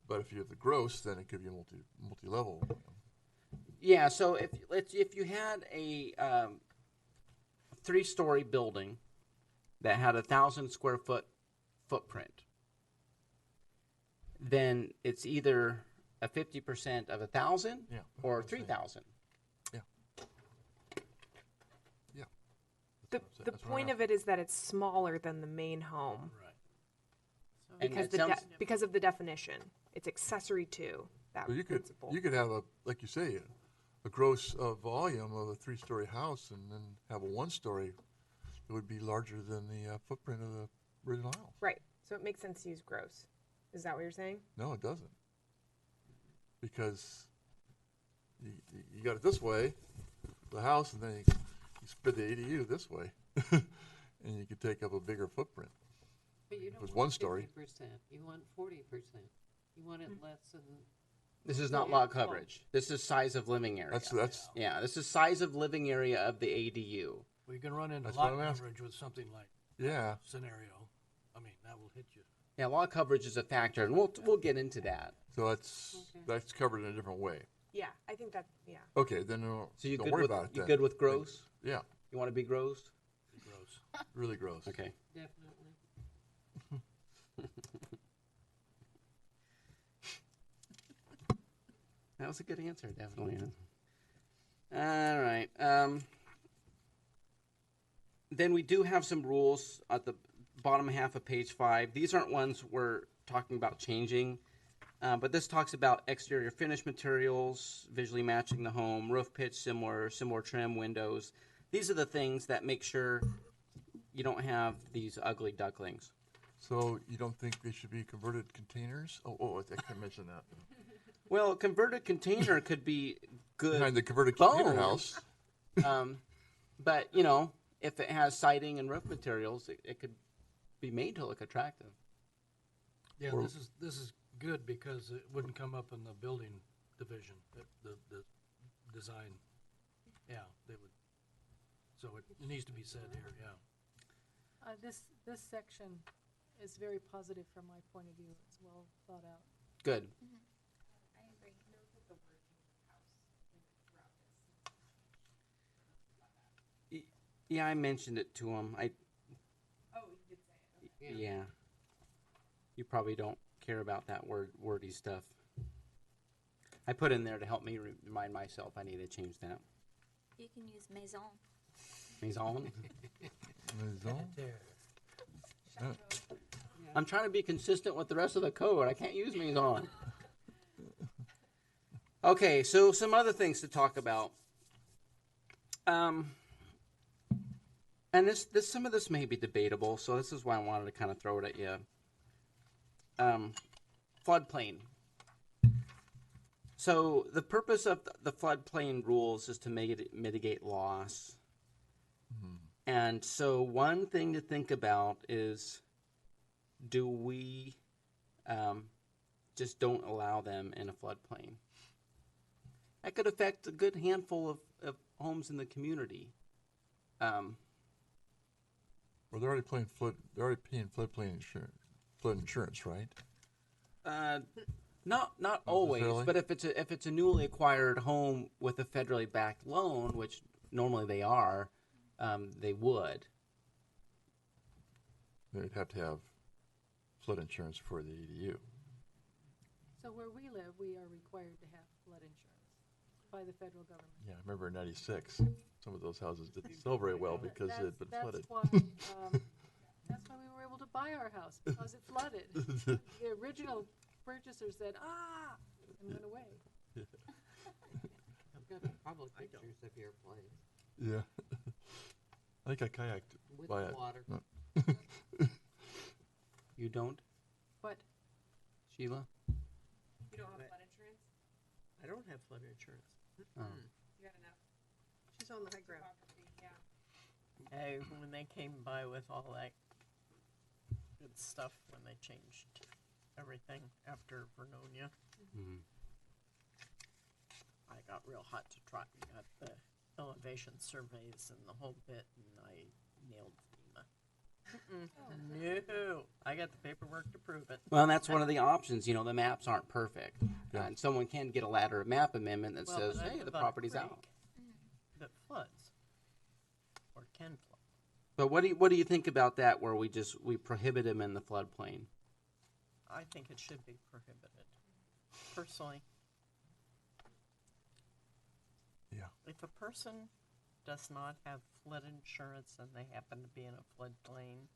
But if you have the gross, then it could be multi-level. Yeah, so if you had a 3-story building that had 1,000 square foot footprint, then it's either a 50% of 1,000 or 3,000. Yeah. Yeah. The point of it is that it's smaller than the main home. Right. Because of the definition. It's accessory to that Well, principle. you could have like you say, a gross volume of a 3-story house, and then have a 1-story. It would be larger than the footprint of the original house. Right. So it makes sense to use gross. Is that what you're saying? No, it doesn't. Because you got it this way, the house, and then you split the ADU this way, and you could take up a bigger footprint. But you It don't was want one story. 50%. You want 40%. You want it less than. This is not lot coverage. This is size of living area. That's yeah. This is size of living area of the ADU. Well, you can run into That's lot what I'm asking. coverage with something like Yeah. scenario. I mean, that will hit you. Yeah, lot coverage is a factor, and we'll get into that. So that's covered in a different way. Yeah, I think that, yeah. Okay, then So you don't good worry with, about it you then. good with gross? Yeah, You want to be gross? Gross. really gross. Okay. Definitely. That was a good answer, definitely. All right. Then we do have some rules at the bottom half of page 5. These aren't ones we're talking about changing, but this talks about exterior finish materials, visually matching the home, roof pitch similar trim, windows. These are the things that make sure you don't have these ugly ducklings. So you don't think they should be converted containers? Oh, I can't mention that. Well, a converted container could be good Behind the converted container bones. house. But, you know, if it has siding and roof materials, it could be made to look attractive. Yeah, Or- this is good because it wouldn't come up in the building division, the design. Yeah, they would, so it needs to be said here, yeah. This section is very positive from my point of view. It's well thought out. Good. I agree. Yeah, I mentioned it to him. Oh, you did say it. Yeah. You probably don't care about that wordy stuff. I put in there to help me remind myself I need to change that. You can use maison. Maison. Maison? I'm trying to be consistent with the rest of the code. I can't use maison. Okay, so some other things to talk about. And this some of this may be debatable, so this is why I wanted to kind of throw it at you. Floodplain. So the purpose of the floodplain rules is to mitigate loss. And so one thing to think about is, do we just don't allow them in a floodplain? That could affect a good handful of homes in the community. Well, they're already paying floodplain insurance, flood insurance, right? Not Not always, necessarily? but if it's a newly acquired home with a federally backed loan, which normally they are, they would. They'd have to have flood insurance for the EDU. So where we live, we are required to have flood insurance by the federal government. Yeah, I remember in '96, some of those houses didn't sell very well because it had been flooded. That's why we were able to buy our house, because it flooded. The original purchaser said, and went away. I've got public pictures of your place. Yeah. I think I kayaked With by it. water. No. You don't, What? Sheila? You don't have flood insurance? I don't have flood insurance. Oh. You got enough. She's on the high ground. Yeah. Hey, when they came by with all that good stuff, when they changed everything after Vernonia, Mhm. I got real hot to trot. We got the elevation surveys and the whole bit, and I nailed FEMA. No, I got the paperwork to prove it. Well, that's one of the options. You know, the maps aren't perfect, and someone can get a ladder map amendment that Well, says, but I "Hey, live the on a property's creek out." that floods or can flood. But what do you think about that? Where we prohibit them in the floodplain? I think it should be prohibited, personally. Yeah. If a person does not have flood insurance and they happen to be in a floodplain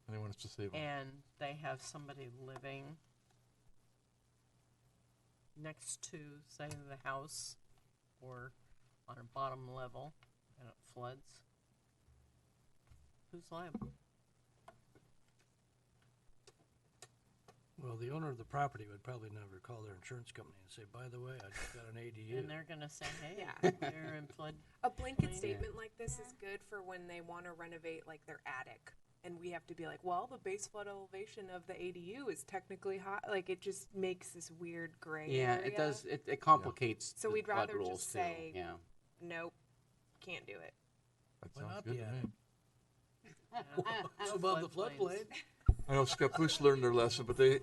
And they want us to save them. and they have somebody living next to, say, the house or on a bottom level and it floods, who's liable? Well, the owner of the property would probably never call their insurance company and say, by the way, I just got an ADU. And they're gonna say, hey, Yeah. they're in flood. A blanket plain." statement like this is good for when they want to renovate like their attic. And we have to be like, well, the base flood elevation of the ADU is technically high. Like, it just makes this weird gray Yeah, area. it does. It complicates. So the we'd flood rather rules just too. say, Yeah. nope, can't do it. That Why sounds not good the to attic? me. It's above the floodplain. I know Scappoose learned their lesson, but they, In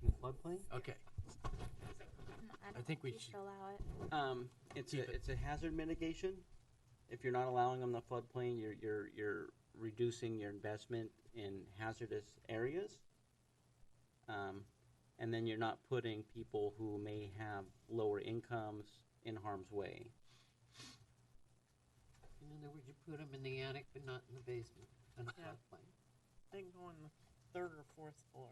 the floodplain? Okay. I don't think we you should- should allow it. It's a hazard mitigation. If you're not allowing them the floodplain, you're reducing your investment in hazardous areas. And then you're not putting people who may have lower incomes in harm's way. In other words, you put them in the attic, but not in the basement, on a floodplain. They can go on the third or fourth floor.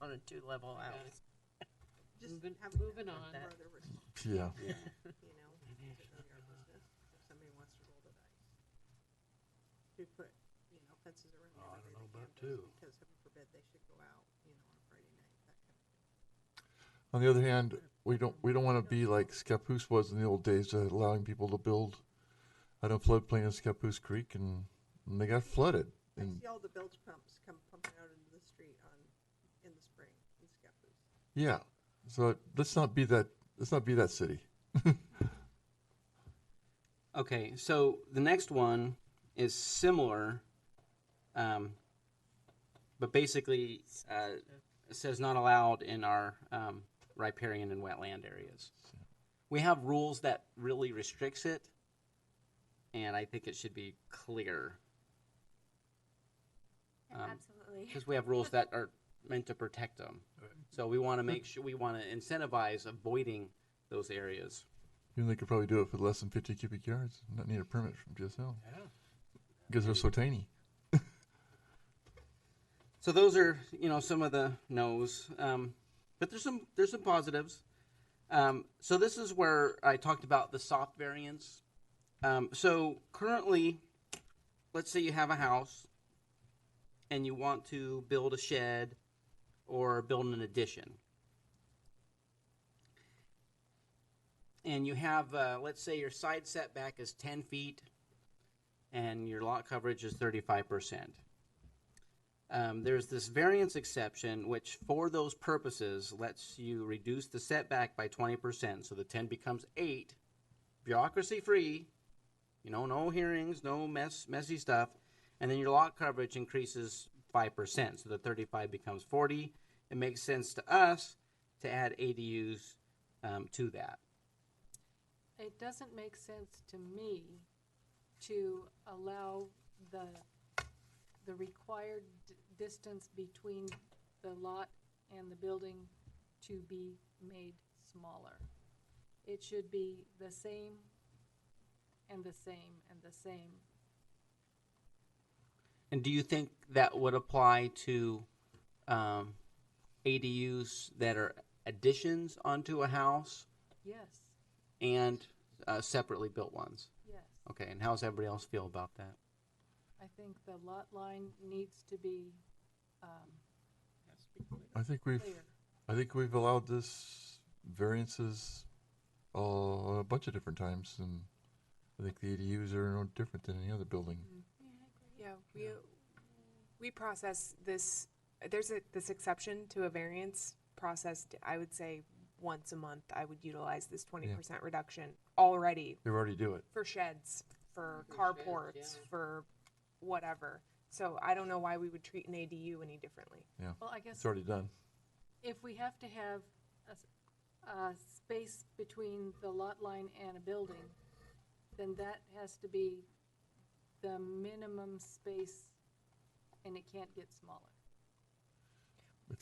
On a two-level I got house. Just Moving- having moving that on. further restrictions, Yeah. Yeah. You know, it's none of our business if somebody wants to roll the dice. To put, you know, fences around Oh, I don't know everything about they can two. because heaven forbid they should go out, you know, on a Friday night, that kind of thing. On the other hand, we don't want to be like Scappoose was in the old days, allowing people to build on a floodplain in Scappoose Creek, and they got flooded. I And see all the bilge pumps come pumping out into the street in the spring in Scappoose. yeah, so let's not be that city. Okay, so the next one is similar, but basically it says not allowed in our riparian and wetland areas. We have rules that really restricts it, and I think it should be clear. Absolutely. Because we have rules that are meant to protect them. So we want to make sure, we want to incentivize avoiding those areas. Even they could probably do it for less than 50 cubic yards, and not need a permit from GSL. Yeah. Because they're so tiny. So those are, some of the no's, but there's some positives. So this is where I talked about the soft variance. So currently, let's say you have a house and you want to build a shed or build an addition. And you have, let's say your side setback is 10 feet and your lot coverage is 35%. There's this variance exception, which for those purposes lets you reduce the setback by 20%. So the 10 becomes 8, bureaucracy free, no hearings, no messy stuff. And then your lot coverage increases 5%. So the 35 becomes 40. It makes sense to us to add ADUs to that. It doesn't make sense to me to allow the required distance between the lot and the building to be made smaller. It should be the same and the same and the same. And do you think that would apply to ADUs that are additions onto a house Yes, and separately built ones? yes. Okay, and how does everybody else feel about that? I think the lot line needs to be I think clear. we've allowed this variances a bunch of different times, and I think the ADUs are no different than any other building. Yeah, we process this. There's this exception to a variance processed. I would say once a month. I would utilize this 20% reduction already They already do it. for sheds, for carports, for whatever. So I don't know why we would treat an ADU any differently. Yeah, Well, I guess it's already done. if we have to have a space between the lot line and a building, then that has to be the minimum space, and it can't get smaller.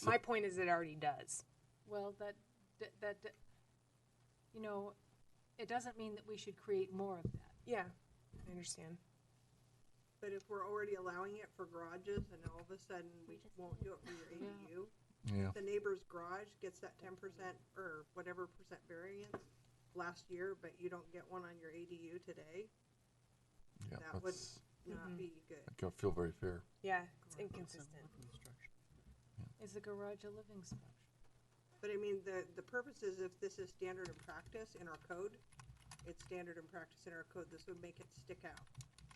My point is it already does. Well, it doesn't mean that we should create more of that. Yeah, I understand. But if we're already allowing it for garages and all of a sudden we won't do it for your ADU, Yeah. the neighbor's garage gets that 10% or whatever percent variance last year, but you don't get one on your ADU today, Yeah, that would that's, not be good. I don't feel very fair. Yeah, it's inconsistent. Is the garage a living structure? But I mean, the purpose is if this is standard and practice in our code, it's standard and practice in our code, this would make it stick out.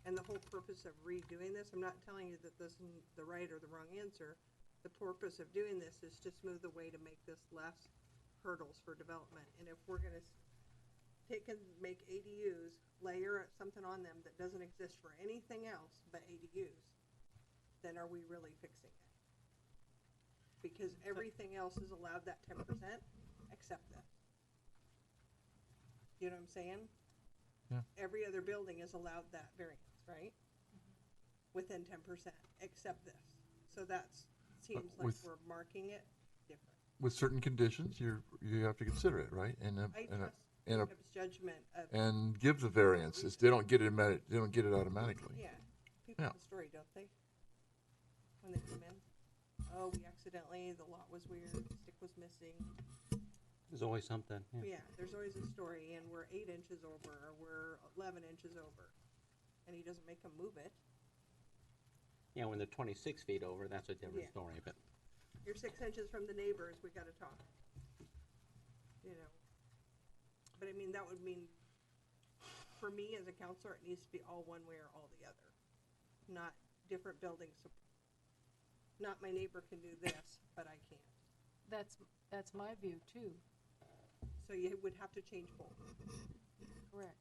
And the whole purpose of redoing this, I'm not telling you that this is the right or the wrong answer. The purpose of doing this is to smooth the way to make this less hurdles for development. And if we're gonna take and make ADUs, layer something on them that doesn't exist for anything else but ADUs, then are we really fixing it? Because everything else is allowed that 10%, accept this. You know what I'm saying? Yeah. Every other building is allowed that variance, right? Within 10%, except this. So that's, seems like with- we're marking it different. With certain conditions, you have to consider it, right? I trust and Jacob's judgment of. and give the variances. They don't get it they don't get it automatically. Yeah, people Yeah. have a story, don't they? When they come in, oh, we accidentally, the lot was weird, the stick was missing. There's always something. Yeah. Yeah, there's always a story, and we're 8 inches over, or we're 11 inches over, and he doesn't make them move it. Yeah, when they're 26 feet over, that's a different Yeah. story. But You're 6 inches from the neighbors, we gotta talk. You know, but I mean, that would mean, for me as a counselor, it needs to be all one way or all the other. Not different buildings, not my neighbor can do this, but I can't. That's my view too, So you would have to change both. correct.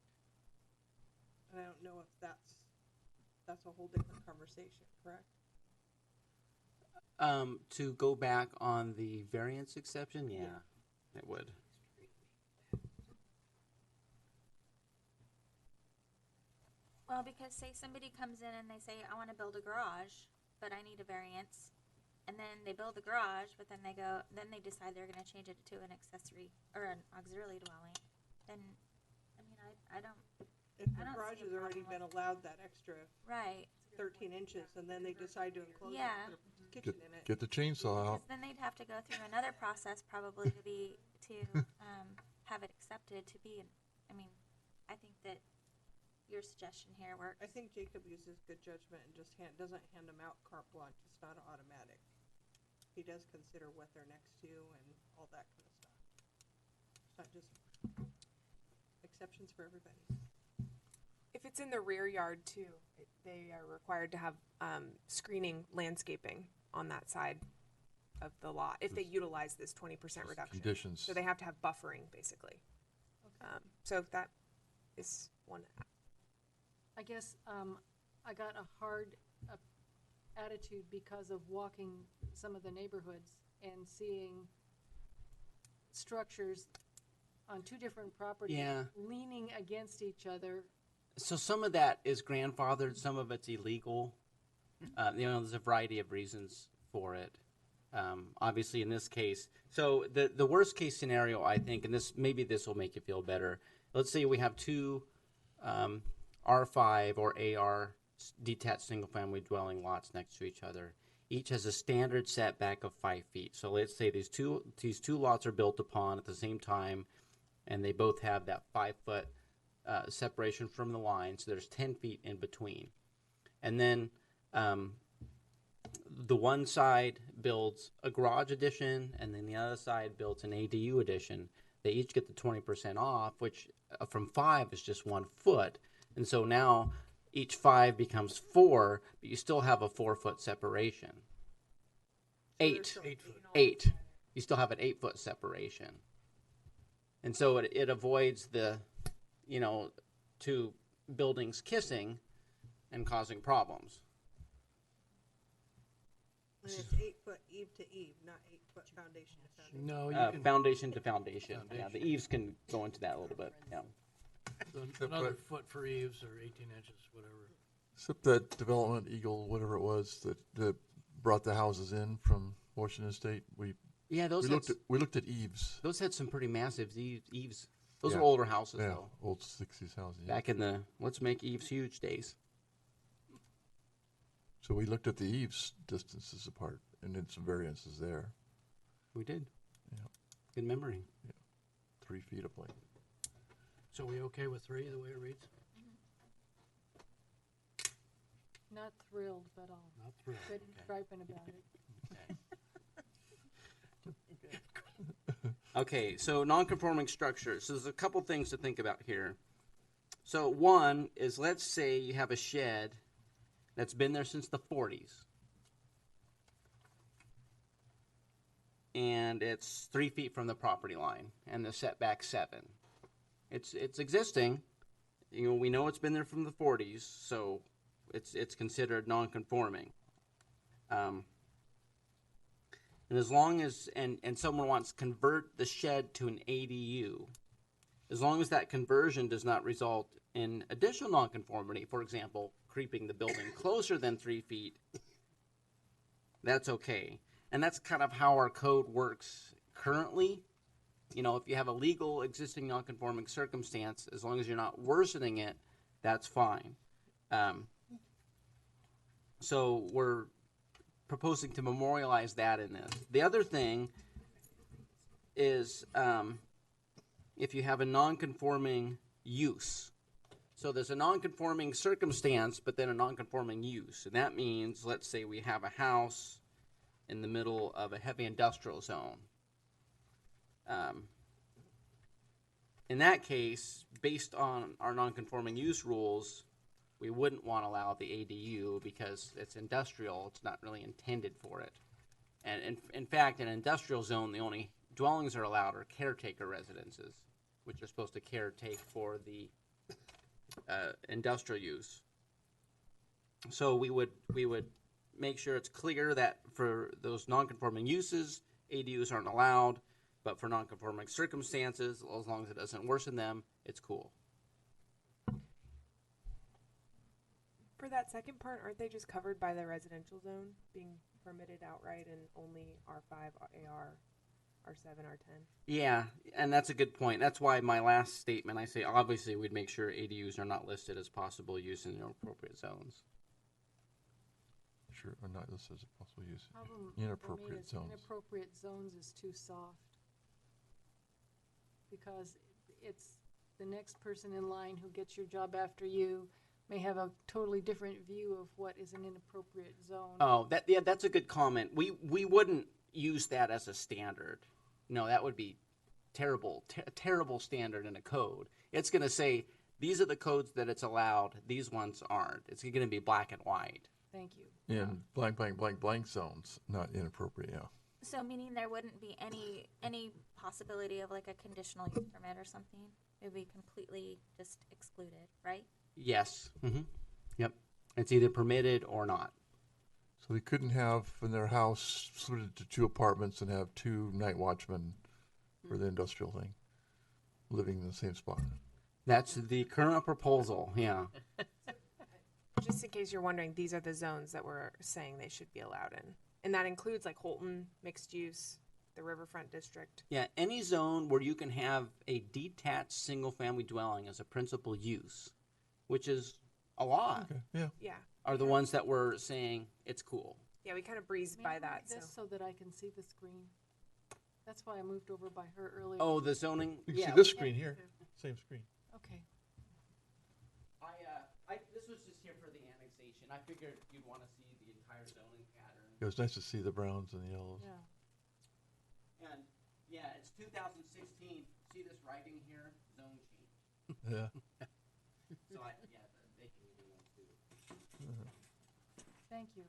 And I don't know if that's a whole different conversation, correct? to go back on the variance exception, yeah, it would. Well, because say somebody comes in and they say, I want to build a garage, but I need a variance. And then they build the garage, but then they decide they're going to change it to an accessory or an auxiliary dwelling. Then, I mean, I don't. If I the don't garage see a has already problem been allowed that extra Right. 13 inches, and then they decide to enclose it, Yeah. put a kitchen in it. Get the chainsaw out. Because then they'd have to go through another process probably to have it accepted to be. I mean, I think that your suggestion here works. I think Jacob uses good judgment and just doesn't hand them out carte blanche. It's not automatic. He does consider what they're next to and all that kind of stuff. It's not just exceptions for everybody. If it's in the rear yard too, they are required to have screening landscaping on that side of the lot if they utilize this 20% reduction. Conditions. So they have to have buffering basically. So that is one. I guess I got a hard attitude because of walking some of the neighborhoods and seeing structures on two different properties Yeah. leaning against each other. So some of that is grandfathered, some of it's illegal. There's a variety of reasons for it. Obviously, in this case, so the worst case scenario, I think, and maybe this will make you feel better. Let's say we have two R5 or AR detached single-family dwelling lots next to each other. Each has a standard setback of 5 feet. So let's say these two lots are built upon at the same time, and they both have that 5-foot separation from the line. So there's 10 feet in between, and then the one side builds a garage addition, and then the other side builds an ADU addition. They each get the 20% off, which from 5 is just 1 foot. And so now each 5 becomes 4, but you still have a 4-foot separation. 8. 8. You still have an 8-foot separation. And so it avoids the, two buildings kissing and causing problems. And it's 8 foot eve to eve, not 8 foot foundation to foundation. No, you can. Foundation to foundation. Yeah, the eaves can go into that a little bit. Yeah. Another foot for eaves or 18 inches, whatever. Except that Development Eagle, whatever it was, that brought the houses in from Washington State, we looked at eaves. Those had some pretty massive eaves. Those Yeah. are older houses, Yeah, though. old 60s houses. yeah. Back in the let's make eaves huge days. So we looked at the eaves distances apart and did some variances there. We did. Yeah. Good memory. Yeah. 3 feet apart. So we okay with 3, the way it reads? Not thrilled, but I'll Not thrilled, quit okay. griping about it. Okay, so non-conforming structures. So there's a couple things to think about here. So one is, let's say you have a shed that's been there since the 40s. And it's 3 feet from the property line, and the setback 7. It's existing. We know it's been there from the 40s, so it's considered non-conforming. And as long as, and someone wants to convert the shed to an ADU, as long as that conversion does not result in additional nonconformity, for example, creeping the building closer than 3 feet, that's okay. And that's kind of how our code works currently. You know, if you have a legal existing nonconforming circumstance, as long as you're not worsening it, that's fine. So we're proposing to memorialize that in this. The other thing is if you have a nonconforming use. So there's a nonconforming circumstance, but then a nonconforming use. And that means, let's say we have a house in the middle of a heavy industrial zone. In that case, based on our nonconforming use rules, we wouldn't want to allow the ADU because it's industrial. It's not really intended for it. And in fact, in an industrial zone, the only dwellings are allowed are caretaker residences, which are supposed to caretake for the industrial use. So we would make sure it's clear that for those nonconforming uses, ADUs aren't allowed, but for nonconforming circumstances, as long as it doesn't worsen them, it's cool. For that second part, aren't they just covered by the residential zone being permitted outright and only R5, AR, R7, R10? Yeah, and that's a good point. That's why my last statement, I say obviously we'd make sure ADUs are not listed as possible use in inappropriate zones. Sure, or not listed as a possible use. Problem Inappropriate for me is zones. Inappropriate zones is too soft. Because it's the next person in line who gets your job after you may have a totally different view of what is an inappropriate zone. Oh, that's a good comment. We wouldn't use that as a standard. No, that would be terrible, terrible standard in a code. It's going to say, these are the codes that it's allowed, these ones aren't. It's going to be black and white. Thank you. In blank, blank, blank, blank zones, not inappropriate, yeah. So meaning there wouldn't be any possibility of like a conditional use permit or something? It would be completely just excluded, right? Yes. Mm-hmm. Yep. It's either permitted or not. So they couldn't have in their house split it to 2 apartments and have 2 night watchmen for the industrial thing, living in the same spot. That's the current proposal, yeah. Just in case you're wondering, these are the zones that we're saying they should be allowed in. And that includes like Holton, mixed use, the Riverfront District. Yeah, any zone where you can have a detached single-family dwelling as a principal use, which is a lot, Okay, yeah. Yeah. are the ones that we're saying it's cool. Yeah, we kind of breezed by that. This so that I can see the screen. That's why I moved over by her earlier. Oh, the zoning? You can Yeah. see this screen here, same screen. Okay. This was just here for the annexation. I figured you'd want to see the entire zoning pattern. It was nice to see the browns and the yellows. Yeah. And, yeah, it's 2016. See this writing here? Zone change. Yeah. So, they can do that too. Thank you.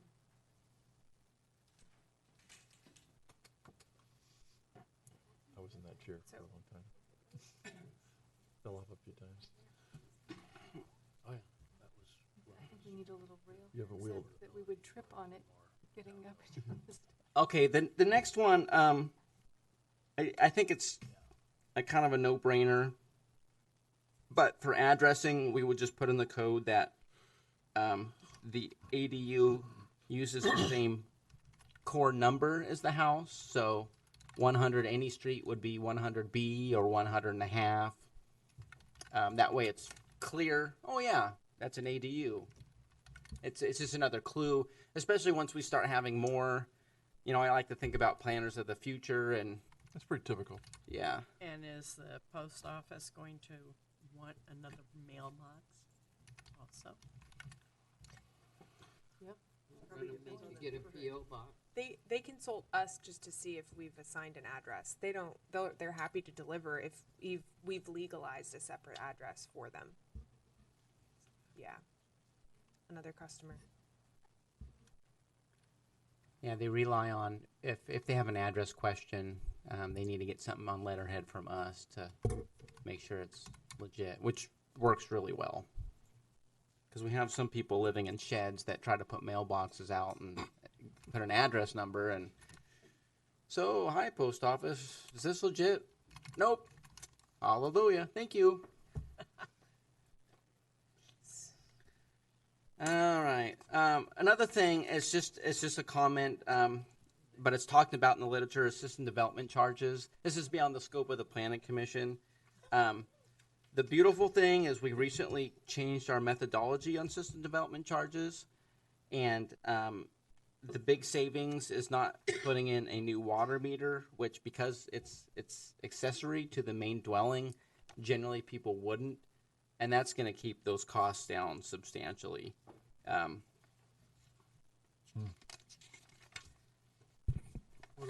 I was in that chair for a long time. Fell off a few times. Oh, yeah, that was. I think we need a little rail. You have a It wheel. said that we would trip on it getting up and down the stairs. Okay, the next one, I think it's a kind of a no-brainer. But for addressing, we would just put in the code that the ADU uses the same core number as the house. So 100 any street would be 100B or 100 and a half. That way it's clear. Oh yeah, that's an ADU. It's just another clue, especially once we start having more. You know, I like to think about planners of the future, and that's pretty typical. Yeah. And is the post office going to want another mailbox also? Yep. Probably make you get a PO box. They consult us just to see if we've assigned an address. They don't. They're happy to deliver if we've legalized a separate address for them. Yeah. Another customer. Yeah, they rely on, if they have an address question, they need to get something on letterhead from us to make sure it's legit, which works really well. Because we have some people living in sheds that try to put mailboxes out and put an address number, and So, hi, post office. Is this legit? Nope. Hallelujah. Thank you. All right. Another thing is it's just a comment, but it's talked about in the literature is system development charges. This is beyond the scope of the Planning Commission. The beautiful thing is we recently changed our methodology on system development charges, and the big savings is not putting in a new water meter, which because it's accessory to the main dwelling, generally people wouldn't, and that's going to keep those costs down substantially.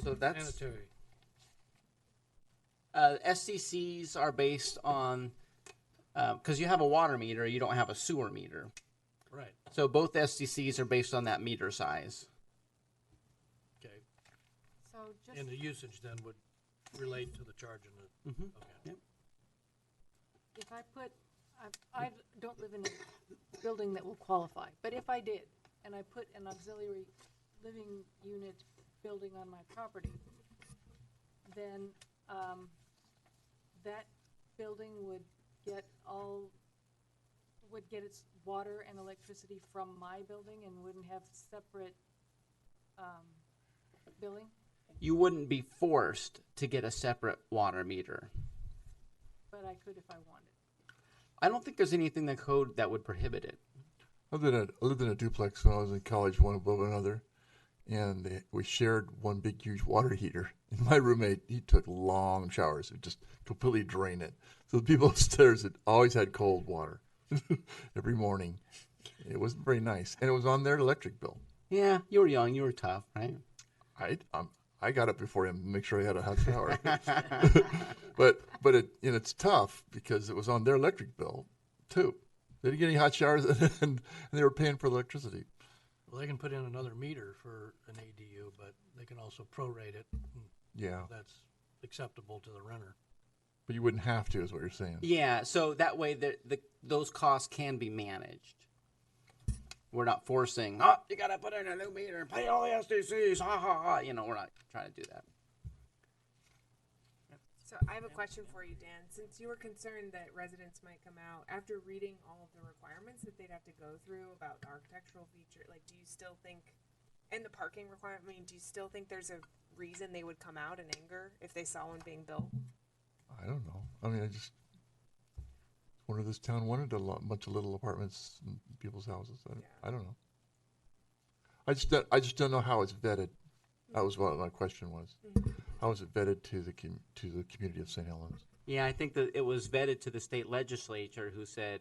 So that's Sanitary. SCCs are based on because you have a water meter, you don't have a sewer meter. Right. So both SCCs are based on that meter size. Okay. So just. And the usage then would relate to the charge in the, Mm-hmm. okay. Yep. If I put, I don't live in a building that will qualify, but if I did, and I put an auxiliary living unit building on my property, then, that building would get its water and electricity from my building and wouldn't have separate, billing? You wouldn't be forced to get a separate water meter. But I could if I wanted. I don't think there's anything in the code that would prohibit it. I lived in a duplex when I was in college, one above another, and we shared one big, huge water heater. And my roommate, he took long showers. It just completely drained it. So the people upstairs had always had cold water every morning. It wasn't very nice, and it was on their electric bill. Yeah, you were young, you were tough, right? I got up before him to make sure I had a hot shower. but it's tough because it was on their electric bill too. They didn't get any hot showers, and they were paying for electricity. Well, they can put in another meter for an ADU, but they can also prorate it. Yeah. That's acceptable to the renter. But you wouldn't have to, is what you're saying. Yeah, so that way those costs can be managed. We're not forcing, you got to put in a new meter and pay all the SDCs, ha ha ha. You know, we're not trying to do that. So I have a question for you, Dan. Since you were concerned that residents might come out after reading all of the requirements that they'd have to go through about the architectural feature, like, do you still think, and the parking requirement, I mean, do you still think there's a reason they would come out in anger if they saw one being built? I don't know. I mean, one of this town wanted a bunch of little apartments in people's houses. I don't know. I just don't know how it's vetted. That was what my question was. Mm-hmm. How is it vetted to the community of St. Helens? Yeah, I think that it was vetted to the state legislature who said,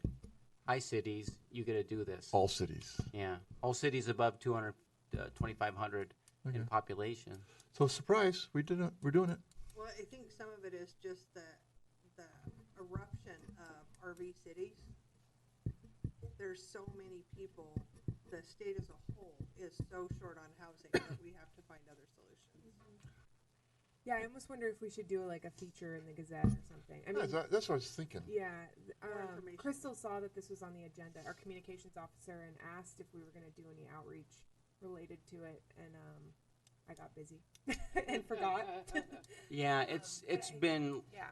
hi, cities, you got to do this. All cities. Yeah, all cities above 2,500 in population. So surprise, we're doing it. Well, I think some of it is just the eruption of RV cities. There's so many people, the state as a whole is so short on housing that we have to find other solutions. Yeah, I almost wonder if we should do like a feature in the Gazette or something. I mean, that's what I was thinking. Yeah, Crystal saw that this was on the agenda, our communications officer, and asked if we were going to do any outreach related to it, and I got busy and forgot. Yeah, it's been. Yeah.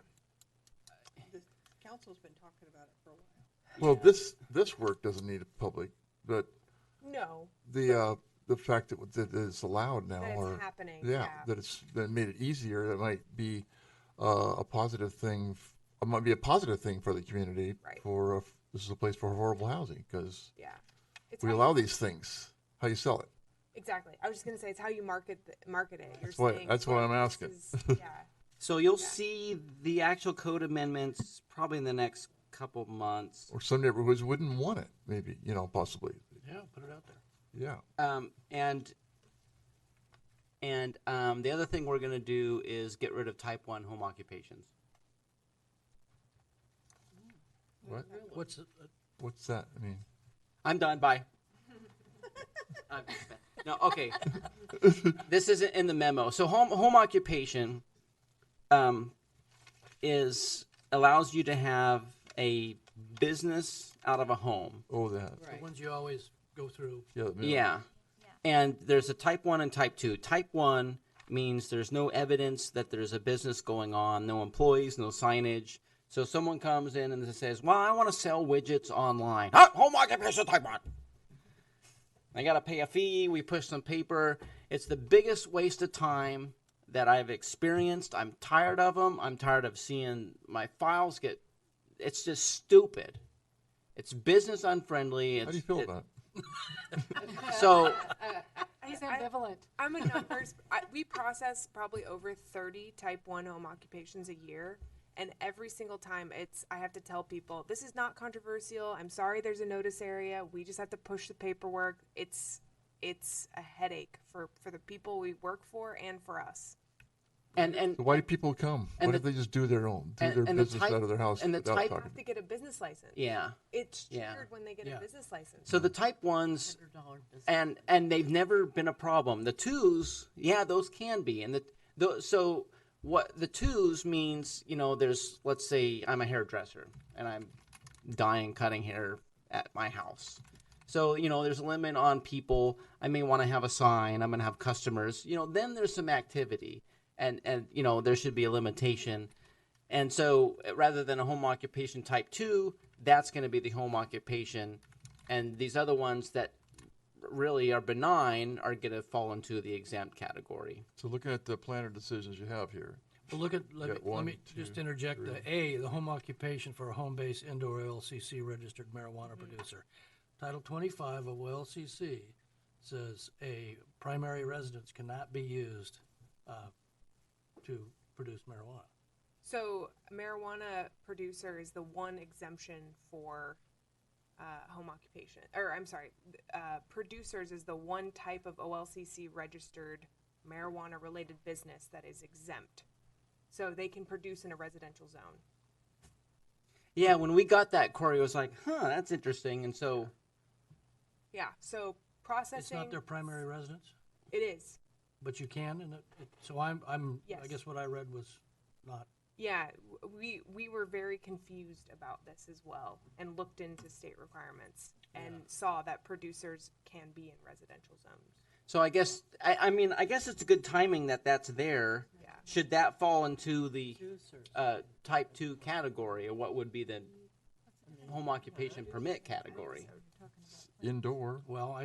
The council's been talking about it for a while. Well, this work doesn't need a public, but no. The fact that it's allowed now, that it's or happening, that it made it easier. That might be a positive thing. It might be a positive thing for the community. Right. For this is a place for affordable housing because It's we how allow you- these things. How you sell it? Exactly. I was just going to say it's how you market it. That's what I'm asking. So you'll see the actual code amendments probably in the next couple months. Or some neighborhoods wouldn't want it. Maybe possibly. Yeah, put it out there. Yeah. And the other thing we're going to do is get rid of type 1 home occupations. What? What's that? I mean, I'm done. Bye. No, okay. This isn't in the memo. So home occupation allows you to have a business out of a home. Oh, that. The ones you always go through. Yeah. And there's a type 1 and type 2. Type 1 means there's no evidence that there's a business going on, no employees, no signage. So someone comes in and says, well, I want to sell widgets online. Home occupation type 1. I got to pay a fee. We push some paper. It's the biggest waste of time that I've experienced. I'm tired of them. I'm tired of seeing my files get, it's just stupid. It's business unfriendly. How do you feel about it? So He's ambivalent. I'm a numbers. We process probably over 30 type 1 home occupations a year. And every single time I have to tell people, this is not controversial. I'm sorry there's a notice area. We just have to push the paperwork. It's a headache for the people we work for and for us. And So why do people come? and What if they just do their own, do their business out of their house and the without type- talking? Have to get a business license. Yeah. It's Yeah. triggered when they get a business license. So the type 1s, and they've never been a problem. The 2s, yeah, those can be. And so what the 2s means, there's, let's say I'm a hairdresser and I'm dyeing, cutting hair at my house. So, there's a limit on people. I may want to have a sign. I'm going to have customers. Then there's some activity. And there should be a limitation. And so rather than a home occupation type 2, that's going to be the home occupation. And these other ones that really are benign are going to fall into the exempt category. So looking at the planner decisions you have here. Well, let got me one, just two, interject. three. The home occupation for a home-based indoor LLCC registered marijuana producer. Title 25 of LLCC says a primary residence cannot be used to produce marijuana. So marijuana producer is the one exemption for home occupation, or I'm sorry, producers is the one type of OLCC registered marijuana related business that is exempt. So they can produce in a residential zone. Yeah, when we got that, Corey was like, that's interesting. And so Yeah, so processing. It's not their primary residence, It is. but you can, and so I'm Yes. I guess what I read was not. Yeah, we were very confused about this as well and looked into state requirements and saw that producers can be in residential zones. So I guess, I guess it's good timing that that's there. Yeah. Should that fall into the type 2 category, or what would be the home occupation permit category? Indoor. Well,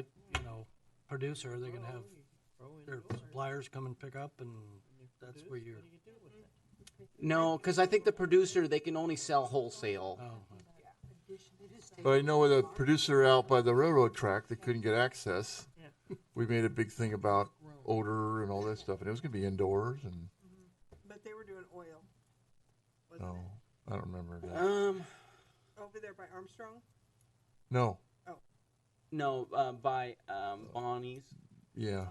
producer, they're gonna have their suppliers come and pick up, and that's where you're. No, because I think the producer, they can only sell wholesale. But I know with a producer out by the railroad track that couldn't get access, we made a big thing about odor and all that stuff, and it was gonna be indoors, and But they were doing oil. no, I don't remember that. Over there by Armstrong? No, No, by Bonnie's. yeah.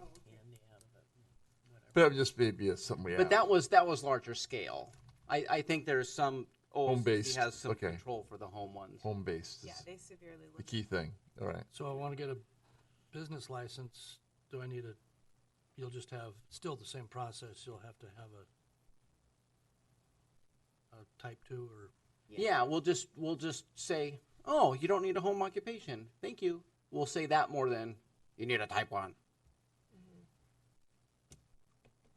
But it would just maybe something we But have. that was larger scale. I think there's some Home-based, has some okay. control for the home ones. Home-based Yeah, is they severely the key thing, all right. So I want to get a business license. Do I need you'll just have, still the same process. You'll have to have a type 2 or. Yeah, we'll just say, oh, you don't need a home occupation. Thank you. We'll say that more than you need a type 1.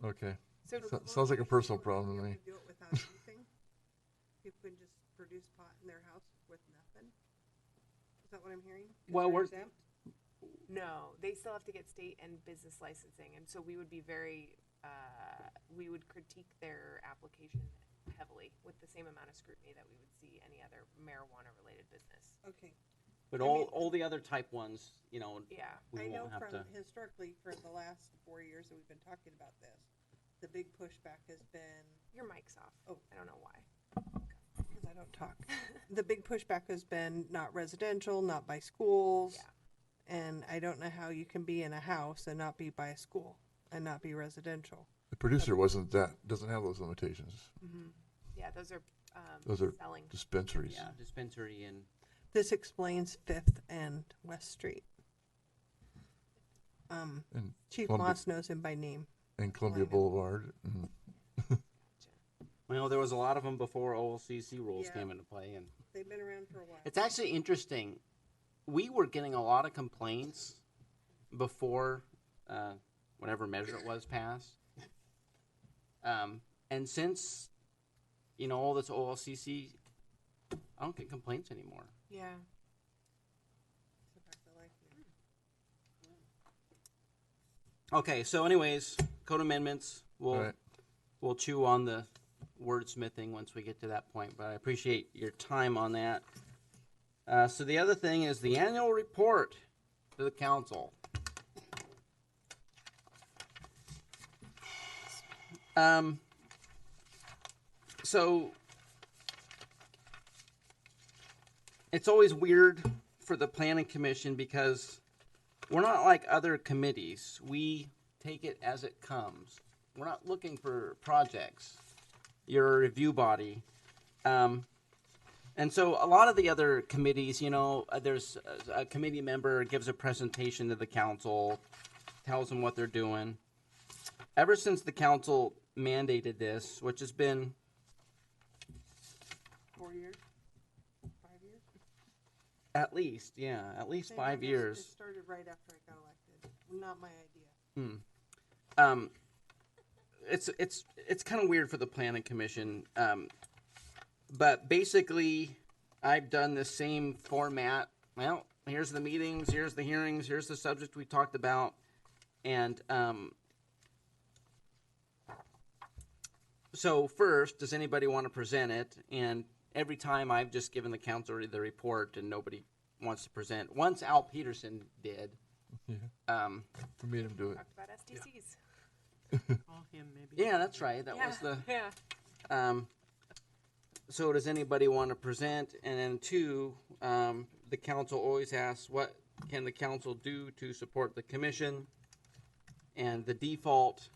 Okay. So Sounds like a personal problem to me. Do it without anything? People can just produce pot in their house with nothing? Is that what I'm hearing? 'Cause Well, they're we're- exempt? No, they still have to get state and business licensing, and so we would be we would critique their application heavily with the same amount of scrutiny that we would see any other marijuana-related business. Okay. But I mean- all the other type 1s, Yeah. we I know won't have from to. historically for the last 4 years that we've been talking about this, the big pushback has been, Your mic's off. Oh. I don't know why. because I don't talk, the big pushback has been not residential, not by schools. Yeah. And I don't know how you can be in a house and not be by a school and not be residential. The producer doesn't have those limitations. Mm-hmm. Yeah, those are Those are selling. dispensaries. Yeah, dispensary and This explains Fifth and West Street. And Chief Columbia- Moss knows him by name. And Columbia Boulevard. well, there was a lot of them before OLCC rules Yeah. came into play, and They've been around for a while. it's actually interesting. We were getting a lot of complaints before whatever measure it was passed, And since, you know, all this OLCC, I don't get complaints anymore. Yeah. Okay, so anyways, code amendments, we'll, Right. we'll chew on the wordsmithing once we get to that point, but I appreciate your time on that. So the other thing is the annual report to the council. So it's always weird for the planning commission because we're not like other committees. We take it as it comes. We're not looking for projects. You're a review body. And so a lot of the other committees, you know, there's a committee member gives a presentation to the council, tells them what they're doing. Ever since the council mandated this, which has been 4 years? 5 years? at least 5 It years. started right after I got elected. Not my idea. It's kind of weird for the planning commission, but basically, I've done the same format. Well, here's the meetings, here's the hearings, here's the subject we talked about, and so first, does anybody want to present it? And every time I've just given the council the report, and nobody wants to present. Once Al Peterson did. Yeah. We made him do it. Talked about SDCs. Call him maybe. Yeah, that's right. That was the. Yeah. So does anybody want to present? And then two, the council always asks, what can the council do to support the commission? And the default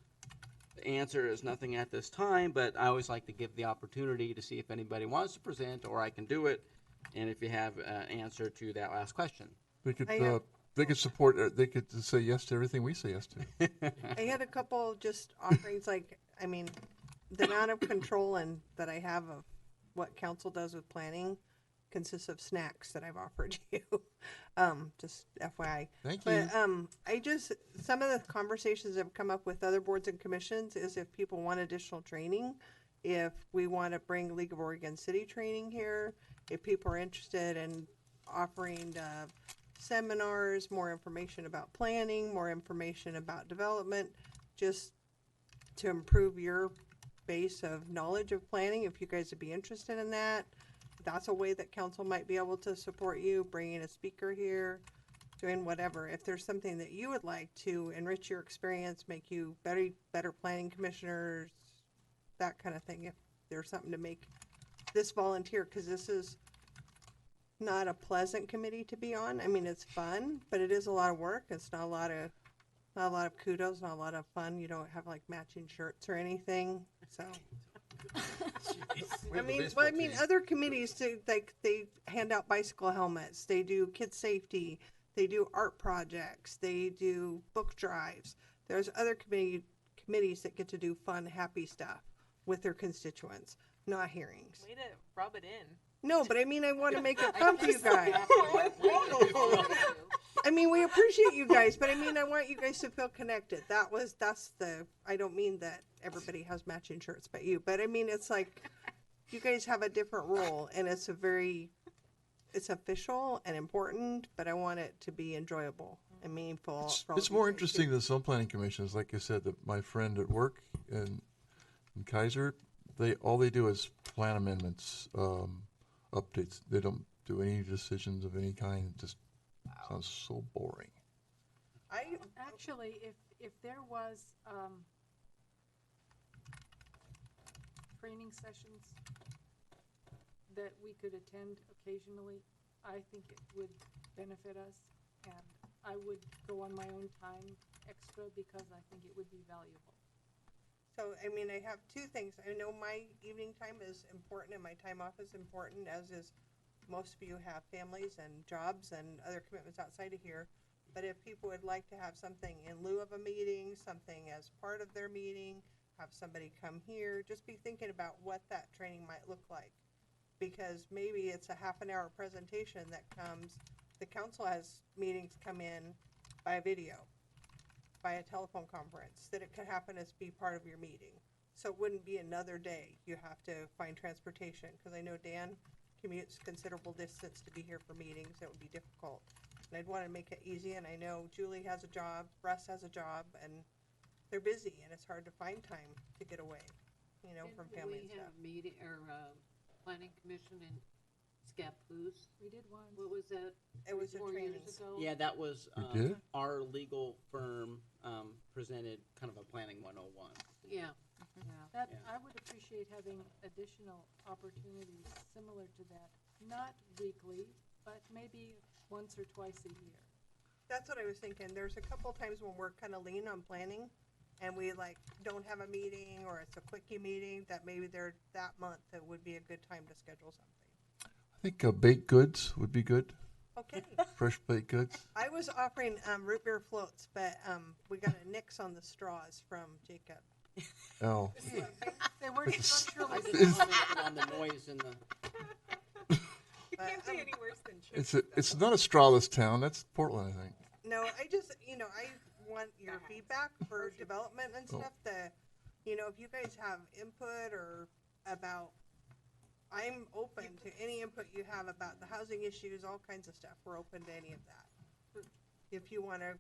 answer is nothing at this time, but I always like to give the opportunity to see if anybody wants to present, or I can do it. And if you have an answer to that last question. They could, I have- they could support, they could say yes to everything we say yes to. I had a couple just offerings, like, I mean, the amount of control and that I have of what council does with planning consists of snacks that I've offered you. Just FYI. Thank you. But some of the conversations that have come up with other boards and commissions is if people want additional training, if we want to bring League of Oregon City training here, if people are interested in offering seminars, more information about planning, more information about development, just to improve your base of knowledge of planning, if you guys would be interested in that. That's a way that council might be able to support you, bringing a speaker here, doing whatever. If there's something that you would like to enrich your experience, make you better planning commissioners, that kind of thing. If there's something to make this volunteer, because this is not a pleasant committee to be on. I mean, it's fun, but it is a lot of work. It's not a lot of kudos, not a lot of fun. You don't have like matching shirts or anything. So I mean, other committees they hand out bicycle helmets. They do kid safety. They do art projects. They do book drives. There's other committees that get to do fun, happy stuff with their constituents, not hearings. Way to rub it in. No, but I mean, I want to make it fun for you guys. I mean, we appreciate you guys, but I mean, I want you guys to feel connected. I don't mean that everybody has matching shirts but you, but I mean, it's like, you guys have a different role, and it's official and important, but I want it to be enjoyable and meaningful. for all It's of you more guys, interesting too. than some planning commissions. Like I said, that my friend at work in Kaiser, all they do is plan amendments, updates. They don't do any decisions of any kind. It just sounds so boring. Actually, if there was, training sessions that we could attend occasionally, I think it would benefit us, and I would go on my own time extra because I think it would be valuable. So, I mean, I have two things. I know my evening time is important and my time off is important, as is most of you have families and jobs and other commitments outside of here. But if people would like to have something in lieu of a meeting, something as part of their meeting, have somebody come here, just be thinking about what that training might look like. Because maybe it's a half an hour presentation that comes, the council has meetings come in by video, by a telephone conference, that it could happen as be part of your meeting. So it wouldn't be another day. You have to find transportation, because I know Dan commutes considerable distance to be here for meetings. That would be difficult. And I'd want to make it easy, and I know Julie has a job, Russ has a job, and they're busy, and it's hard to find time to get away, you know, from family and We stuff. have a meeting, or, planning commission in Scappoose. We did one. What was that? It was a 4 years trainings. ago? Yeah, that was We did? our legal firm presented kind of a planning 101. Yeah. That, Yeah. I would appreciate having additional opportunities similar to that, not weekly, but maybe once or twice a year. That's what I was thinking. There's a couple times when we're kind of lean on planning, and we like don't have a meeting, or it's a quickie meeting, that maybe there that month it would be a good time to schedule something. I think baked goods would be good. Okay. Fresh baked goods. I was offering root beer floats, but we got a nix on the straws from Jacob. Oh. They weren't structurally. I just commented on the noise in the. You can't be any worse than It's not a strawless town. That's Portland, I think. No, I just, I want your feedback for development and stuff. If you guys have input or about, I'm open to any input you have about the housing issues, all kinds of stuff. We're open to any of that. If you want to,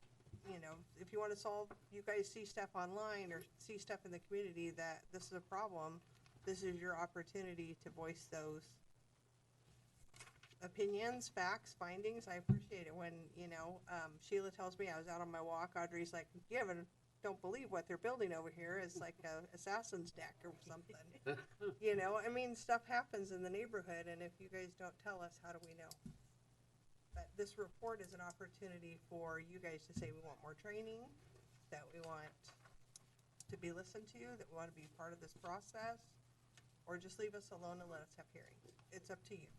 if you want to solve, you guys see stuff online or see stuff in the community that this is a problem, this is your opportunity to voice those opinions, facts, findings. I appreciate it when, Sheila tells me I was out on my walk. Audrey's like, don't believe what they're building over here is like a assassin's deck or something. Stuff happens in the neighborhood, and if you guys don't tell us, how do we know? But this report is an opportunity for you guys to say we want more training, that we want to be listened to, that we want to be part of this process, or just leave us alone and let us have hearings. It's up to you.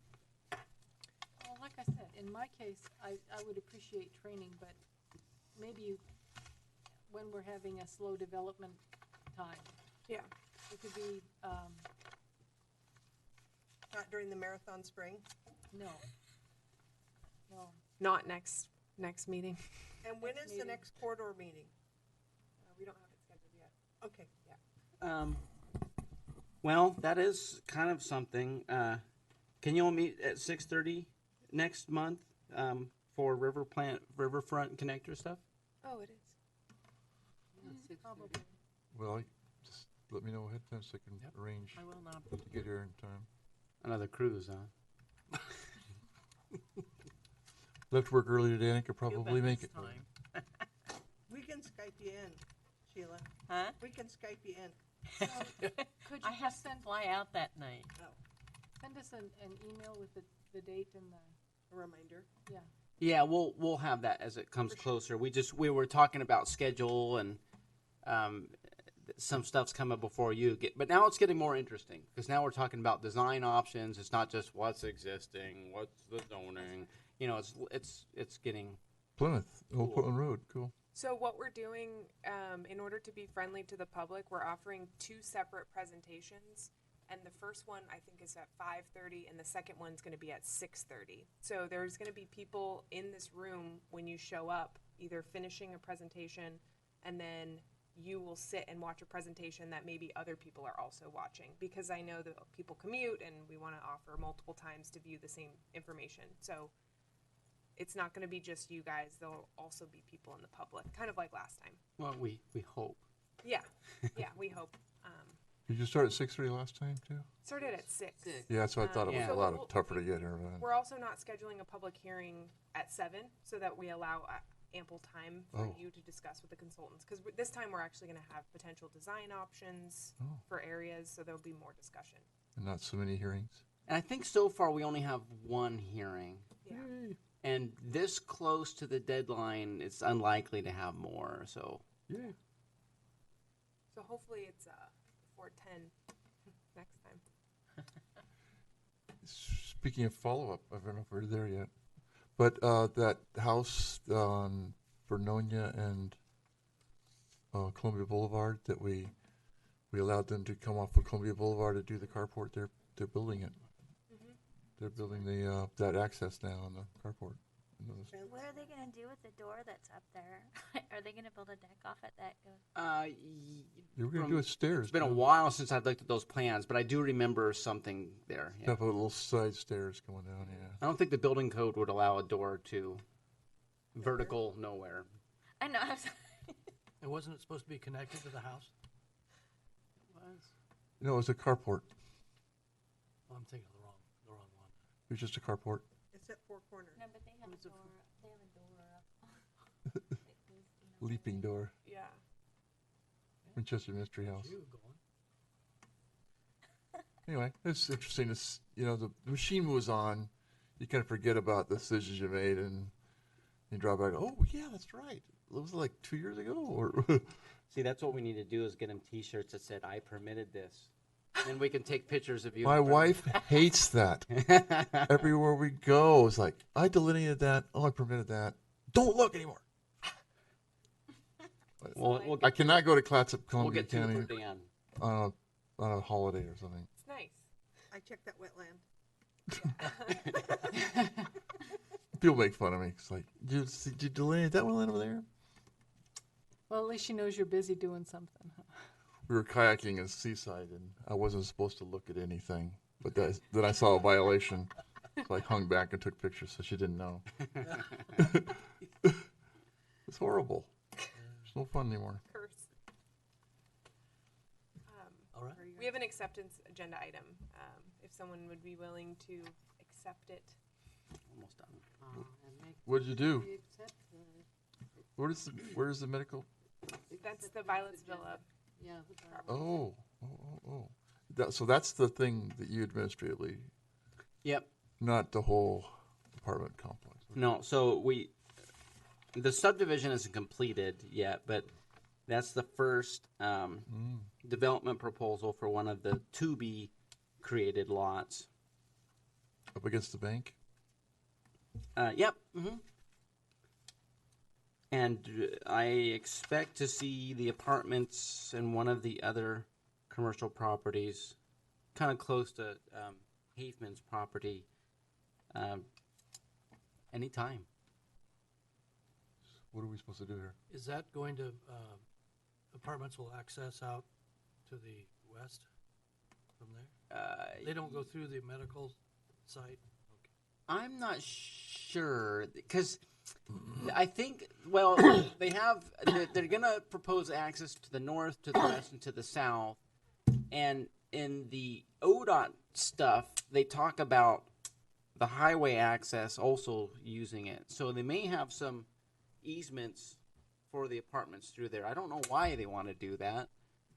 Well, like I said, in my case, I would appreciate training, but maybe when we're having a slow development time. Yeah. It could be, Not during the marathon spring. no. Not next meeting. And when Next is the meeting. next corridor meeting? We don't have it scheduled yet. Okay, yeah. Well, that is kind of something. Can you all meet at 6:30 next month for riverfront connector stuff? Oh, it is. Probably. Well, just let me know ahead of time so I can arrange I will not. to get here in time. Another cruise, huh? Left work early today, and I could probably make it. We can Skype you in, Sheila. Huh? We can Skype you in. Could I you have just to send fly out that night. send us an email with the date and A reminder. yeah. Yeah, we'll have that as it comes closer. We were talking about schedule and some stuff's coming before you get, but now it's getting more interesting because now we're talking about design options. It's not just what's existing, what's the zoning. It's getting Plymouth, Old Cool. Portland Road, cool. So what we're doing, in order to be friendly to the public, we're offering 2 separate presentations. And the first one, I think, is at 5:30, and the second one's going to be at 6:30. So there's going to be people in this room when you show up, either finishing a presentation, and then you will sit and watch a presentation that maybe other people are also watching. Because I know that people commute, and we want to offer multiple times to view the same information. So it's not going to be just you guys. There'll also be people in the public, kind of like last time. well, we hope. Yeah, we hope. Did you start at 6:30 last time too? Started at 6. Yeah, so I thought it was Yeah. a lot So tougher to get here. But We're also not scheduling a public hearing at 7 so that we allow ample time for Oh. you to discuss with the consultants. Because this time we're actually going to have potential design options Oh. for areas, so there'll be more discussion. and not so many hearings. And I think so far we only have one hearing. Yeah. And this close to the deadline, it's unlikely to have more. So Yeah. So hopefully it's before 10 next time. Speaking of follow-up, I don't know if we're there yet, but that house on Vernonia and Columbia Boulevard that we allowed them to come off of Columbia Boulevard to do the carport. They're building it. Mm-hmm. They're building the that access now on the carport. What are they gonna do with the door that's up there? Are they gonna build a deck off it that goes? You were gonna do it stairs. It's been a too. while since I've looked at those plans, but I do remember something there. Yeah. Have a little side stairs going down, yeah. I don't think the building code would allow a door to vertical nowhere. I know. I was And wasn't it supposed to be connected to the house? No, it was a carport. Well, I'm thinking of the wrong one. It was just a carport. It's at Four Corners. No, but they have a door. They have a door up. That goes, you know, Leaping door. Yeah. Winchester Mystery House. You going? Anyway, it's interesting. It's, you know, the machine moves on. You kind of forget about the decisions you made, and you draw back. Oh, yeah, that's right. Was it like 2 years ago? Or See, that's what we need to do is get them T-shirts that said, "I permitted this." And we can take pictures of you. my wife hates that. Everywhere we go, it's like, I delineated that. Oh, I permitted that. Don't look anymore. We'll I cannot go to Clatsop, We'll Columbia get two County for Dan. on a holiday or something. It's nice. I checked that wetland. People make fun of me. It's like, did you delineate that one over there? Well, at least she knows you're busy doing something. Huh? We were kayaking in Seaside, and I wasn't supposed to look at anything. But then I saw a violation, so I hung back and took pictures, so she didn't know. It's horrible. It's no fun anymore. Curse. All right. We have an acceptance agenda item. If someone would be willing to accept it. Almost done. What did you do? We accept the, Where's the medical? That's the Violet's Villa. yeah, the Oh. So that's the thing that you administratively, Yep. not the whole apartment complex. No, so the subdivision isn't completed yet, but that's the first development proposal for one of the to-be-created lots. Up against the bank? Yep. And I expect to see the apartments and one of the other commercial properties, kind of close to Haveman's property, anytime. What are we supposed to do here? Is that going to, apartments will access out to the west from there? They don't go through the medical site? I'm not sure because I think they have they're gonna propose access to the north, to the west, and to the south. And in the ODOT stuff, they talk about the highway access also using it. So they may have some easements for the apartments through there. I don't know why they want to do that.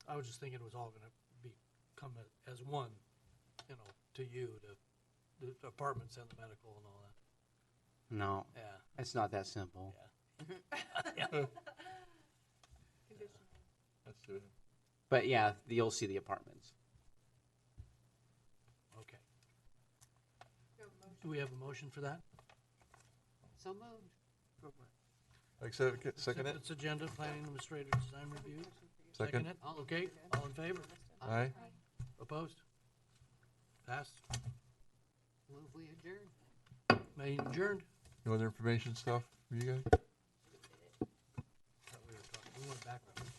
I was just thinking it was all gonna come as one, you know, to you, the apartments and the medical and all that. No, Yeah. it's not that simple. Let's do it. But yeah, you'll see the apartments. Okay. Do we have a motion for that? So moved. Second it? Acceptance agenda, planning administrator design review. Second. it? Okay, all in favor? Aye. Opposed? Passed. Move we adjourn. Meeting adjourned. No other information stuff for you guys? We went backwards.